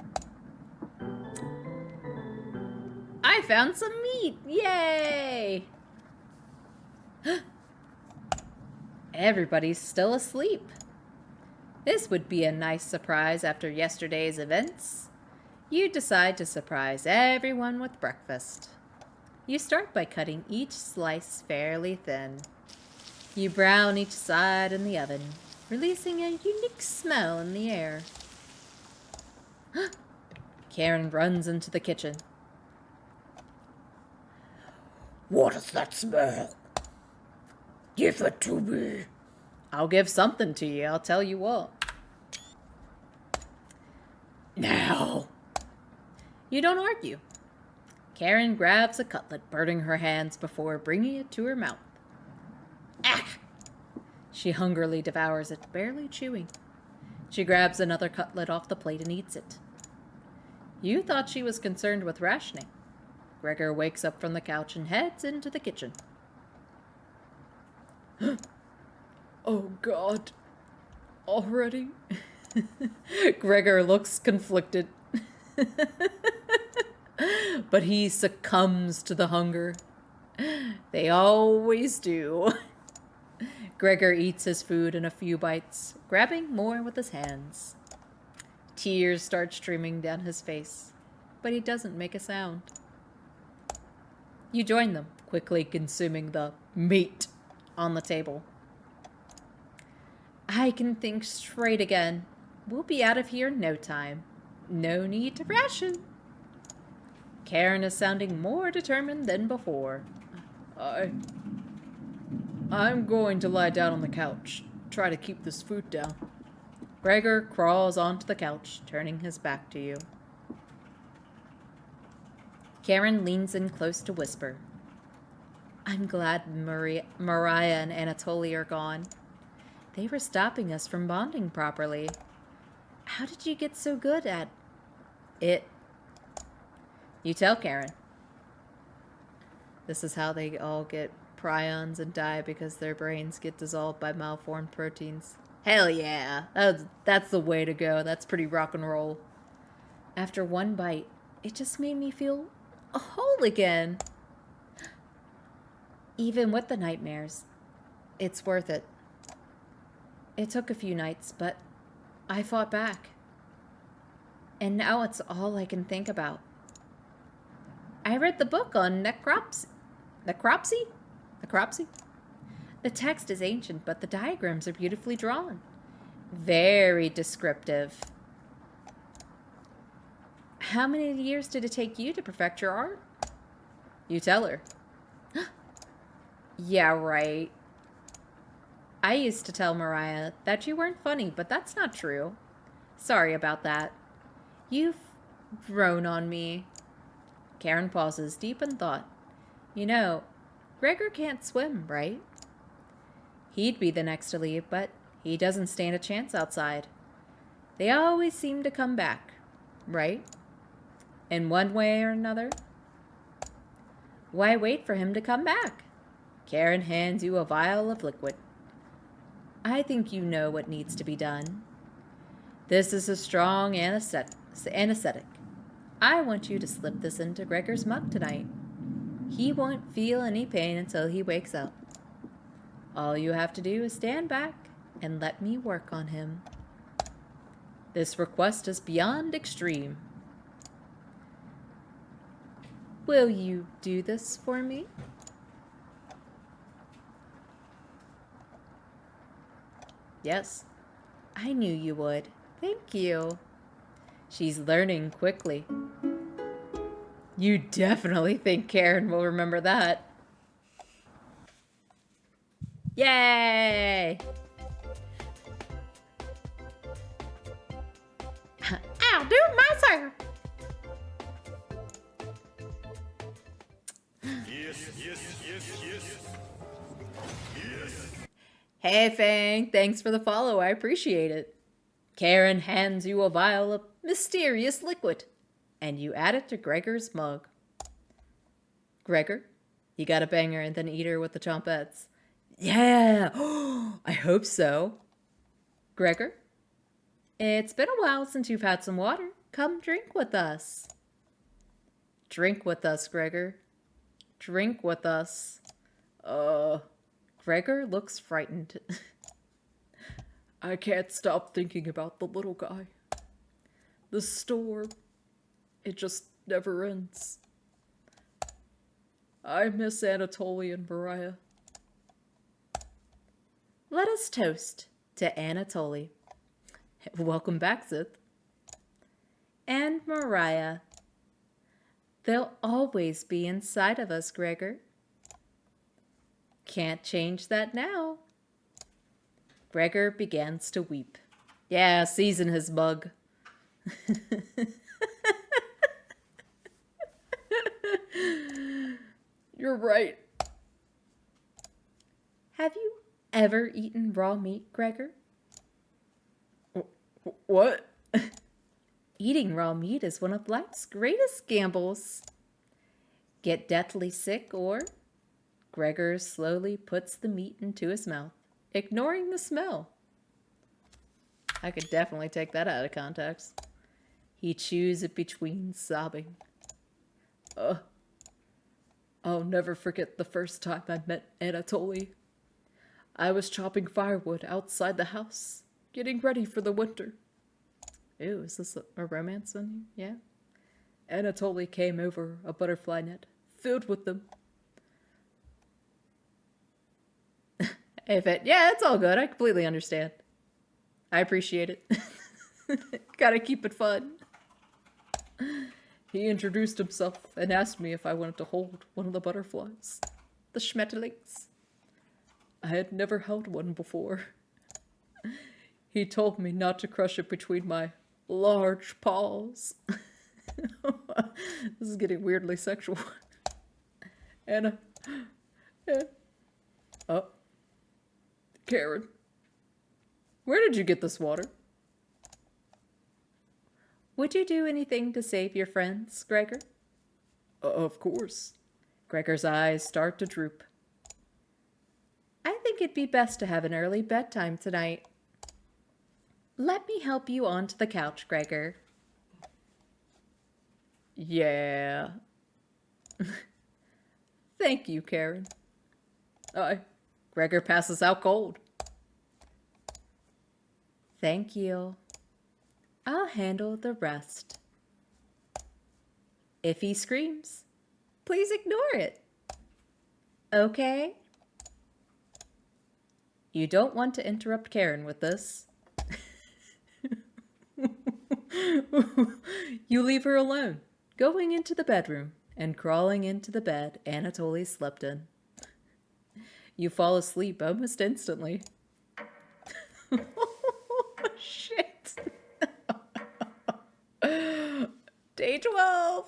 I found some meat! Yay! Everybody's still asleep. This would be a nice surprise after yesterday's events. You decide to surprise everyone with breakfast. You start by cutting each slice fairly thin. You brown each side in the oven, releasing a unique smell in the air. Karen runs into the kitchen. What is that smell? Give it to me. I'll give something to you, I'll tell you what. Now. You don't argue. Karen grabs a cutlet, burning her hands before bringing it to her mouth. Ah! She hungrily devours it, barely chewing. She grabs another cutlet off the plate and eats it. You thought she was concerned with rationing. Gregor wakes up from the couch and heads into the kitchen. Oh, God. Already? Gregor looks conflicted. But he succumbs to the hunger. They always do. Gregor eats his food in a few bites, grabbing more with his hands. Tears start streaming down his face, but he doesn't make a sound. You join them, quickly consuming the meat on the table. I can think straight again. We'll be out of here in no time. No need to ration. Karen is sounding more determined than before. I'm going to lie down on the couch. Try to keep this food down. Gregor crawls onto the couch, turning his back to you. Karen leans in close to whisper. I'm glad Mariah and Anatoly are gone. They were stopping us from bonding properly. How did you get so good at it? You tell Karen. This is how they all get prions and die because their brains get dissolved by malformed proteins. Hell yeah. That's the way to go. That's pretty rock and roll. After one bite, it just made me feel whole again. Even with the nightmares, it's worth it. It took a few nights, but I fought back. And now it's all I can think about. I read the book on necropsy. Necropsy? The text is ancient, but the diagrams are beautifully drawn. Very descriptive. How many years did it take you to perfect your art? You tell her. Yeah, right. I used to tell Mariah that you weren't funny, but that's not true. Sorry about that. You've grown on me. Karen pauses, deep in thought. You know, Gregor can't swim, right? He'd be the next to leave, but he doesn't stand a chance outside. They always seem to come back, right? In one way or another. Why wait for him to come back? Karen hands you a vial of liquid. I think you know what needs to be done. This is a strong anesthetic. I want you to slip this into Gregor's mug tonight. He won't feel any pain until he wakes up. All you have to do is stand back and let me work on him. This request is beyond extreme. Will you do this for me? Yes, I knew you would. Thank you. She's learning quickly. You definitely think Karen will remember that. Yay! I'll do it myself. Yes. Hey, Fang. Thanks for the follow. I appreciate it. Karen hands you a vial of mysterious liquid, and you add it to Gregor's mug. Gregor, you got a banger and then eat her with the chompettes. Yeah! I hope so. Gregor, it's been a while since you've had some water. Come drink with us. Drink with us, Gregor. Drink with us. Gregor looks frightened. I can't stop thinking about the little guy. The storm. It just never ends. I miss Anatoly and Mariah. Let us toast to Anatoly. Welcome back, Sith. And Mariah. They'll always be inside of us, Gregor. Can't change that now. Gregor begins to weep. Yeah, season his mug. You're right. Have you ever eaten raw meat, Gregor? What? Eating raw meat is one of life's greatest gambles. Get deathly sick or... Gregor slowly puts the meat into his mouth, ignoring the smell. I could definitely take that out of context. He chews it between, sobbing. I'll never forget the first time I met Anatoly. I was chopping firewood outside the house, getting ready for the winter. Ooh, is this a romance on you? Yeah. Anatoly came over a butterfly net, filled with them. Yeah, it's all good. I completely understand. I appreciate it. Gotta keep it fun. He introduced himself and asked me if I wanted to hold one of the butterflies. The schmetterlings. I had never held one before. He told me not to crush it between my large paws. This is getting weirdly sexual. Anna. Oh. Karen. Where did you get this water? Would you do anything to save your friends, Gregor? Of course. Gregor's eyes start to droop. I think it'd be best to have an early bedtime tonight. Let me help you onto the couch, Gregor. Yeah. Thank you, Karen. Gregor passes out cold. Thank you. I'll handle the rest. If he screams, please ignore it. Okay? You don't want to interrupt Karen with this. You leave her alone, going into the bedroom and crawling into the bed Anatoly slept in. You fall asleep almost instantly. Shit. Day 12.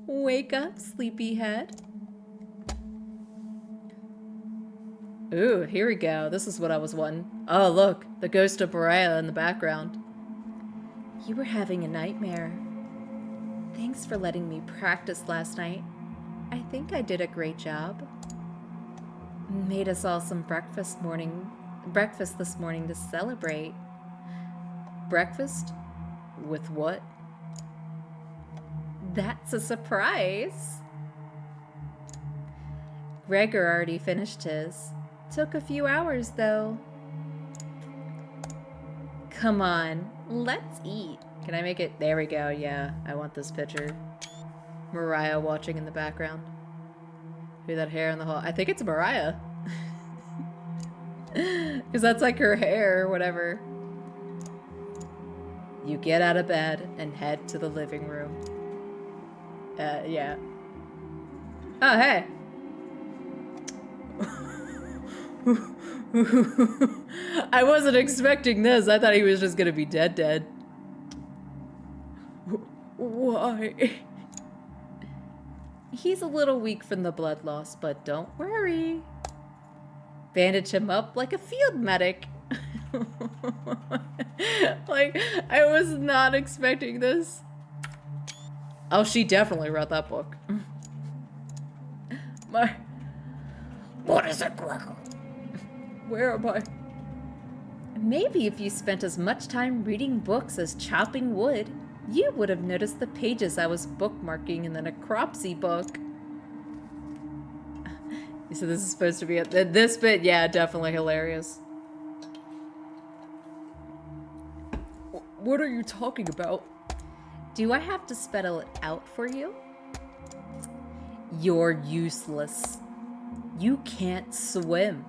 Wake up, sleepyhead. Ooh, here we go. This is what I was wanting. Oh, look, the ghost of Mariah in the background. You were having a nightmare. Thanks for letting me practice last night. I think I did a great job. Made us all some breakfast this morning to celebrate. Breakfast? With what? That's a surprise. Gregor already finished his. Took a few hours, though. Come on, let's eat. Can I make it? There we go, yeah. I want this picture. Mariah watching in the background. Who that hair in the hall? I think it's Mariah. Because that's like her hair or whatever. You get out of bed and head to the living room. Yeah. Oh, hey. I wasn't expecting this. I thought he was just gonna be dead. Why? He's a little weak from the blood loss, but don't worry. Bandage him up like a field medic. Like, I was not expecting this. Oh, she definitely wrote that book. What is it, Gregor? Where am I? Maybe if you spent as much time reading books as chopping wood, you would have noticed the pages I was bookmarking in the necropsy book. So this is supposed to be this bit, yeah, definitely hilarious. What are you talking about? Do I have to spell it out for you? You're useless. You can't swim.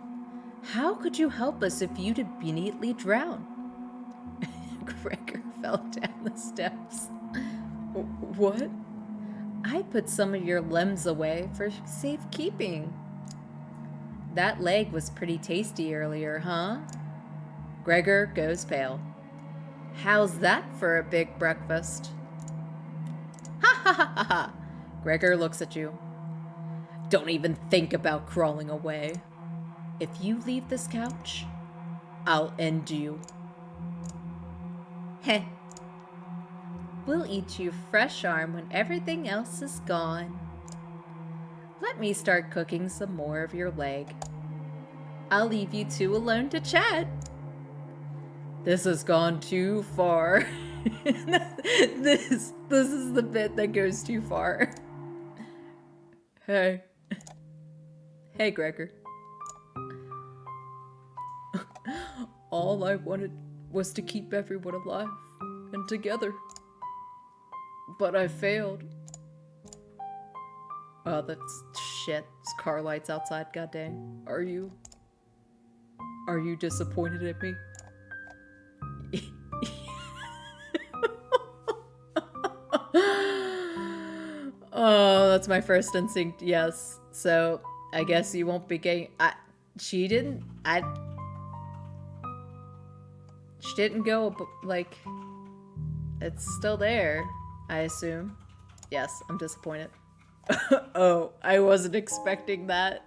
How could you help us if you'd immediately drown? Gregor fell down the steps. What? I put some of your limbs away for safekeeping. That leg was pretty tasty earlier, huh? Gregor goes pale. How's that for a big breakfast? Ha ha ha ha ha! Gregor looks at you. Don't even think about crawling away. If you leave this couch, I'll end you. Heh. We'll eat you fresh arm when everything else is gone. Let me start cooking some more of your leg. I'll leave you two alone to chat. This has gone too far. This is the bit that goes too far. Hey. Hey, Gregor. All I wanted was to keep everyone alive and together. But I failed. Oh, that's shit. It's car lights outside, goddamn. Are you disappointed at me? Oh, that's my first instinct, yes. So, I guess you won't be getting... She didn't go, like... It's still there, I assume. Yes, I'm disappointed. Oh, I wasn't expecting that.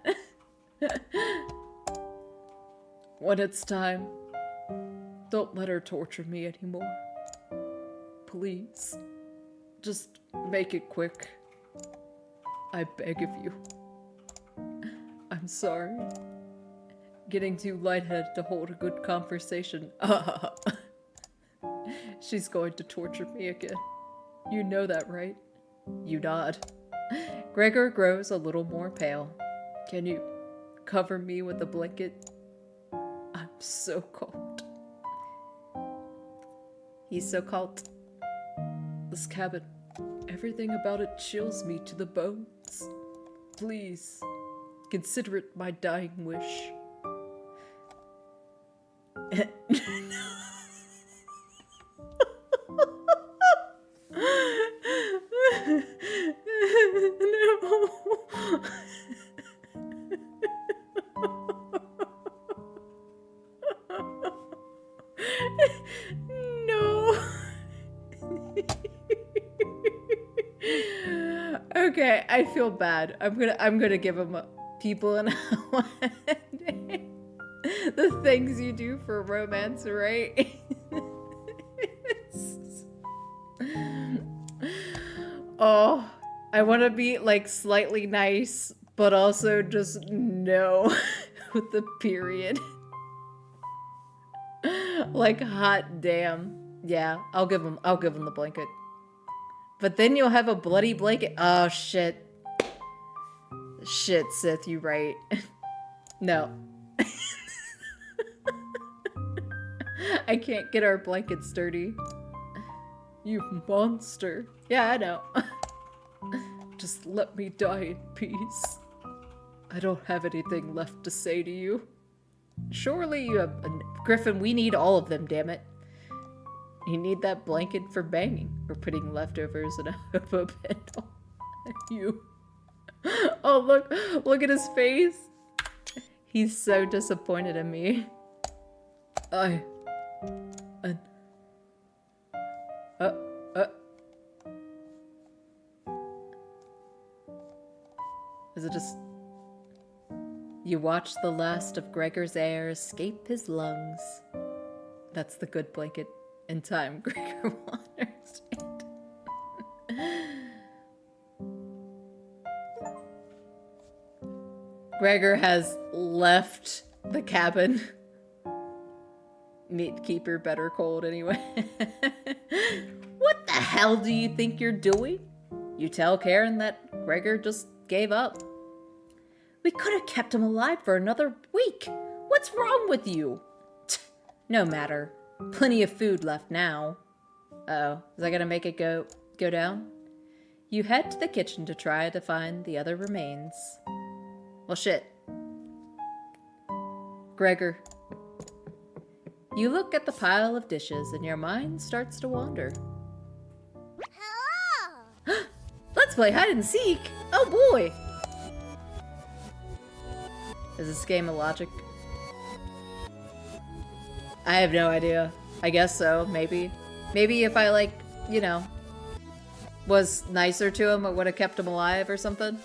When it's time, don't let her torture me anymore. Please. Just make it quick. I beg of you. I'm sorry. Getting too lightheaded to hold a good conversation. She's going to torture me again. You know that, right? You nod. Gregor grows a little more pale. Can you cover me with a blanket? I'm so cold. He's so cold. This cabin, everything about it chills me to the bones. Please, consider it my dying wish. Okay, I feel bad. I'm gonna give him people in the things you do for romance, right? Oh, I want to be like slightly nice, but also just no with the period. Like hot damn. Yeah, I'll give him the blanket. But then you'll have a bloody blanket. Oh shit. Shit, Sith, you right. No. I can't get our blankets dirty. You monster. Yeah, I know. Just let me die in peace. I don't have anything left to say to you. Surely you have... Griffin, we need all of them, damn it. You need that blanket for banging or putting leftovers in a hobo bundle. You... Oh, look at his face. He's so disappointed in me. Is it just... You watch the last of Gregor's air escape his lungs. That's the good blanket. In time, Gregor will understand. Gregor has left the cabin. Meat keeper better cold anyway. What the hell do you think you're doing? You tell Karen that Gregor just gave up. We could have kept him alive for another week. What's wrong with you? No matter. Plenty of food left now. Uh-oh. Is that gonna make it go down? You head to the kitchen to try to find the other remains. Well, shit. Gregor. You look at the pile of dishes and your mind starts to wander. Hello! Let's play hide and seek! Oh boy! Is this game of logic? I have no idea. I guess so, maybe. Maybe if I, like, you know, was nicer to him, it would have kept him alive or something.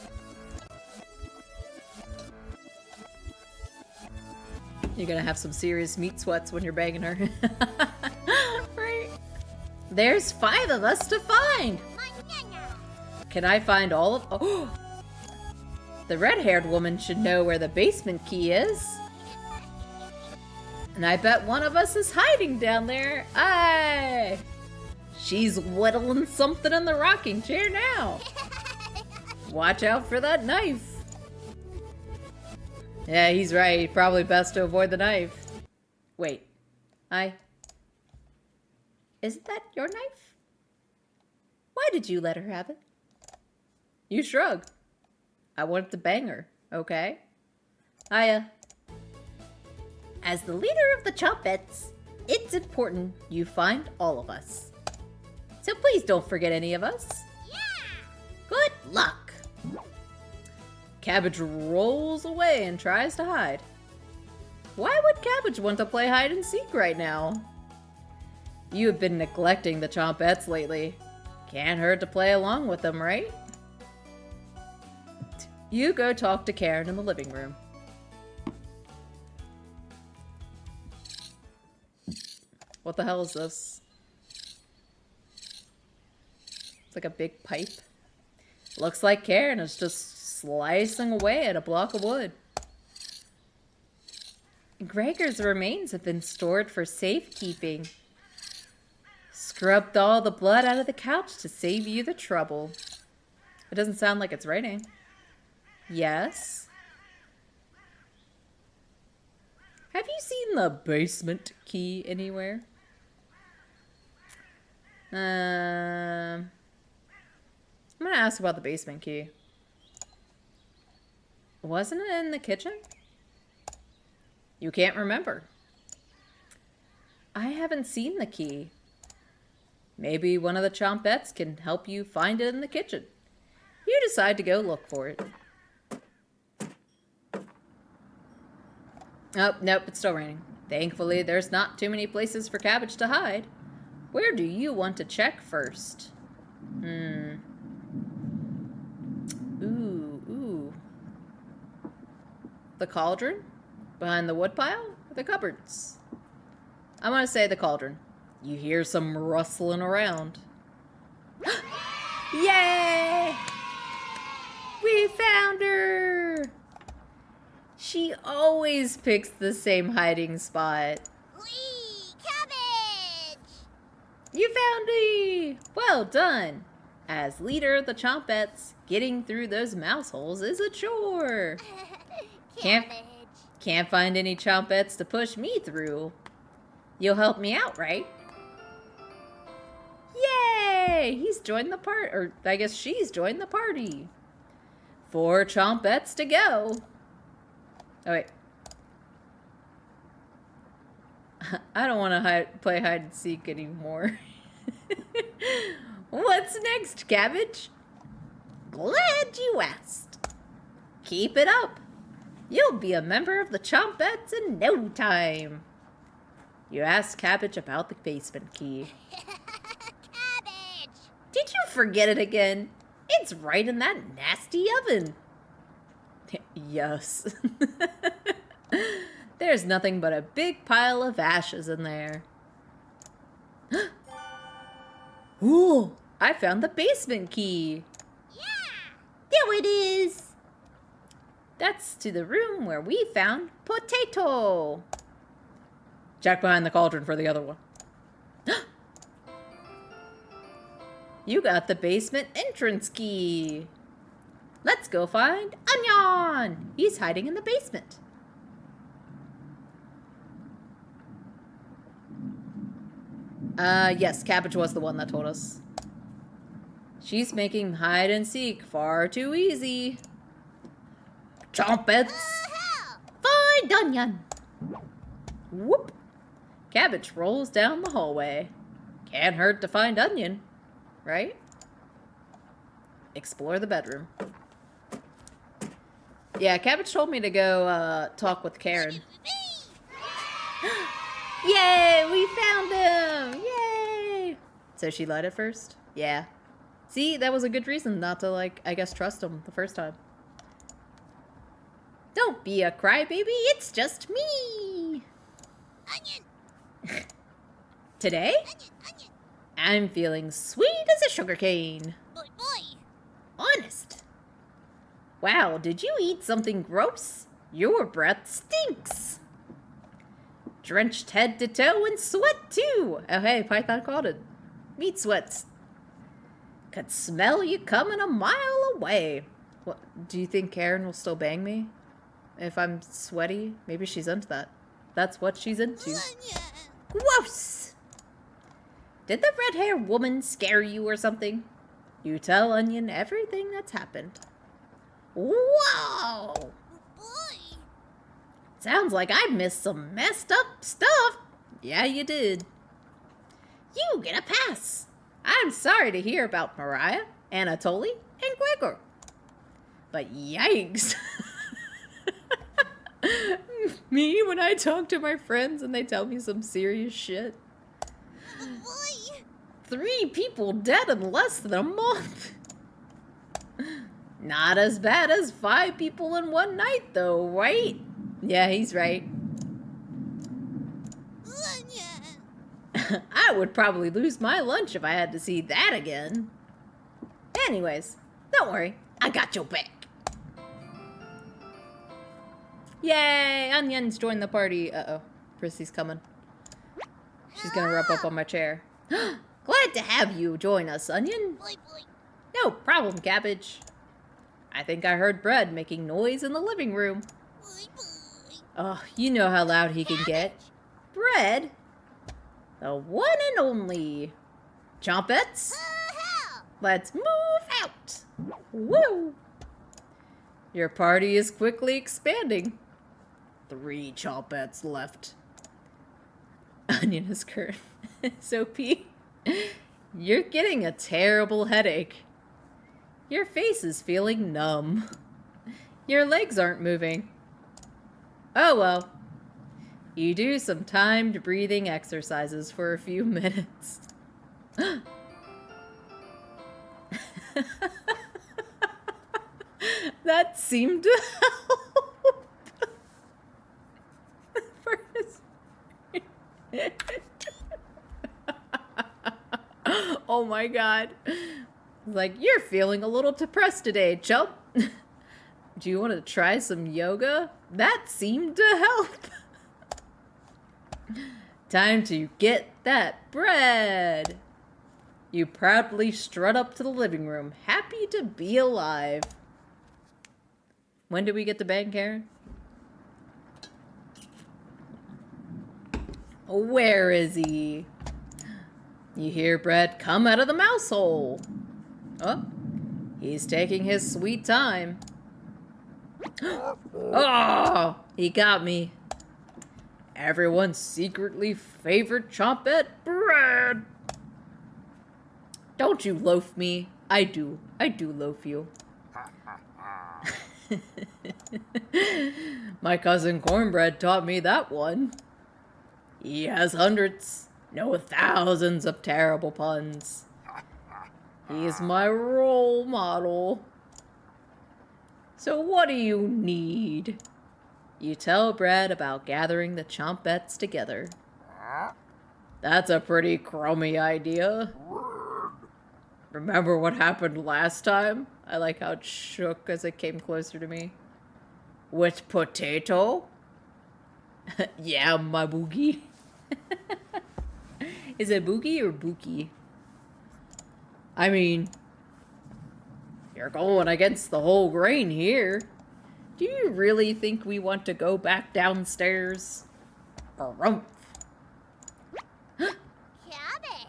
You're gonna have some serious meat sweats when you're banging her. Right? There's 5 of us to find! Can I find all of... Oh! The red-haired woman should know where the basement key is. And I bet one of us is hiding down there. Aye! She's whittling something in the rocking chair now. Watch out for that knife. Yeah, he's right. Probably best to avoid the knife. Wait. Isn't that your knife? Why did you let her have it? You shrugged. I wanted to bang her, okay? As the leader of the Chompettes, it's important you find all of us. So please don't forget any of us. Yeah! Good luck! Cabbage rolls away and tries to hide. Why would Cabbage want to play hide and seek right now? You have been neglecting the Chompettes lately. Can't hurt to play along with them, right? You go talk to Karen in the living room. What the hell is this? It's like a big pipe. Looks like Karen is just slicing away at a block of wood. Gregor's remains have been stored for safekeeping. Scrubbed all the blood out of the couch to save you the trouble. It doesn't sound like it's raining. Yes? Have you seen the basement key anywhere? I'm gonna ask about the basement key. Wasn't it in the kitchen? You can't remember. I haven't seen the key. Maybe one of the Chompettes can help you find it in the kitchen. You decide to go look for it. Oh, nope, it's still raining. Thankfully, there's not too many places for Cabbage to hide. Where do you want to check first? The cauldron? Behind the woodpile? Or the cupboards? I'm gonna say the cauldron. You hear some rustling around. Yay! We found her! She always picks the same hiding spot. Whee! Cabbage! You found me! Well done! As leader of the Chompettes, getting through those mouse holes is a chore. Can't- Cabbage. Can't find any Chompettes to push me through. You'll help me out, right? Yay! He's joined the part, or I guess she's joined the party. 4 Chompettes to go. Oh, wait. I don't want to play hide and seek anymore. What's next, Cabbage? Glad you asked. Keep it up. You'll be a member of the Chompettes in no time. You asked Cabbage about the basement key. Cabbage! Did you forget it again? It's right in that nasty oven. Yes. There's nothing but a big pile of ashes in there. Ooh, I found the basement key. Yeah! There it is! That's to the room where we found Potato. Check behind the cauldron for the other one. You got the basement entrance key. Let's go find Onion. He's hiding in the basement. Yes, Cabbage was the one that told us. She's making hide and seek far too easy. Chompettes! Find Onion! Whoop! Cabbage rolls down the hallway. Can't hurt to find Onion, right? Explore the bedroom. Yeah, Cabbage told me to go talk with Karen. Yay! We found him! Yay! So she lied at first? Yeah. See, that was a good reason not to, like, I guess, trust him the first time. Don't be a crybaby, it's just me! Onion! Today? Onion! I'm feeling sweet as a sugar cane. Boy! Honest. Wow, did you eat something gross? Your breath stinks. Drenched head to toe in sweat, too. Oh, hey, Python caught it. Meat sweats. Could smell you coming a mile away. What, do you think Karen will still bang me? If I'm sweaty? Maybe she's into that. That's what she's into. Onion! Gross! Did the red-haired woman scare you or something? You tell Onion everything that's happened. Whoa! Boy! Sounds like I missed some messed up stuff. Yeah, you did. You get a pass. I'm sorry to hear about Mariah, Anatoly, and Gregor. But yikes. Me when I talk to my friends and they tell me some serious shit. Boy! 3 people dead in less than a month. Not as bad as 5 people in one night, though, right? Yeah, he's right. Onion! I would probably lose my lunch if I had to see that again. Anyways, don't worry. I got your back. Yay! Onion's joined the party. Uh-oh. Prissy's coming. She's gonna rub up on my chair. Glad to have you join us, Onion. Boy! No problem, Cabbage. I think I heard Bread making noise in the living room. Boy! Oh, you know how loud he can get. Bread? The one and only. Chompettes? Let's move out. Woo! Your party is quickly expanding. 3 Chompettes left. Onion is current. Soapy, you're getting a terrible headache. Your face is feeling numb. Your legs aren't moving. Oh well. You do some timed breathing exercises for a few minutes. That seemed to help. Oh my god. Like, you're feeling a little depressed today, chump. Do you want to try some yoga? That seemed to help. Time to get that bread. You proudly strut up to the living room, happy to be alive. When did we get the bang, Karen? Where is he? You hear Bread come out of the mouse hole. Oh, he's taking his sweet time. Oh, he got me. Everyone's secretly favorite chompette, Bread. Don't you loaf me. I do loaf you. My cousin Cornbread taught me that one. He has hundreds, no thousands of terrible puns. He's my role model. So what do you need? You tell Bread about gathering the chompettes together. That's a pretty crummy idea. Remember what happened last time? I like how it shook as it came closer to me. With Potato? Yeah, my boogie. Is it boogie or bookie? I mean, you're going against the whole grain here. Do you really think we want to go back downstairs? Harumph. Cabbage.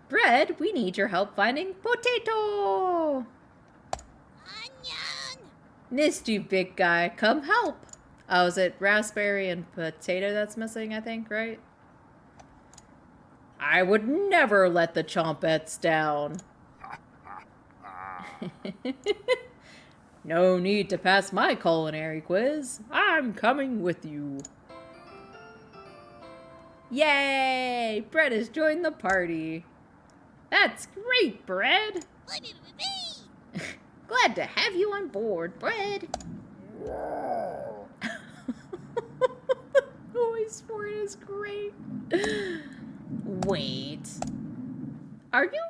Bread, we need your help finding Potato. Onion. Missed you, big guy. Come help. Oh, is it raspberry and potato that's missing, I think, right? I would never let the chompettes down. No need to pass my culinary quiz. I'm coming with you. Yay! Bread has joined the party. That's great, Bread. Glad to have you on board, Bread. Noise for it is great. Wait. Are you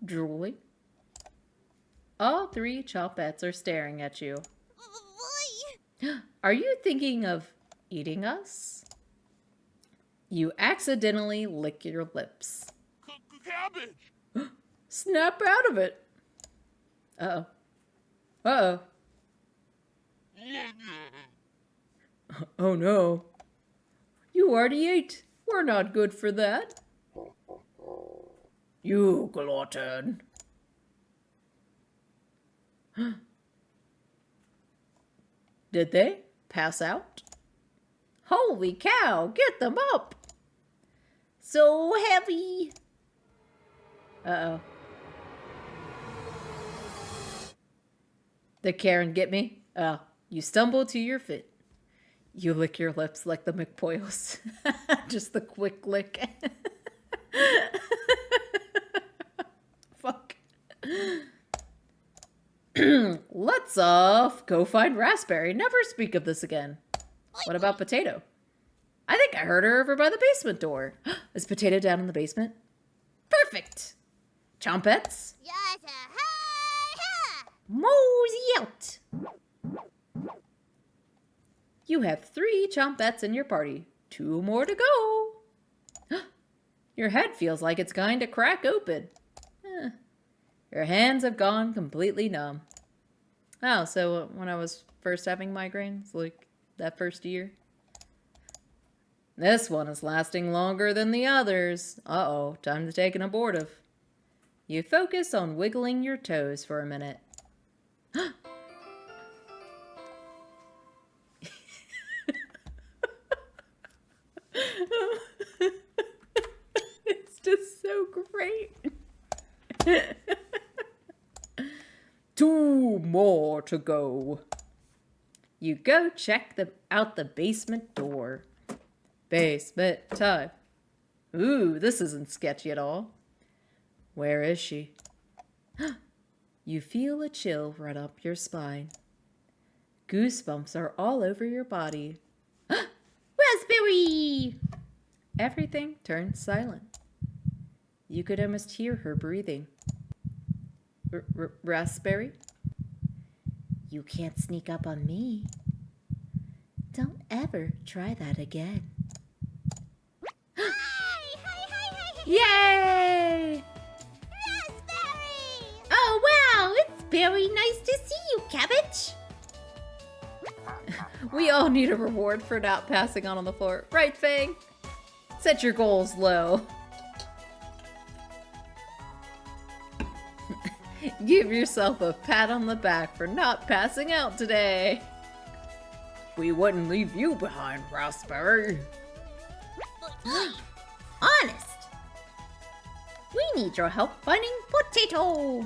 drooling? All three chompettes are staring at you. Are you thinking of eating us? You accidentally lick your lips. Cabbage! Snap out of it. Uh-oh. Uh-oh. Oh no. You already ate. We're not good for that. You glutton. Did they pass out? Holy cow, get them up. So heavy. Uh-oh. Did Karen get me? Oh, you stumble to your feet. You lick your lips like the McPoyles. Just the quick lick. Fuck. Let's go find Raspberry. Never speak of this again. What about Potato? I think I heard her over by the basement door. Is Potato down in the basement? Perfect. Chompettes? Mosey out. You have 3 chompettes in your party. 2 more to go. Your head feels like it's going to crack open. Your hands have gone completely numb. Oh, so when I was first having migraines, like that first year? This one is lasting longer than the others. Uh-oh, time to take an abortive. You focus on wiggling your toes for a minute. It's just so great. 2 more to go. You go check out the basement door. Basement time. Ooh, this isn't sketchy at all. Where is she? You feel a chill run up your spine. Goosebumps are all over your body. Raspberry! Everything turns silent. You could almost hear her breathing. Raspberry? You can't sneak up on me. Don't ever try that again. Yay! Raspberry! Oh, wow! It's very nice to see you, Cabbage! We all need a reward for not passing out on the floor. Right, Fang? Set your goals low. Give yourself a pat on the back for not passing out today. We wouldn't leave you behind, Raspberry. Honest! We need your help finding Potato!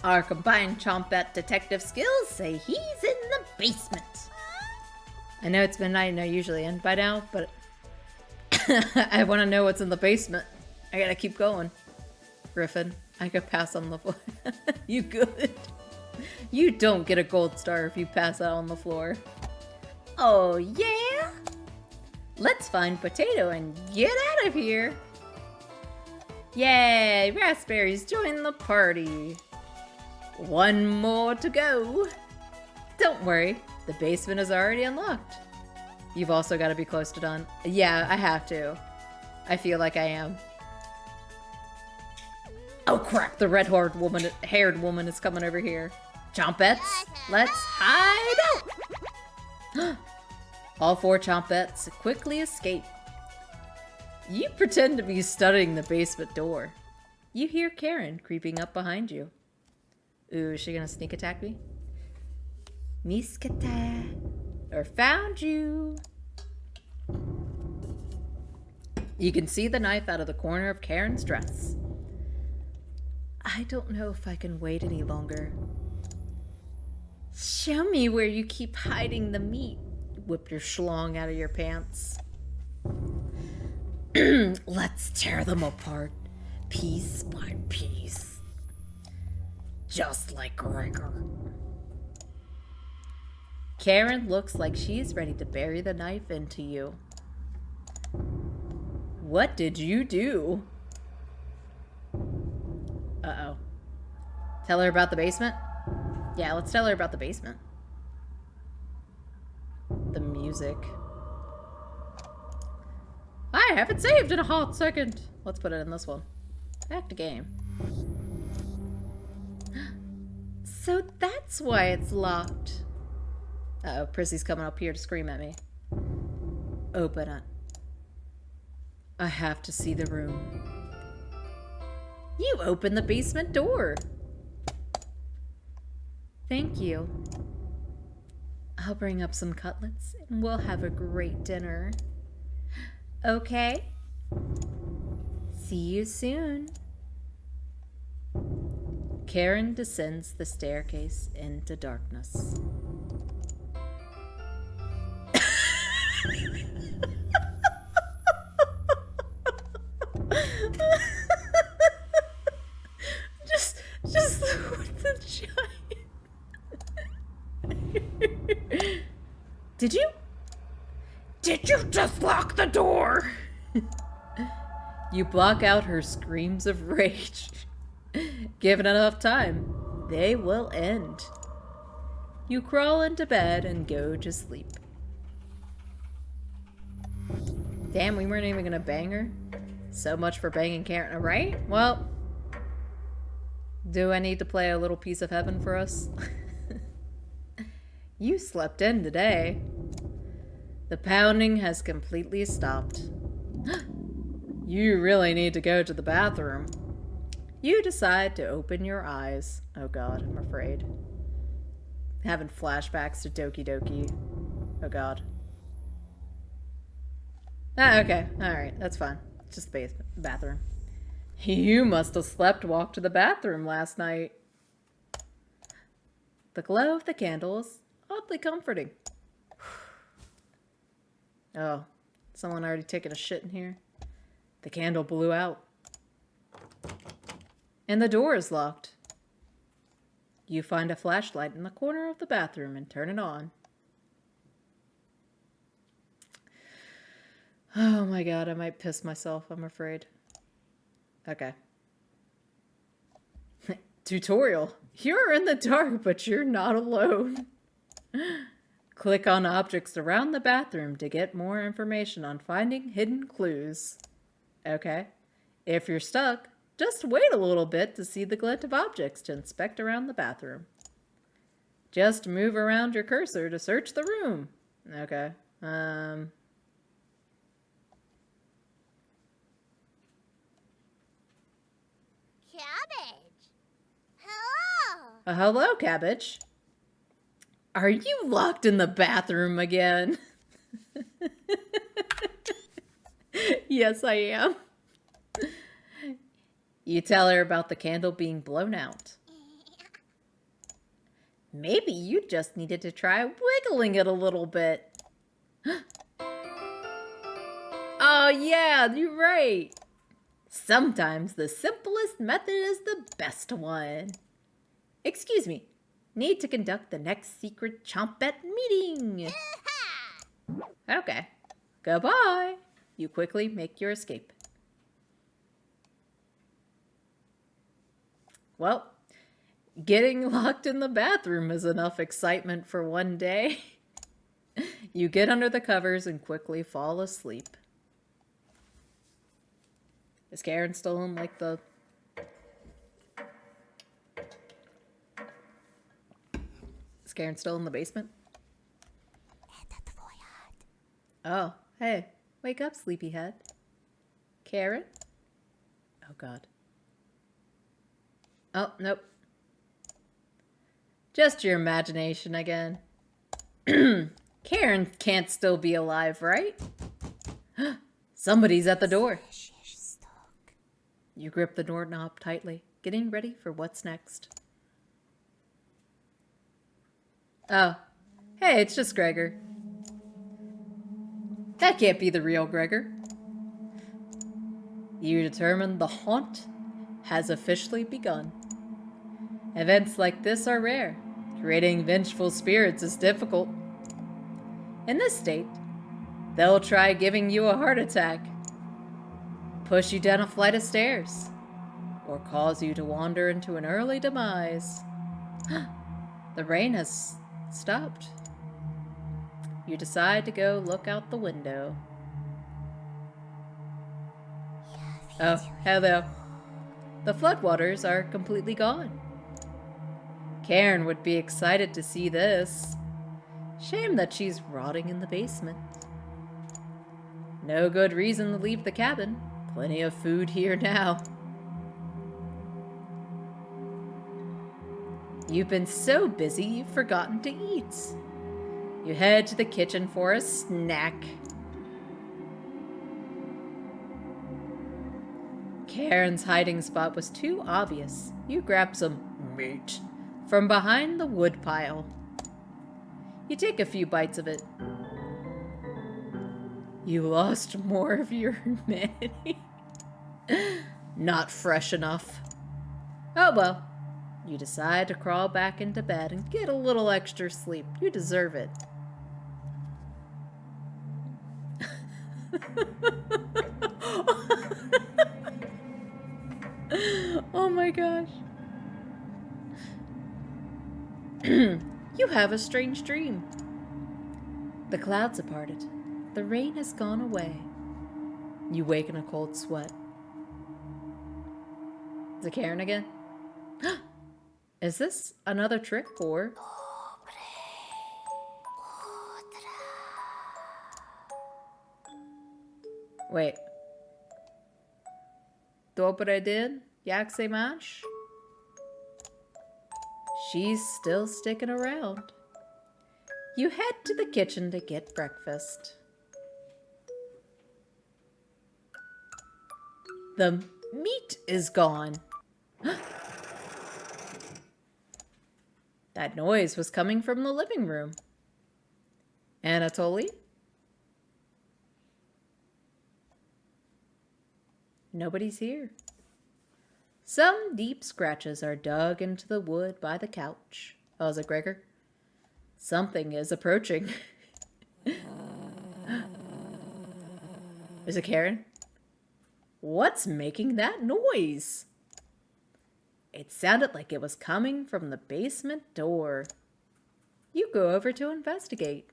Our combined Chompette detective skills say he's in the basement. I know it's midnight and I usually end by now, but I want to know what's in the basement. I gotta keep going. Griffin, I could pass on the floor. You good? You don't get a gold star if you pass out on the floor. Oh yeah? Let's find Potato and get out of here. Yay, Raspberries join the party. One more to go. Don't worry, the basement is already unlocked. You've also got to be close to done. Yeah, I have to. I feel like I am. Oh crap, the haired woman is coming over here. Chompettes, let's hide out! All 4 Chompettes quickly escape. You pretend to be studying the basement door. You hear Karen creeping up behind you. Ooh, is she gonna sneak attack me? Miskata. Or found you. You can see the knife out of the corner of Karen's dress. I don't know if I can wait any longer. Show me where you keep hiding the meat. Whip your schlong out of your pants. Let's tear them apart, piece by piece. Just like Gregor. Karen looks like she's ready to bury the knife into you. What did you do? Uh-oh. Tell her about the basement? Yeah, let's tell her about the basement. The music. I haven't saved in a hot second. Let's put it in this one. Back to game. So that's why it's locked. Uh-oh, Prissy's coming up here to scream at me. Open it. I have to see the room. You opened the basement door. Thank you. I'll bring up some cutlets and we'll have a great dinner. Okay? See you soon. Karen descends the staircase into darkness. just with the giant. Did you just lock the door? You block out her screams of rage. Given enough time, they will end. You crawl into bed and go to sleep. Damn, we weren't even gonna bang her. So much for banging Karen, right? Well, do I need to play a little piece of heaven for us? You slept in today. The pounding has completely stopped. You really need to go to the bathroom. You decide to open your eyes. Oh god, I'm afraid. Having flashbacks to Doki Doki. Oh god. Ah, okay. Alright, that's fine. It's just the basement, bathroom. You must have walked to the bathroom last night. The glow of the candle is oddly comforting. Oh, someone already taken a shit in here? The candle blew out. And the door is locked. You find a flashlight in the corner of the bathroom and turn it on. Oh my god, I might piss myself, I'm afraid. Okay. Tutorial. You're in the dark, but you're not alone. Click on objects around the bathroom to get more information on finding hidden clues. Okay. If you're stuck, just wait a little bit to see the glint of objects to inspect around the bathroom. Just move around your cursor to search the room. Okay. Cabbage. Hello. Hello, Cabbage. Are you locked in the bathroom again? Yes, I am. You tell her about the candle being blown out. Maybe you just needed to try wiggling it a little bit. Oh yeah, you're right. Sometimes the simplest method is the best one. Excuse me. Need to conduct the next secret chompette meeting. Okay. Goodbye. You quickly make your escape. Well, getting locked in the bathroom is enough excitement for one day. You get under the covers and quickly fall asleep. Is Karen still in, like, the... Is Karen still in the basement? Oh, hey. Wake up, sleepyhead. Karen? Oh, God. Oh, nope. Just your imagination again. Karen can't still be alive, right? Somebody's at the door. You grip the doorknob tightly, getting ready for what's next. Oh, hey, it's just Gregor. That can't be the real Gregor. You determine the haunt has officially begun. Events like this are rare. Creating vengeful spirits is difficult. In this state, they'll try giving you a heart attack, push you down a flight of stairs, or cause you to wander into an early demise. The rain has stopped. You decide to go look out the window. Oh, hello. The floodwaters are completely gone. Karen would be excited to see this. Shame that she's rotting in the basement. No good reason to leave the cabin. Plenty of food here now. You've been so busy you've forgotten to eat. You head to the kitchen for a snack. Karen's hiding spot was too obvious. You grab some meat from behind the wood pile. You take a few bites of it. You lost more of your humanity. Not fresh enough. Oh well. You decide to crawl back into bed and get a little extra sleep. You deserve it. Oh my gosh. You have a strange dream. The clouds have parted. The rain has gone away. You wake in a cold sweat. Is it Karen again? Is this another trick or... Wait. Dobre den? Jak se máš? She's still sticking around. You head to the kitchen to get breakfast. The meat is gone. That noise was coming from the living room. Anatoly? Nobody's here. Some deep scratches are dug into the wood by the couch. Oh, is it Gregor? Something is approaching. Is it Karen? What's making that noise? It sounded like it was coming from the basement door. You go over to investigate.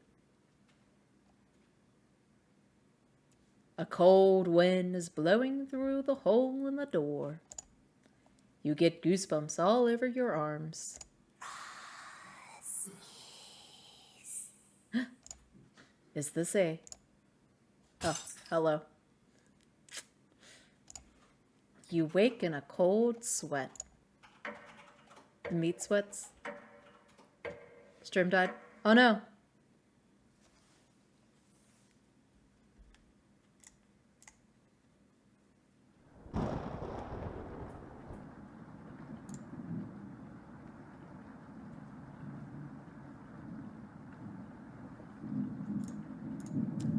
A cold wind is blowing through the hole in the door. You get goosebumps all over your arms. Is this a... Oh, hello. You wake in a cold sweat. Meat sweats. Stream died. Oh no.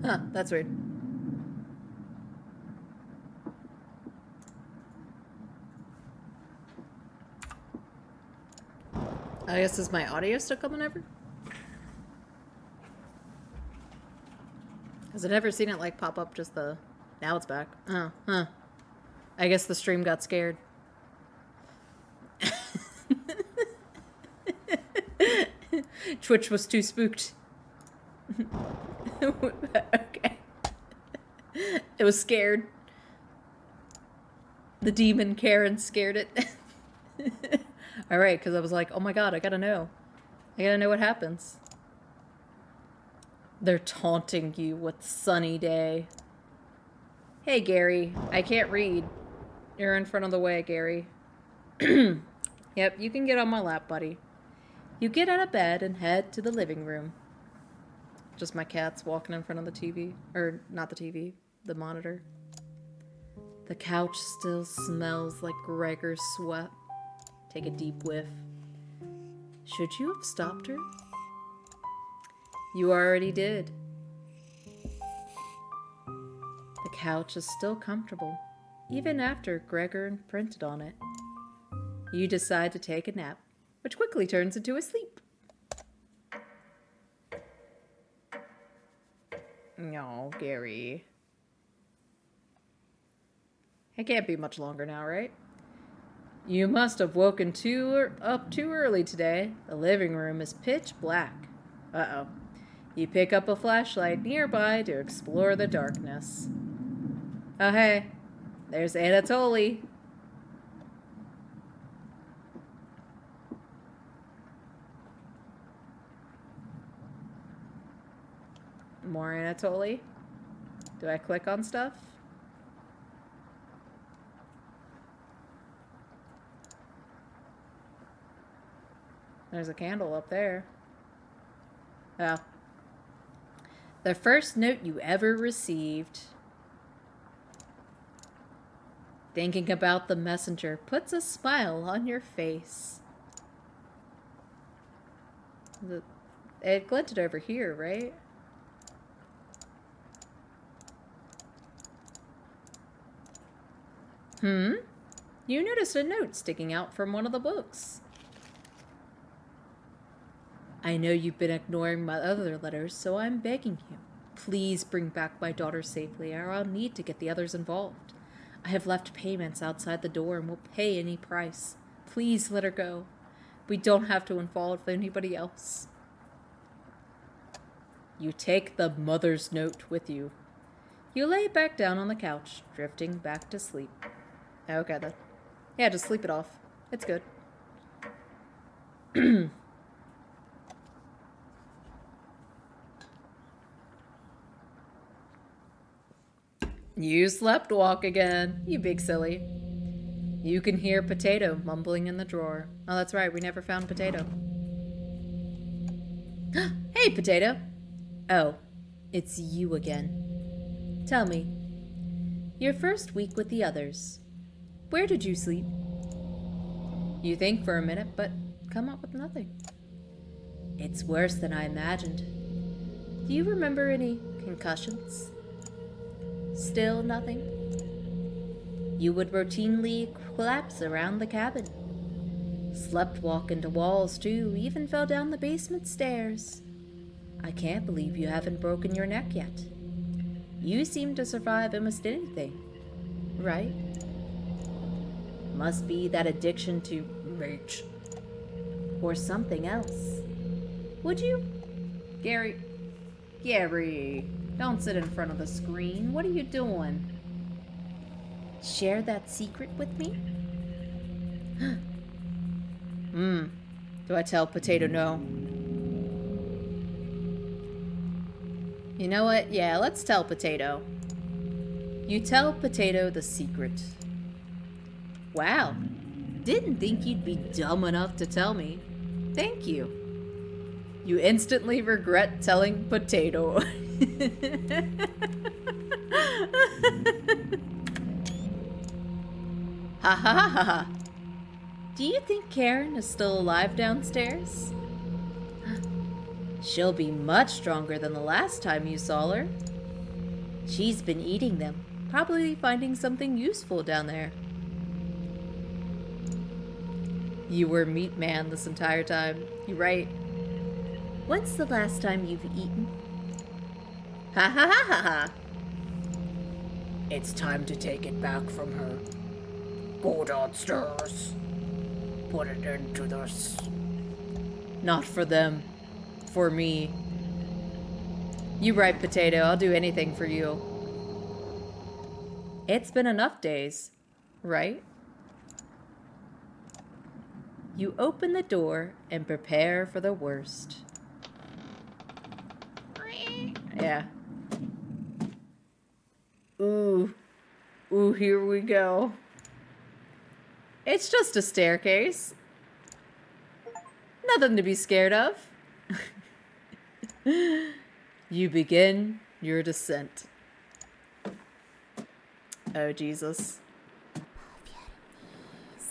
Huh, that's weird. I guess is my audio still coming over? Because I've never seen it like pop up just the... Now it's back. Oh, huh. I guess the stream got scared. Twitch was too spooked. Okay. It was scared. The demon Karen scared it. Alright, because I was like, oh my god, I gotta know. I gotta know what happens. They're taunting you with sunny day. Hey, Gary. I can't read. You're in front of the way, Gary. Yep, you can get on my lap, buddy. You get out of bed and head to the living room. Just my cat's walking in front of the TV. Or, not the TV. The monitor. The couch still smells like Gregor's sweat. Take a deep whiff. Should you have stopped her? You already did. The couch is still comfortable, even after Gregor imprinted on it. You decide to take a nap, which quickly turns into a sleep. No, Gary. It can't be much longer now, right? You must have woken up too early today. The living room is pitch black. Uh-oh. You pick up a flashlight nearby to explore the darkness. Oh, hey. There's Anatoly. More Anatoly? Do I click on stuff? There's a candle up there. Oh. The first note you ever received. Thinking about the messenger puts a smile on your face. It glinted over here, right? You noticed a note sticking out from one of the books. I know you've been ignoring my other letters, so I'm begging you. Please bring back my daughter safely, or I'll need to get the others involved. I have left payments outside the door and will pay any price. Please let her go. We don't have to involve anybody else. You take the mother's note with you. You lay back down on the couch, drifting back to sleep. Okay, then. Yeah, just sleep it off. It's good. You slept walk again, you big silly. You can hear Potato mumbling in the drawer. Oh, that's right, we never found Potato. Hey, Potato. Oh, it's you again. Tell me, your first week with the others, where did you sleep? You think for a minute, but come up with nothing. It's worse than I imagined. Do you remember any concussions? Still nothing? You would routinely collapse around the cabin. Slept walk into walls too, even fell down the basement stairs. I can't believe you haven't broken your neck yet. You seem to survive almost anything. right? Must be that addiction to meat. Or something else. Would you? Gary, don't sit in front of the screen. What are you doing? Share that secret with me? Do I tell Potato no? You know what? Yeah, let's tell Potato. You tell Potato the secret. Wow. Didn't think you'd be dumb enough to tell me. Thank you. You instantly regret telling Potato. Ha ha ha ha ha. Do you think Karen is still alive downstairs? She'll be much stronger than the last time you saw her. She's been eating them, probably finding something useful down there. You were meat man this entire time. You're right. When's the last time you've eaten? Ha ha ha ha ha. It's time to take it back from her. Go downstairs. Put it into this. Not for them. For me. You right, Potato. I'll do anything for you. It's been enough days, right? You open the door and prepare for the worst. Yeah. Ooh. Ooh, here we go. It's just a staircase. Nothing to be scared of. You begin your descent. Oh, Jesus.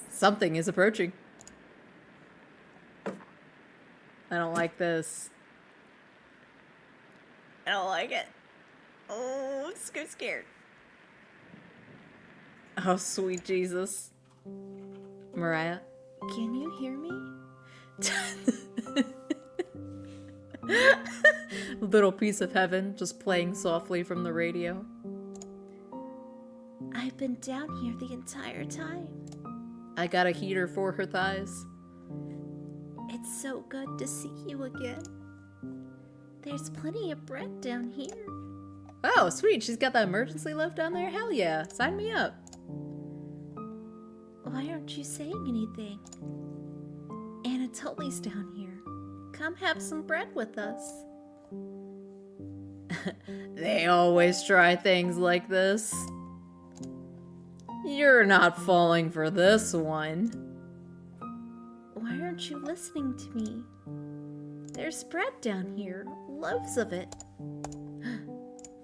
Something is approaching. I don't like this. I don't like it. Oh, I'm so scared. Oh, sweet Jesus. Mariah, can you hear me? Little piece of heaven just playing softly from the radio. I've been down here the entire time. I got a heater for her thighs. It's so good to see you again. There's plenty of bread down here. Oh, sweet. She's got that emergency lift down there? Hell yeah. Sign me up. Why aren't you saying anything? Anatoly's down here. Come have some bread with us. They always try things like this. You're not falling for this one. Why aren't you listening to me? There's bread down here. Loaves of it.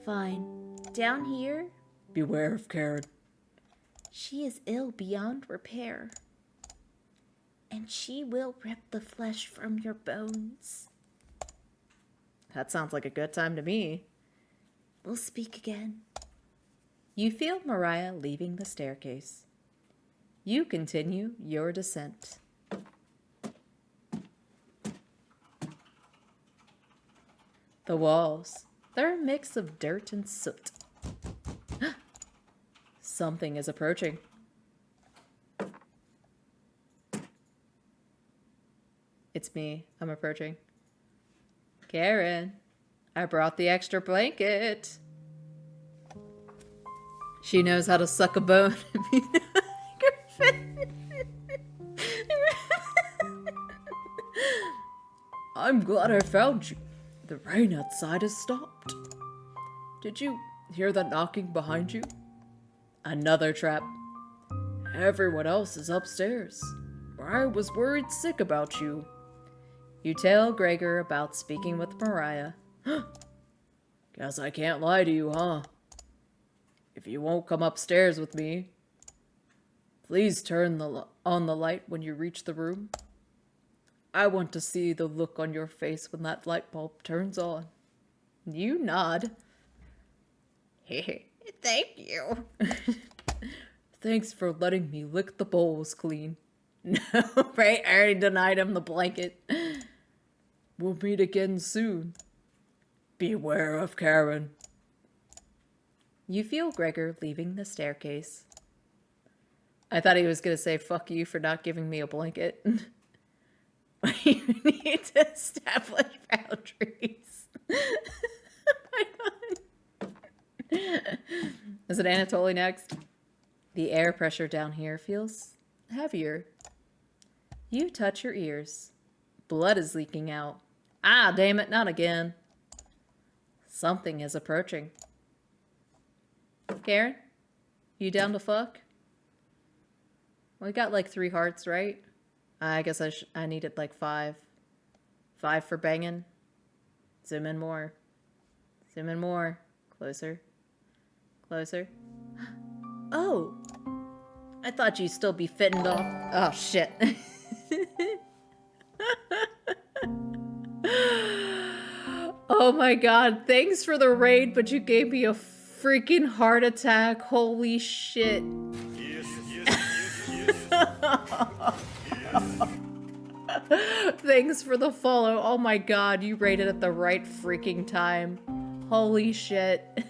Fine. Down here? Beware of Karen. She is ill beyond repair. And she will rip the flesh from your bones. That sounds like a good time to me. We'll speak again. You feel Mariah leaving the staircase. You continue your descent. The walls, they're a mix of dirt and soot. Something is approaching. It's me. I'm approaching. Karen, I brought the extra blanket. She knows how to suck a bone. I'm glad I found you. The rain outside has stopped. Did you hear that knocking behind you? Another trap. Everyone else is upstairs. I was worried sick about you. You tell Gregor about speaking with Mariah. Guess I can't lie to you, huh? If you won't come upstairs with me, please turn on the light when you reach the room. I want to see the look on your face when that light bulb turns on. You nod. Thank you. Thanks for letting me lick the bowls clean. No, right? I already denied him the blanket. We'll meet again soon. Beware of Karen. You feel Gregor leaving the staircase. I thought he was gonna say fuck you for not giving me a blanket. You need to establish boundaries. Is it Anatoly next? The air pressure down here feels heavier. You touch your ears. Blood is leaking out. Ah, damn it, not again. Something is approaching. Karen? You down to fuck? We got like 3 hearts, right? I guess I needed like 5. 5 for banging. Zoom in more. Zoom in more. Closer. Closer. Oh! I thought you'd still be fitting off. Oh, shit. Oh my god, thanks for the raid, but you gave me a freaking heart attack. Holy shit. Thanks for the follow. Oh my god, you raided at the right freaking time. Holy shit.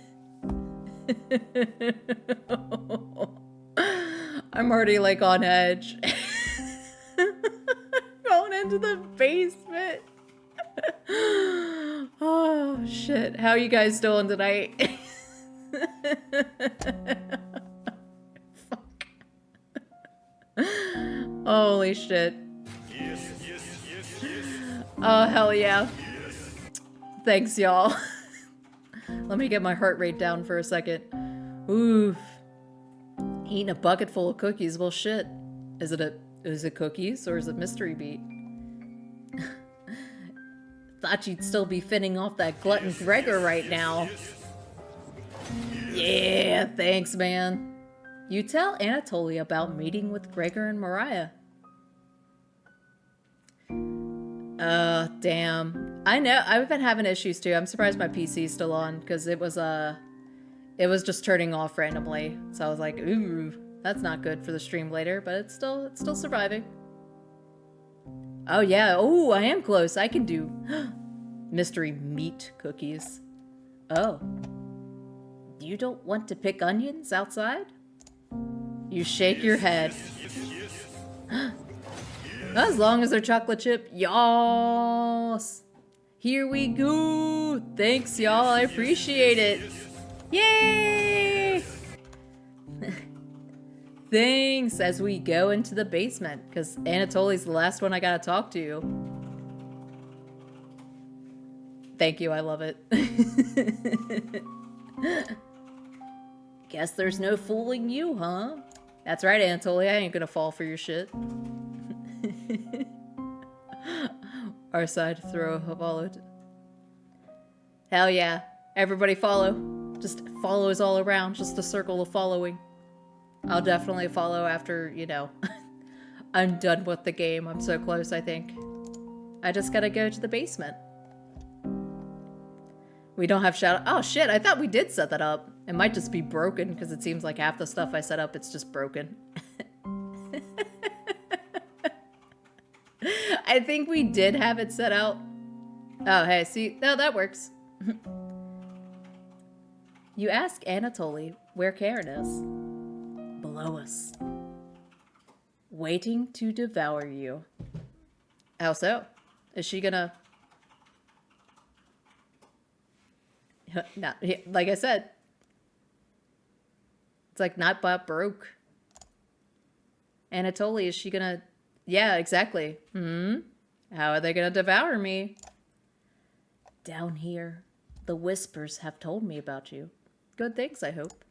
I'm already like on edge. Going into the basement. Oh shit. How you guys doing tonight? Fuck. Holy shit. Oh hell yeah. Thanks y'all. Let me get my heart rate down for a second. Oof. Eating a bucket full of cookies. Well shit. Is it cookies or is it mystery beat? Thought you'd still be fitting off that glutton Gregor right now. Yeah, thanks, man. You tell Anatoly about meeting with Gregor and Mariah. Damn. I know, I've been having issues too. I'm surprised my PC's still on, because it was just turning off randomly. So I was like, ooh, that's not good for the stream later, but it's still surviving. Oh yeah, oh, I am close. I can do mystery meat cookies. Oh. You don't want to pick onions outside? You shake your head. As long as they're chocolate chip, yas. Here we go. Thanks, y'all. I appreciate it. Yay! Thanks as we go into the basement, because Anatoly's the last one I gotta talk to. Thank you, I love it. Guess there's no fooling you, huh? That's right, Anatoly, I ain't gonna fall for your shit. Our side throw followed. Hell yeah. Everybody follow. Just follows all around. Just a circle of following. I'll definitely follow after, you know, I'm done with the game. I'm so close, I think. I just gotta go to the basement. We don't have shadow. Oh shit, I thought we did set that up. It might just be broken because it seems like half the stuff I set up, it's just broken. I think we did have it set out. Oh, hey, see? No, that works. You ask Anatoly where Karen is. Below us. Waiting to devour you. How so? Is she gonna... Not, like I said. It's like not but broke. Anatoly, is she gonna... Yeah, exactly. How are they gonna devour me? Down here, the whispers have told me about you. Good things, I hope.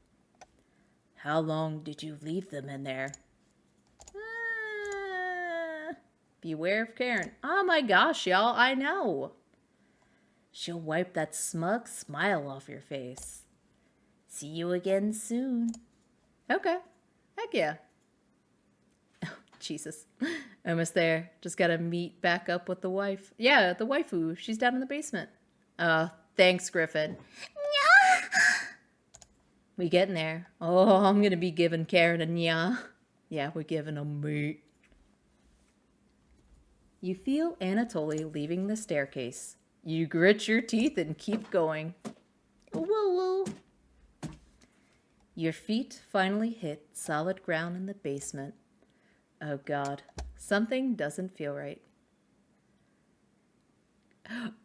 How long did you leave them in there? Beware of Karen. Oh my gosh, y'all, I know. She'll wipe that smug smile off your face. See you again soon. Okay. Heck yeah. Jesus. Almost there. Just gotta meet back up with the wife. Yeah, the waifu. She's down in the basement. Thanks, Griffin. We getting there. Oh, I'm gonna be giving Karen a nya. Yeah, we're giving a meat. You feel Anatoly leaving the staircase. You grit your teeth and keep going. Woo woo. Your feet finally hit solid ground in the basement. Oh god, something doesn't feel right.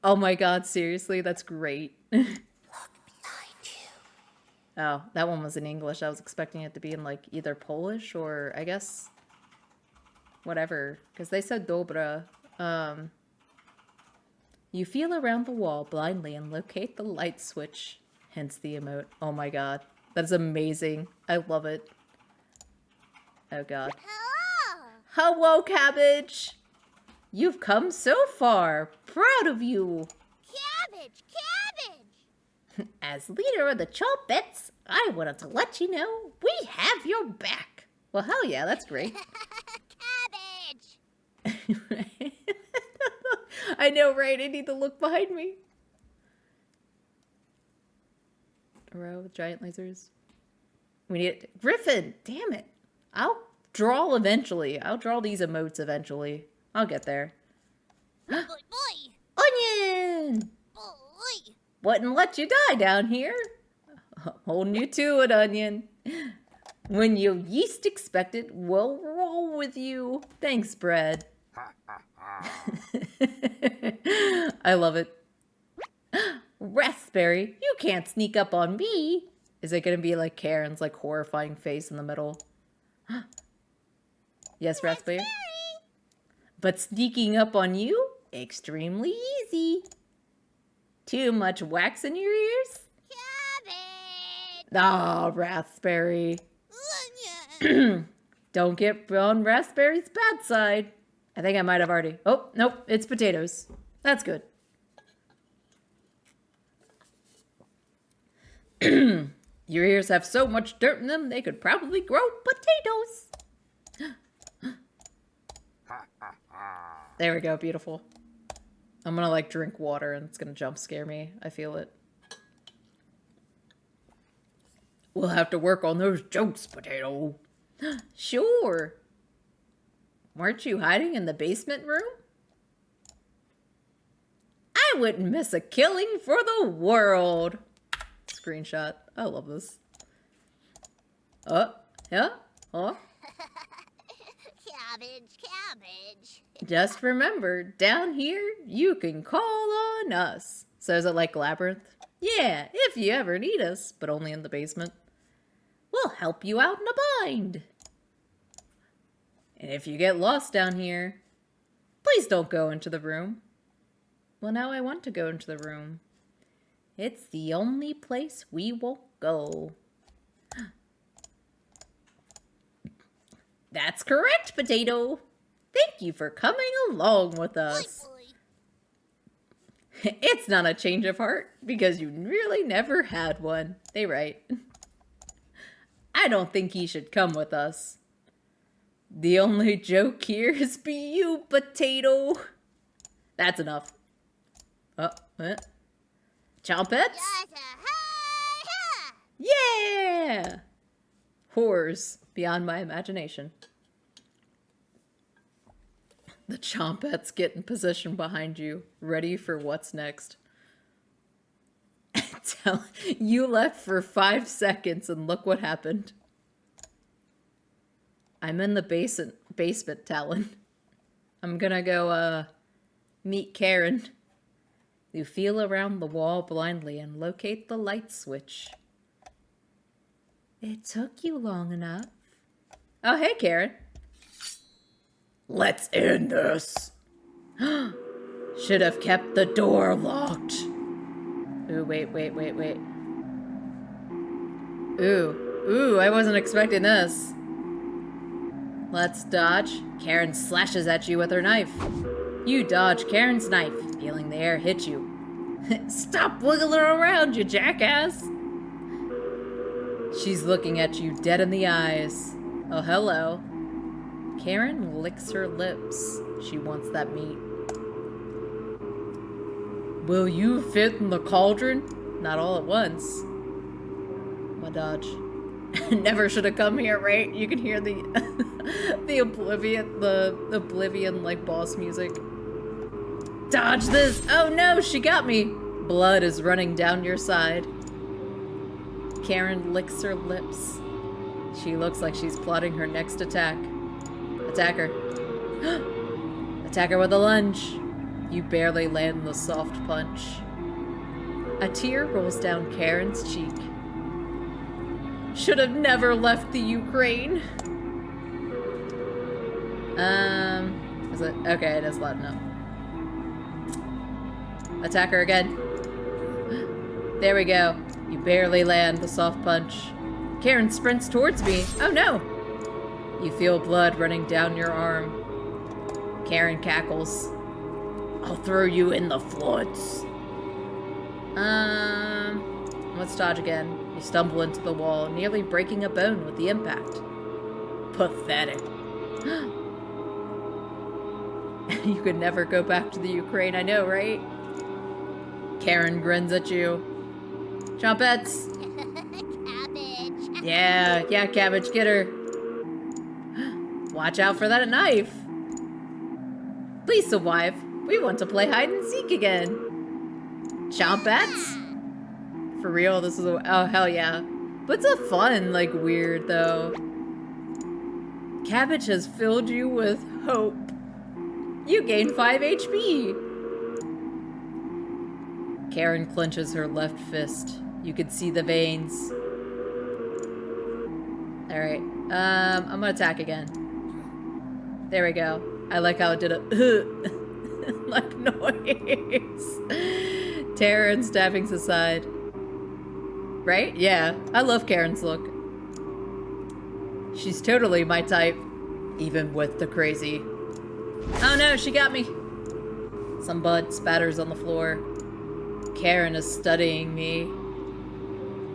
Oh my god, seriously, that's great. Look behind you. Oh, that one was in English. I was expecting it to be in like either Polish or I guess whatever, because they said dobra. You feel around the wall blindly and locate the light switch, hence the emote. Oh my god, that's amazing. I love it. Oh god. Hello. Hello, Cabbage! You've come so far. Proud of you. Cabbage, cabbage. As leader of the Chompettes, I wanted to let you know we have your back. Well, hell yeah, that's great. Cabbage. I know, right? I need to look behind me. A row with giant lasers. We need it. Griffin! Damn it. I'll draw eventually. I'll draw these emotes eventually. I'll get there. Boy, boy, Onion! boy. Wouldn't let you die down here. Holding you to it, Onion. When you least expect it, we'll roll with you. Thanks, Bread. I love it. Raspberry, you can't sneak up on me. Is it gonna be like Karen's like horrifying face in the middle? Yes, Raspberry. But sneaking up on you, extremely easy. Too much wax in your ears? Cabbage. Oh, Raspberry. Onion. Don't get on Raspberry's bad side. I think I might have already. Oh, nope, it's potatoes. That's good. Your ears have so much dirt in them, they could probably grow potatoes. There we go, beautiful. I'm gonna like drink water and it's gonna jump scare me. I feel it. We'll have to work on those jokes, potato. Sure. Weren't you hiding in the basement room? I wouldn't miss a killing for the world. Screenshot. I love this. Yeah. Oh. Cabbage, cabbage. Just remember, down here, you can call on us. So is it like Labyrinth? Yeah, if you ever need us, but only in the basement. We'll help you out in a bind. And if you get lost down here, please don't go into the room. Well, now I want to go into the room. It's the only place we won't go. That's correct, Potato. Thank you for coming along with us. Boy, boy. It's not a change of heart, because you really never had one. They right. I don't think he should come with us. The only joke here is be you, Potato. That's enough. Chompets? Yeah! Horrors beyond my imagination. The Chompets get in position behind you, ready for what's next. You left for 5 seconds and look what happened. I'm in the basement, Talon. I'm gonna go, meet Karen. You feel around the wall blindly and locate the light switch. It took you long enough. Oh, hey, Karen. Let's end this. Should have kept the door locked. Ooh, wait. Ooh, I wasn't expecting this. Let's dodge. Karen slashes at you with her knife. You dodge Karen's knife, feeling the air hit you. Stop wiggling around, you jackass! She's looking at you dead in the eyes. Oh, hello. Karen licks her lips. She wants that meat. Will you fit in the cauldron? Not all at once. My dodge. Never should have come here, right? You can hear the the Oblivion like boss music. Dodge this! Oh no, she got me! Blood is running down your side. Karen licks her lips. She looks like she's plotting her next attack. Attack her. Attack her with a lunge. You barely land the soft punch. A tear rolls down Karen's cheek. Should have never left the Ukraine. Is it? Okay, it is loud enough. Attack her again. There we go. You barely land the soft punch. Karen sprints towards me. Oh no! You feel blood running down your arm. Karen cackles. I'll throw you in the floods. Let's dodge again. You stumble into the wall, nearly breaking a bone with the impact. Pathetic. You could never go back to the Ukraine, I know, right? Karen grins at you. Chompettes! Cabbage. Yeah, Cabbage, get her. Watch out for that knife. Please survive. We want to play hide and seek again. Chompettes? For real, this is a... Oh, hell yeah. But it's a fun, like, weird, though. Cabbage has filled you with hope. You gain 5 HP. Karen clenches her left fist. You can see the veins. Alright. I'm gonna attack again. There we go. I like how it did a like noise. Taryn stabbing's aside. Right? Yeah. I love Karen's look. She's totally my type. Even with the crazy. Oh no, she got me. Some blood spatters on the floor. Karen is studying me.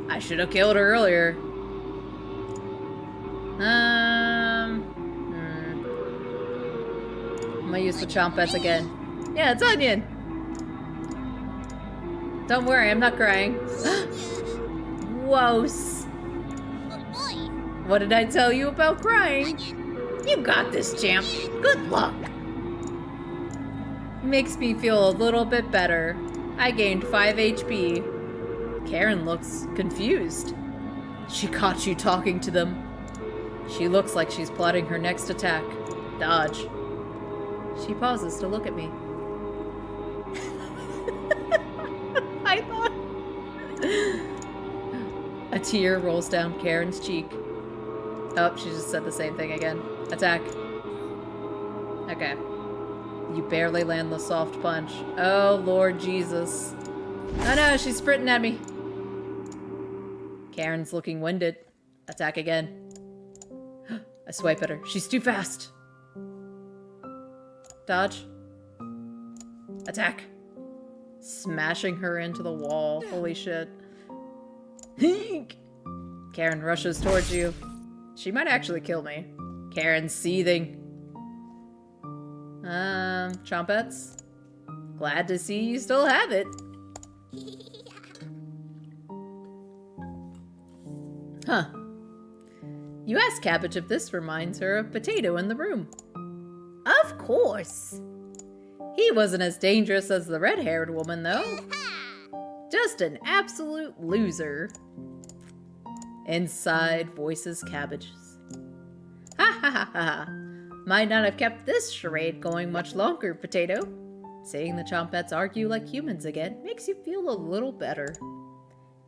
I should have killed her earlier. I'm gonna use the Chompettes again. Yeah, it's Onion. Don't worry, I'm not crying. Whoa. What did I tell you about crying? You got this, champ. Good luck. Makes me feel a little bit better. I gained 5 HP. Karen looks confused. She caught you talking to them. She looks like she's plotting her next attack. Dodge. She pauses to look at me. I thought... A tear rolls down Karen's cheek. Oh, she just said the same thing again. Attack. Okay. You barely land the soft punch. Oh, Lord Jesus. Oh no, she's sprinting at me. Karen's looking winded. Attack again. I swipe at her. She's too fast. Dodge. Attack. Smashing her into the wall. Holy shit. Karen rushes towards you. She might actually kill me. Karen's seething. Chompettes? Glad to see you still have it. Huh. You asked Cabbage if this reminds her of Potato in the room. Of course. He wasn't as dangerous as the red-haired woman, though. Just an absolute loser. Inside voices Cabbage's. Ha ha ha ha. Might not have kept this charade going much longer, Potato. Seeing the Chompettes argue like humans again makes you feel a little better.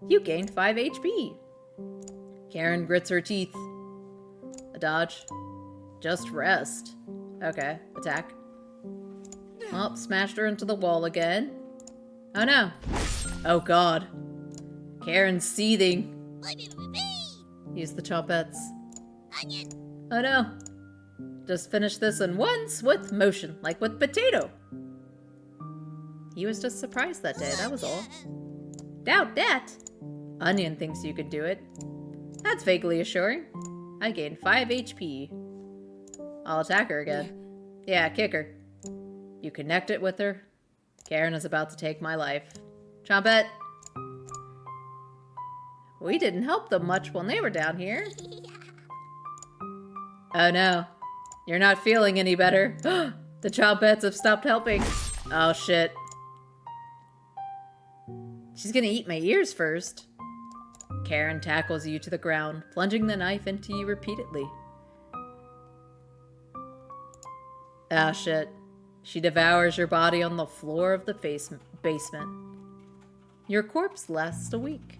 You gained 5 HP. Karen grits her teeth. A dodge. Just rest. Okay, attack. Oh, smashed her into the wall again. Oh no. Oh god. Karen's seething. Use the Chompettes. Oh no. Just finish this in one swift motion, like with Potato. He was just surprised that day, that was all. Doubt that. Onion thinks you could do it. That's vaguely assuring. I gained 5 HP. I'll attack her again. Yeah, kick her. You connect it with her. Karen is about to take my life. Chompette! We didn't help them much when they were down here. Oh no. You're not feeling any better. The Chompettes have stopped helping. Oh shit. She's gonna eat my ears first. Karen tackles you to the ground, plunging the knife into you repeatedly. Ah, shit. She devours your body on the floor of the basement. Your corpse lasts a week.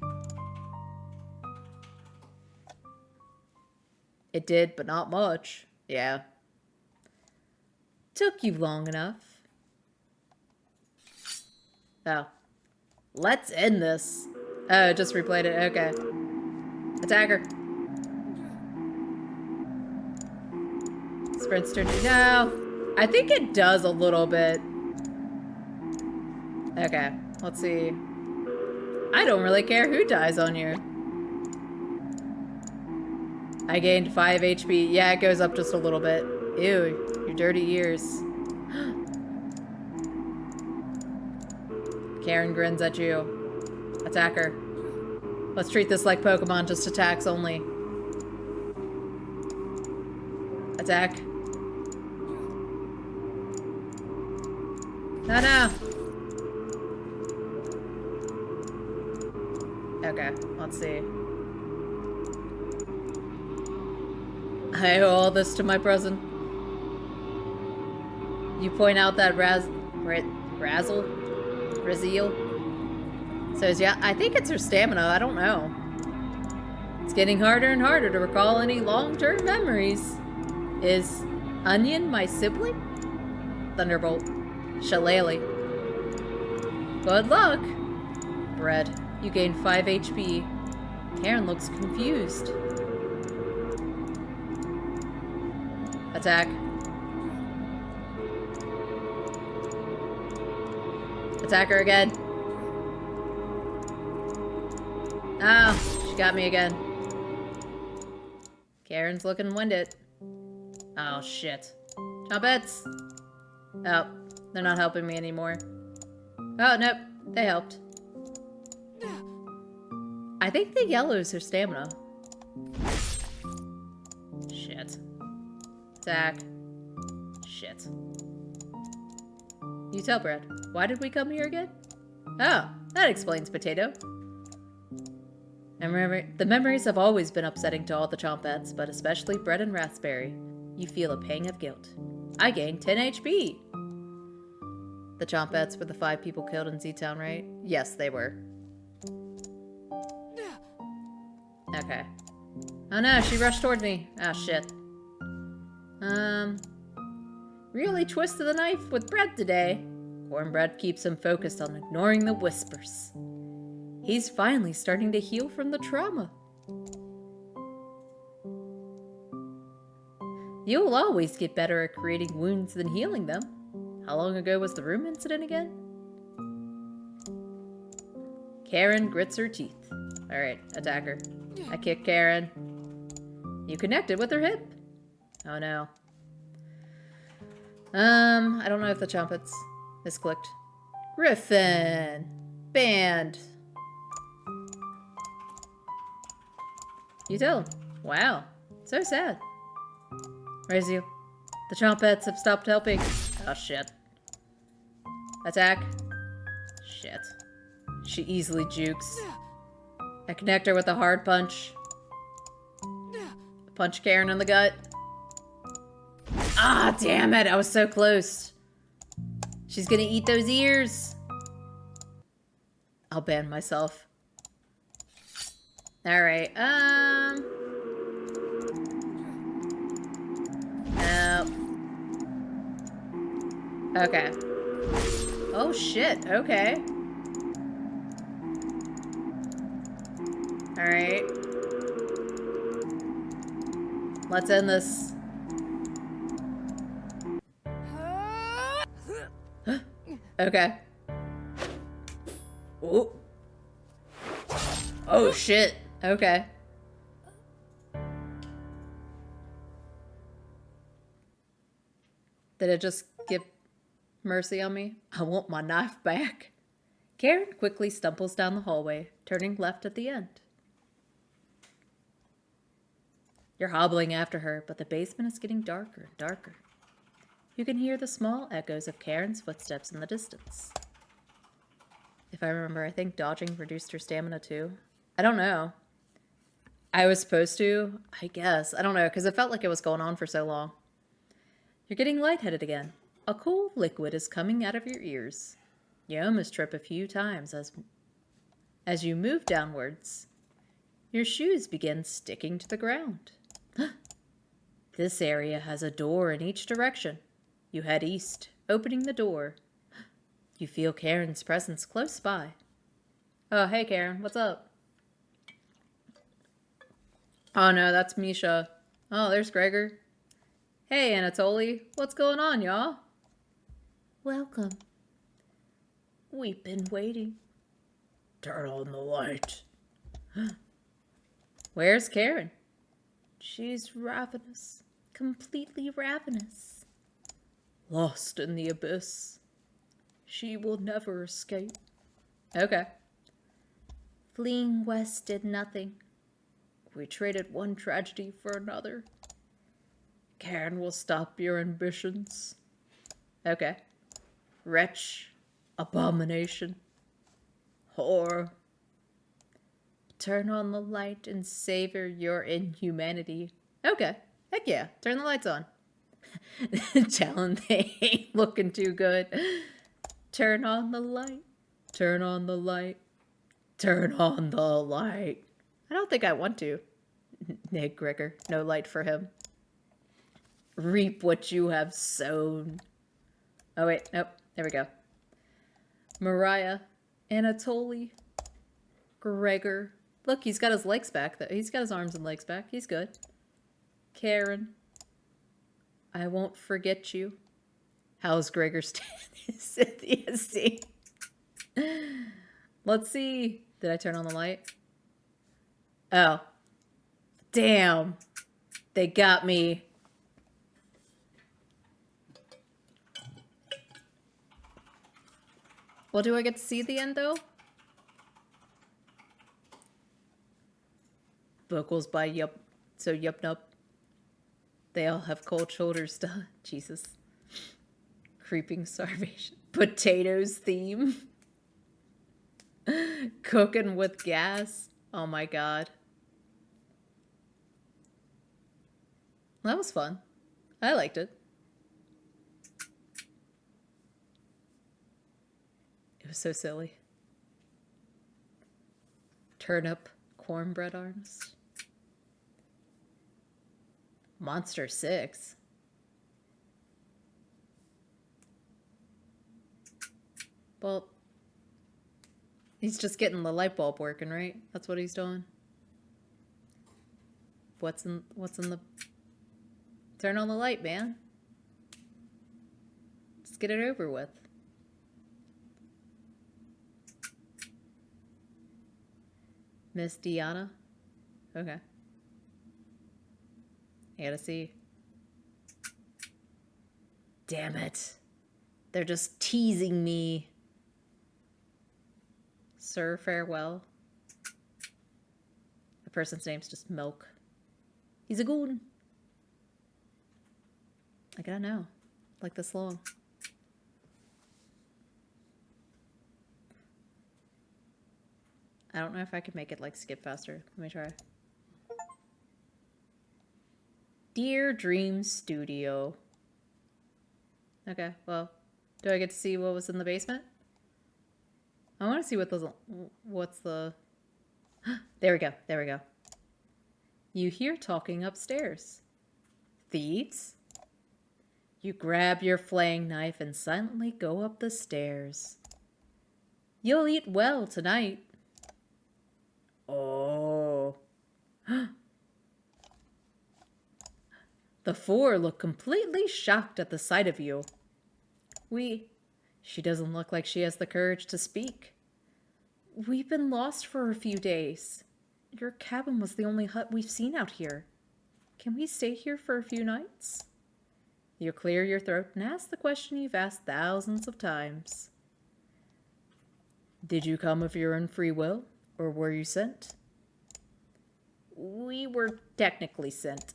It did, but not much. Yeah. Took you long enough. Oh. Let's end this. Oh, just replayed it. Okay. Attack her. Sprint's turn. No. I think it does a little bit. Okay. Let's see. I don't really care who dies on you. I gained 5 HP. Yeah, it goes up just a little bit. Ew, your dirty ears. Karen grins at you. Attack her. Let's treat this like Pokemon, just attacks only. Attack. No, no. Okay, let's see. I owe all this to my present. You point out that Razzle? Says, yeah, I think it's her stamina, I don't know. It's getting harder and harder to recall any long-term memories. Is Onion my sibling? Thunderbolt. Shillelagh. Good luck. Bread. You gain 5 HP. Karen looks confused. Attack. Attack her again. Oh, she got me again. Karen's looking winded. Oh, shit. Trumpets! Oh, they're not helping me anymore. Oh, nope. They helped. I think the yellow's her stamina. Shit. Attack. Shit. You tell Brad. Why did we come here again? Oh, that explains Potato. The memories have always been upsetting to all the Chompets, but especially Bread and Raspberry. You feel a pang of guilt. I gained 10 HP! The Chompets were the 5 people killed in Z-Town, right? Yes, they were. Okay. Oh no, she rushed toward me. Ah, shit. Really twisted the knife with Bread today. Cornbread keeps him focused on ignoring the whispers. He's finally starting to heal from the trauma. You'll always get better at creating wounds than healing them. How long ago was the room incident again? Karen grits her teeth. Alright, attack her. I kick Karen. You connected with her hip. Oh no. I don't know if the Chompets misclicked. Griffin! Banned. You tell him. Wow. So sad. Raise you. The Chompets have stopped helping. Oh shit. Attack. Shit. She easily jukes. I connect her with a hard punch. Punch Karen in the gut. Ah, damn it. I was so close. She's gonna eat those ears. I'll ban myself. Alright, no. Okay. Oh shit, okay. Alright. Let's end this. Okay. Oh. Oh shit. Okay. Did it just give mercy on me? I want my knife back. Karen quickly stumbles down the hallway, turning left at the end. You're hobbling after her, but the basement is getting darker and darker. You can hear the small echoes of Karen's footsteps in the distance. If I remember, I think dodging reduced her stamina too. I don't know. I was supposed to, I guess. I don't know, because it felt like it was going on for so long. You're getting lightheaded again. A cool liquid is coming out of your ears. You almost trip a few times as you move downwards. Your shoes begin sticking to the ground. This area has a door in each direction. You head east, opening the door. You feel Karen's presence close by. Oh, hey Karen, what's up? Oh no, that's Misha. Oh, there's Gregor. Hey Anatoly, what's going on, y'all? Welcome. We've been waiting. Turn on the light. Where's Karen? She's ravenous. Completely ravenous. Lost in the abyss. She will never escape. Okay. Fleeing west did nothing. We traded one tragedy for another. Karen will stop your ambitions. Okay. Wretch. Abomination. Whore. Turn on the light and savor your inhumanity. Okay. Heck yeah. Turn the lights on. Talon, they ain't looking too good. Turn on the light. Turn on the light. Turn on the light. I don't think I want to. Nick Gregor. No light for him. Reap what you have sown. Oh, wait. Nope. There we go. Mariah. Anatoly. Gregor. Look, he's got his legs back. He's got his arms and legs back. He's good. Karen. I won't forget you. How's Gregor standing? Cynthia C. Let's see. Did I turn on the light? Oh. Damn. They got me. Well, do I get to see the end, though? Vocals by Yup. So Yup Nup. They all have cold shoulders. Duh. Jesus. Creeping starvation. Potatoes theme. Cooking with gas. Oh my god. That was fun. I liked it. It was so silly. Turnip cornbread arms. Monster 6. Well, he's just getting the light bulb working, right? That's what he's doing. What's in the... Turn on the light, man. Just get it over with. Miss Deanna? Okay. I gotta see. Damn it. They're just teasing me. Sir, farewell. The person's name's just Milk. He's a goon. I gotta know. Like this long. I don't know if I could make it like skip faster. Let me try. Dear Dream Studio. Okay, well, do I get to see what was in the basement? I want to see what's the... There we go, there we go. You hear talking upstairs. Thieves? You grab your flaying knife and silently go up the stairs. You'll eat well tonight. Oh. The four look completely shocked at the sight of you. She doesn't look like she has the courage to speak. We've been lost for a few days. Your cabin was the only hut we've seen out here. Can we stay here for a few nights? You clear your throat and ask the question you've asked thousands of times. Did you come of your own free will, or were you sent? We were technically sent.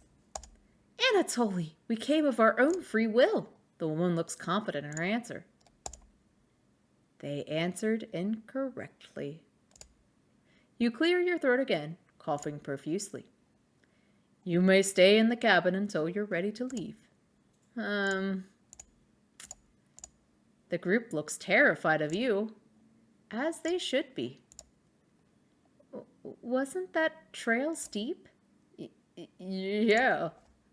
Anatoly, we came of our own free will. The woman looks confident in her answer. They answered incorrectly. You clear your throat again, coughing profusely. You may stay in the cabin until you're ready to leave. The group looks terrified of you, as they should be. Wasn't that trail steep? Yeah.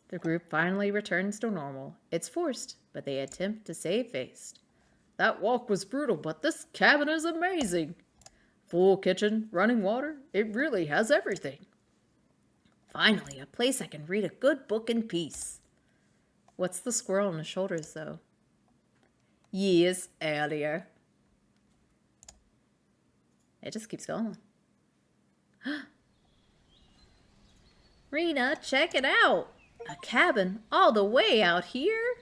The group finally returns to normal. It's forced, but they attempt to save face. That walk was brutal, but this cabin is amazing. Full kitchen, running water, it really has everything. Finally, a place I can read a good book in peace. What's the squirrel on his shoulders, though? Years earlier. It just keeps going. Rena, check it out! A cabin all the way out here?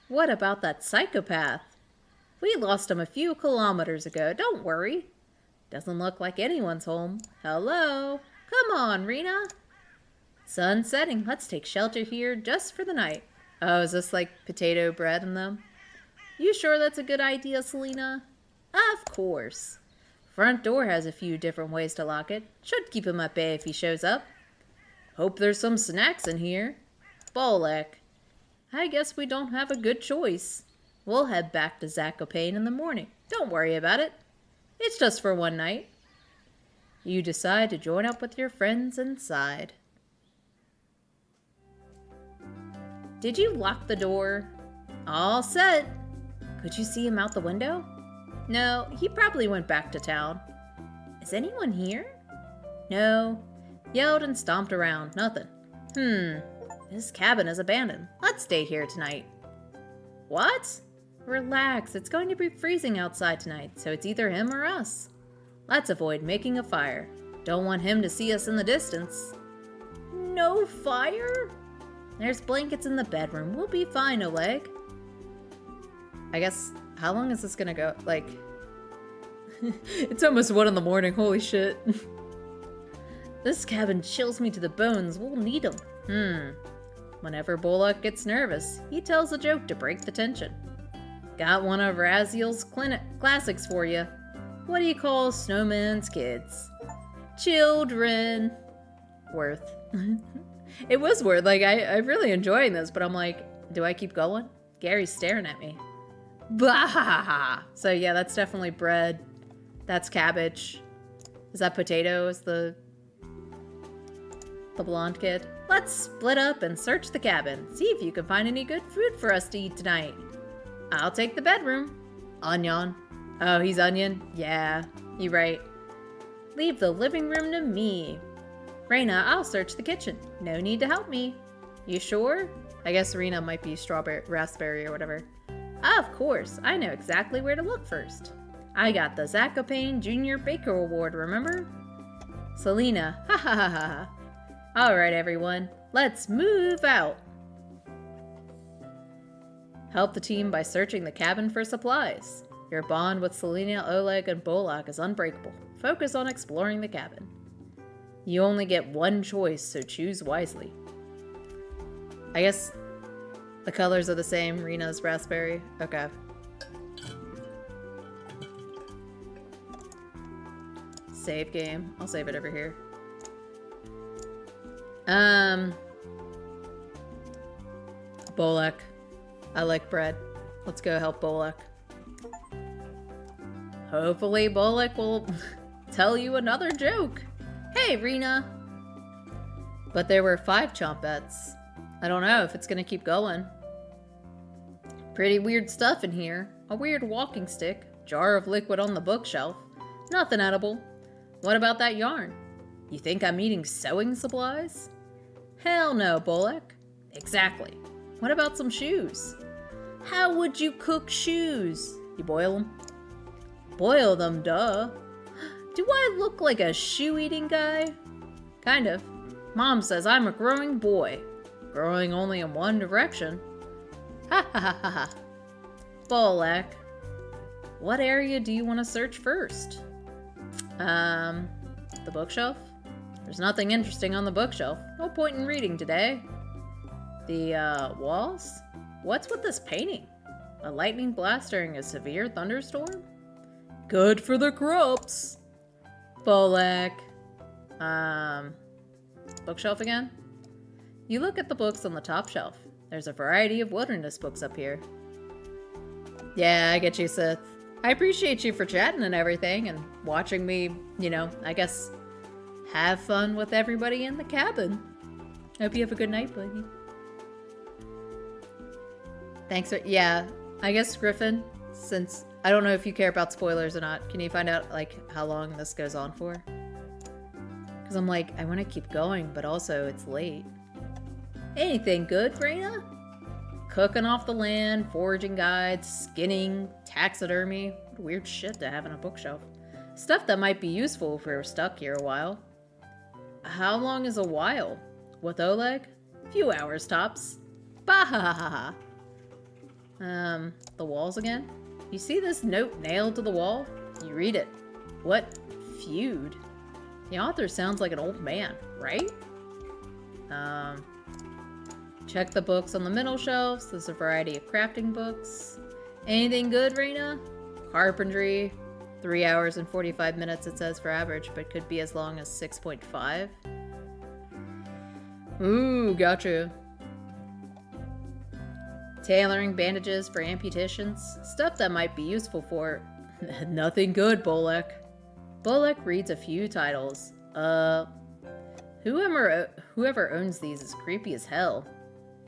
What about that psychopath? We lost him a few kilometers ago, don't worry. Doesn't look like anyone's home. Hello? Come on, Rena. Sun's setting. Let's take shelter here just for the night. Oh, is this like potato bread in them? You sure that's a good idea, Selena? Of course. Front door has a few different ways to lock it. Should keep him at bay if he shows up. Hope there's some snacks in here. Bolek. I guess we don't have a good choice. We'll head back to Zakopane in the morning. Don't worry about it. It's just for one night. You decide to join up with your friends inside. Did you lock the door? All set. Could you see him out the window? No, he probably went back to town. Is anyone here? No. Yelled and stomped around. Nothing. This cabin is abandoned. Let's stay here tonight. What? Relax. It's going to be freezing outside tonight, so it's either him or us. Let's avoid making a fire. Don't want him to see us in the distance. No fire? There's blankets in the bedroom. We'll be fine, Oleg. I guess, how long is this gonna go? Like, it's almost 1 in the morning. Holy shit. This cabin chills me to the bones. We'll need them. Whenever Bolek gets nervous, he tells a joke to break the tension. Got one of Raziel's classics for you. What do you call Snowman's kids? Children. Worth. It was worth. Like, I'm really enjoying this, but I'm like, do I keep going? Gary's staring at me. Bah! So yeah, that's definitely bread. That's cabbage. Is that potato? Is the blonde kid? Let's split up and search the cabin. See if you can find any good food for us to eat tonight. I'll take the bedroom. Onion. Oh, he's onion? Yeah, you're right. Leave the living room to me. Rena, I'll search the kitchen. No need to help me. You sure? I guess Rena might be strawberry, raspberry or whatever. Of course, I know exactly where to look first. I got the Zakopane Junior Baker Award, remember? Selena, ha ha ha ha. Alright everyone, let's move out. Help the team by searching the cabin for supplies. Your bond with Selena, Oleg, and Bolek is unbreakable. Focus on exploring the cabin. You only get one choice, so choose wisely. I guess the colors are the same. Rena's raspberry. Okay. Save game. I'll save it over here. Bolek. I like bread. Let's go help Bolek. Hopefully Bolek will tell you another joke. Hey, Rena. But there were 5 chompettes. I don't know if it's gonna keep going. Pretty weird stuff in here. A weird walking stick. Jar of liquid on the bookshelf. Nothing edible. What about that yarn? You think I'm eating sewing supplies? Hell no, Bolek. Exactly. What about some shoes? How would you cook shoes? You boil them? Boil them, duh. Do I look like a shoe-eating guy? Kind of. Mom says I'm a growing boy. Growing only in one direction. Ha ha ha ha ha. Bolek. What area do you want to search first? The bookshelf? There's nothing interesting on the bookshelf. No point in reading today. The, walls? What's with this painting? A lightning blast during a severe thunderstorm? Good for the crops. Bolek. Bookshelf again? You look at the books on the top shelf. There's a variety of wilderness books up here. Yeah, I get you, Sith. I appreciate you for chatting and everything and watching me, you know, I guess, have fun with everybody in the cabin. Hope you have a good night, buddy. Thanks for, yeah, I guess Griffin, since I don't know if you care about spoilers or not, can you find out, like, how long this goes on for? Because I'm like, I want to keep going, but also it's late. Anything good, Raina? Cooking off the land, foraging guides, skinning, taxidermy. What weird shit to have in a bookshelf. Stuff that might be useful if we were stuck here a while. How long is a while? With Oleg? Few hours tops. Bah. The walls again? You see this note nailed to the wall? You read it. What feud? The author sounds like an old man, right? Check the books on the middle shelves. There's a variety of crafting books. Anything good, Raina? Carpentry. 3 hours and 45 minutes it says for average, but could be as long as 6.5. Ooh, gotcha. Tailoring bandages for amputations. Stuff that might be useful for... Nothing good, Bolek. Bolek reads a few titles. Whoever owns these is creepy as hell.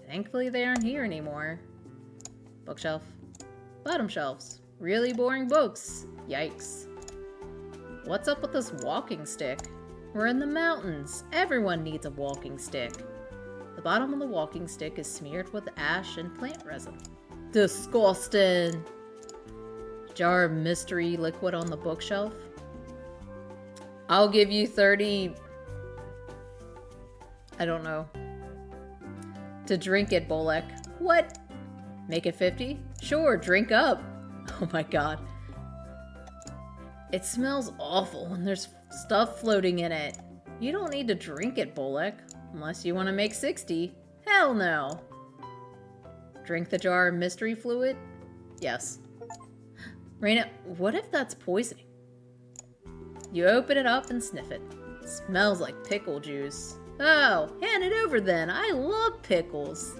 Thankfully they aren't here anymore. Bookshelf. Bottom shelves. Really boring books. Yikes. What's up with this walking stick? We're in the mountains. Everyone needs a walking stick. The bottom of the walking stick is smeared with ash and plant resin. Disgusting. Jar of mystery liquid on the bookshelf. I'll give you 30... I don't know. To drink it, Bolek. What? Make it 50? Sure, drink up. Oh my god. It smells awful and there's stuff floating in it. You don't need to drink it, Bolek. Unless you want to make 60. Hell no. Drink the jar of mystery fluid? Yes. Raina, what if that's poisoning? You open it up and sniff it. Smells like pickle juice. Oh, hand it over then. I love pickles.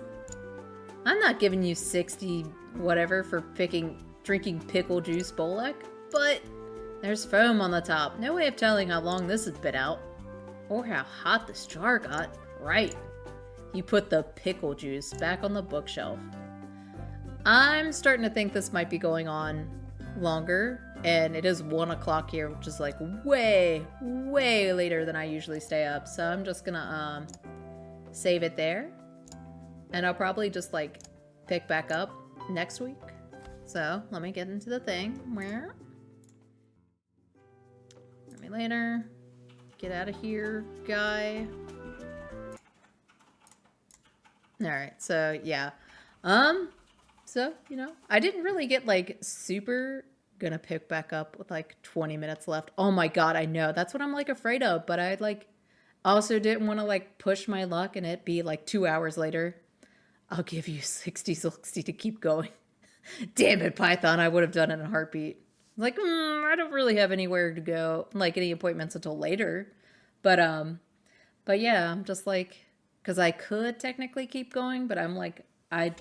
I'm not giving you 60 whatever for drinking pickle juice, Bolek, but there's foam on the top. No way of telling how long this has been out. Or how hot this jar got. Right. You put the pickle juice back on the bookshelf. I'm starting to think this might be going on longer, and it is 1 o'clock here, which is like way later than I usually stay up. So I'm just gonna save it there, and I'll probably just like pick back up next week. So let me get into the thing. Where? Let me later. Get out of here, guy. Alright, so yeah. So, you know, I didn't really get like super gonna pick back up with like 20 minutes left. Oh my god, I know. That's what I'm like afraid of, but I like also didn't want to like push my luck and it be like 2 hours later. I'll give you 60 to keep going. Damn it, Python, I would have done it in a heartbeat. Like, I don't really have anywhere to go, like any appointments until later. But yeah, I'm just like, because I could technically keep going, but I'm like, I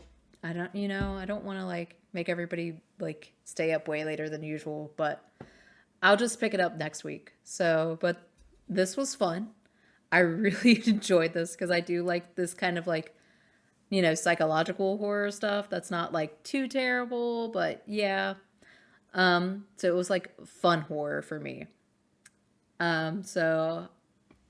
don't, you know, I don't want to like make everybody like stay up way later than usual, but I'll just pick it up next week. So, but this was fun. I really enjoyed this because I do like this kind of like, you know, psychological horror stuff that's not like too terrible, but yeah. So it was like fun horror for me. So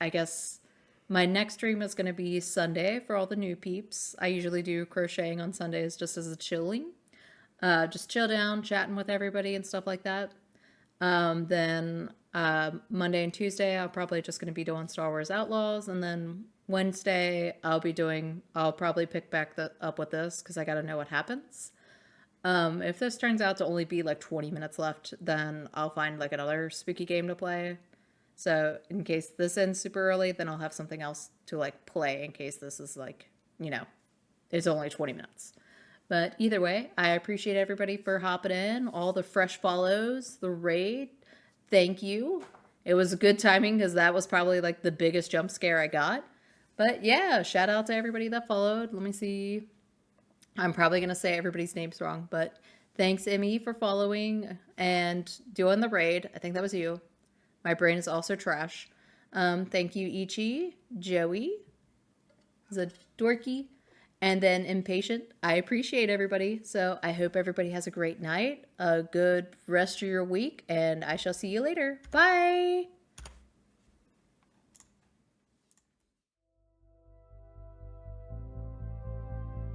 I guess my next stream is going to be Sunday for all the new peeps. I usually do crocheting on Sundays just as a chilling. Just chill down, chatting with everybody and stuff like that. Then Monday and Tuesday, I'm probably just going to be doing Star Wars Outlaws. And then Wednesday, I'll probably pick back up with this because I got to know what happens. If this turns out to only be like 20 minutes left, then I'll find like another spooky game to play. So in case this ends super early, then I'll have something else to like play in case this is like, you know, it's only 20 minutes. But either way, I appreciate everybody for hopping in, all the fresh follows, the raid. Thank you. It was good timing because that was probably like the biggest jump scare I got. But yeah, shout out to everybody that followed. Let me see. I'm probably going to say everybody's names wrong, but thanks, Emmy, for following and doing the raid. I think that was you. My brain is also trash. Thank you, Ichi, Joey, the dorky, and then Impatient. I appreciate everybody. So I hope everybody has a great night, a good rest of your week, and I shall see you later. Bye!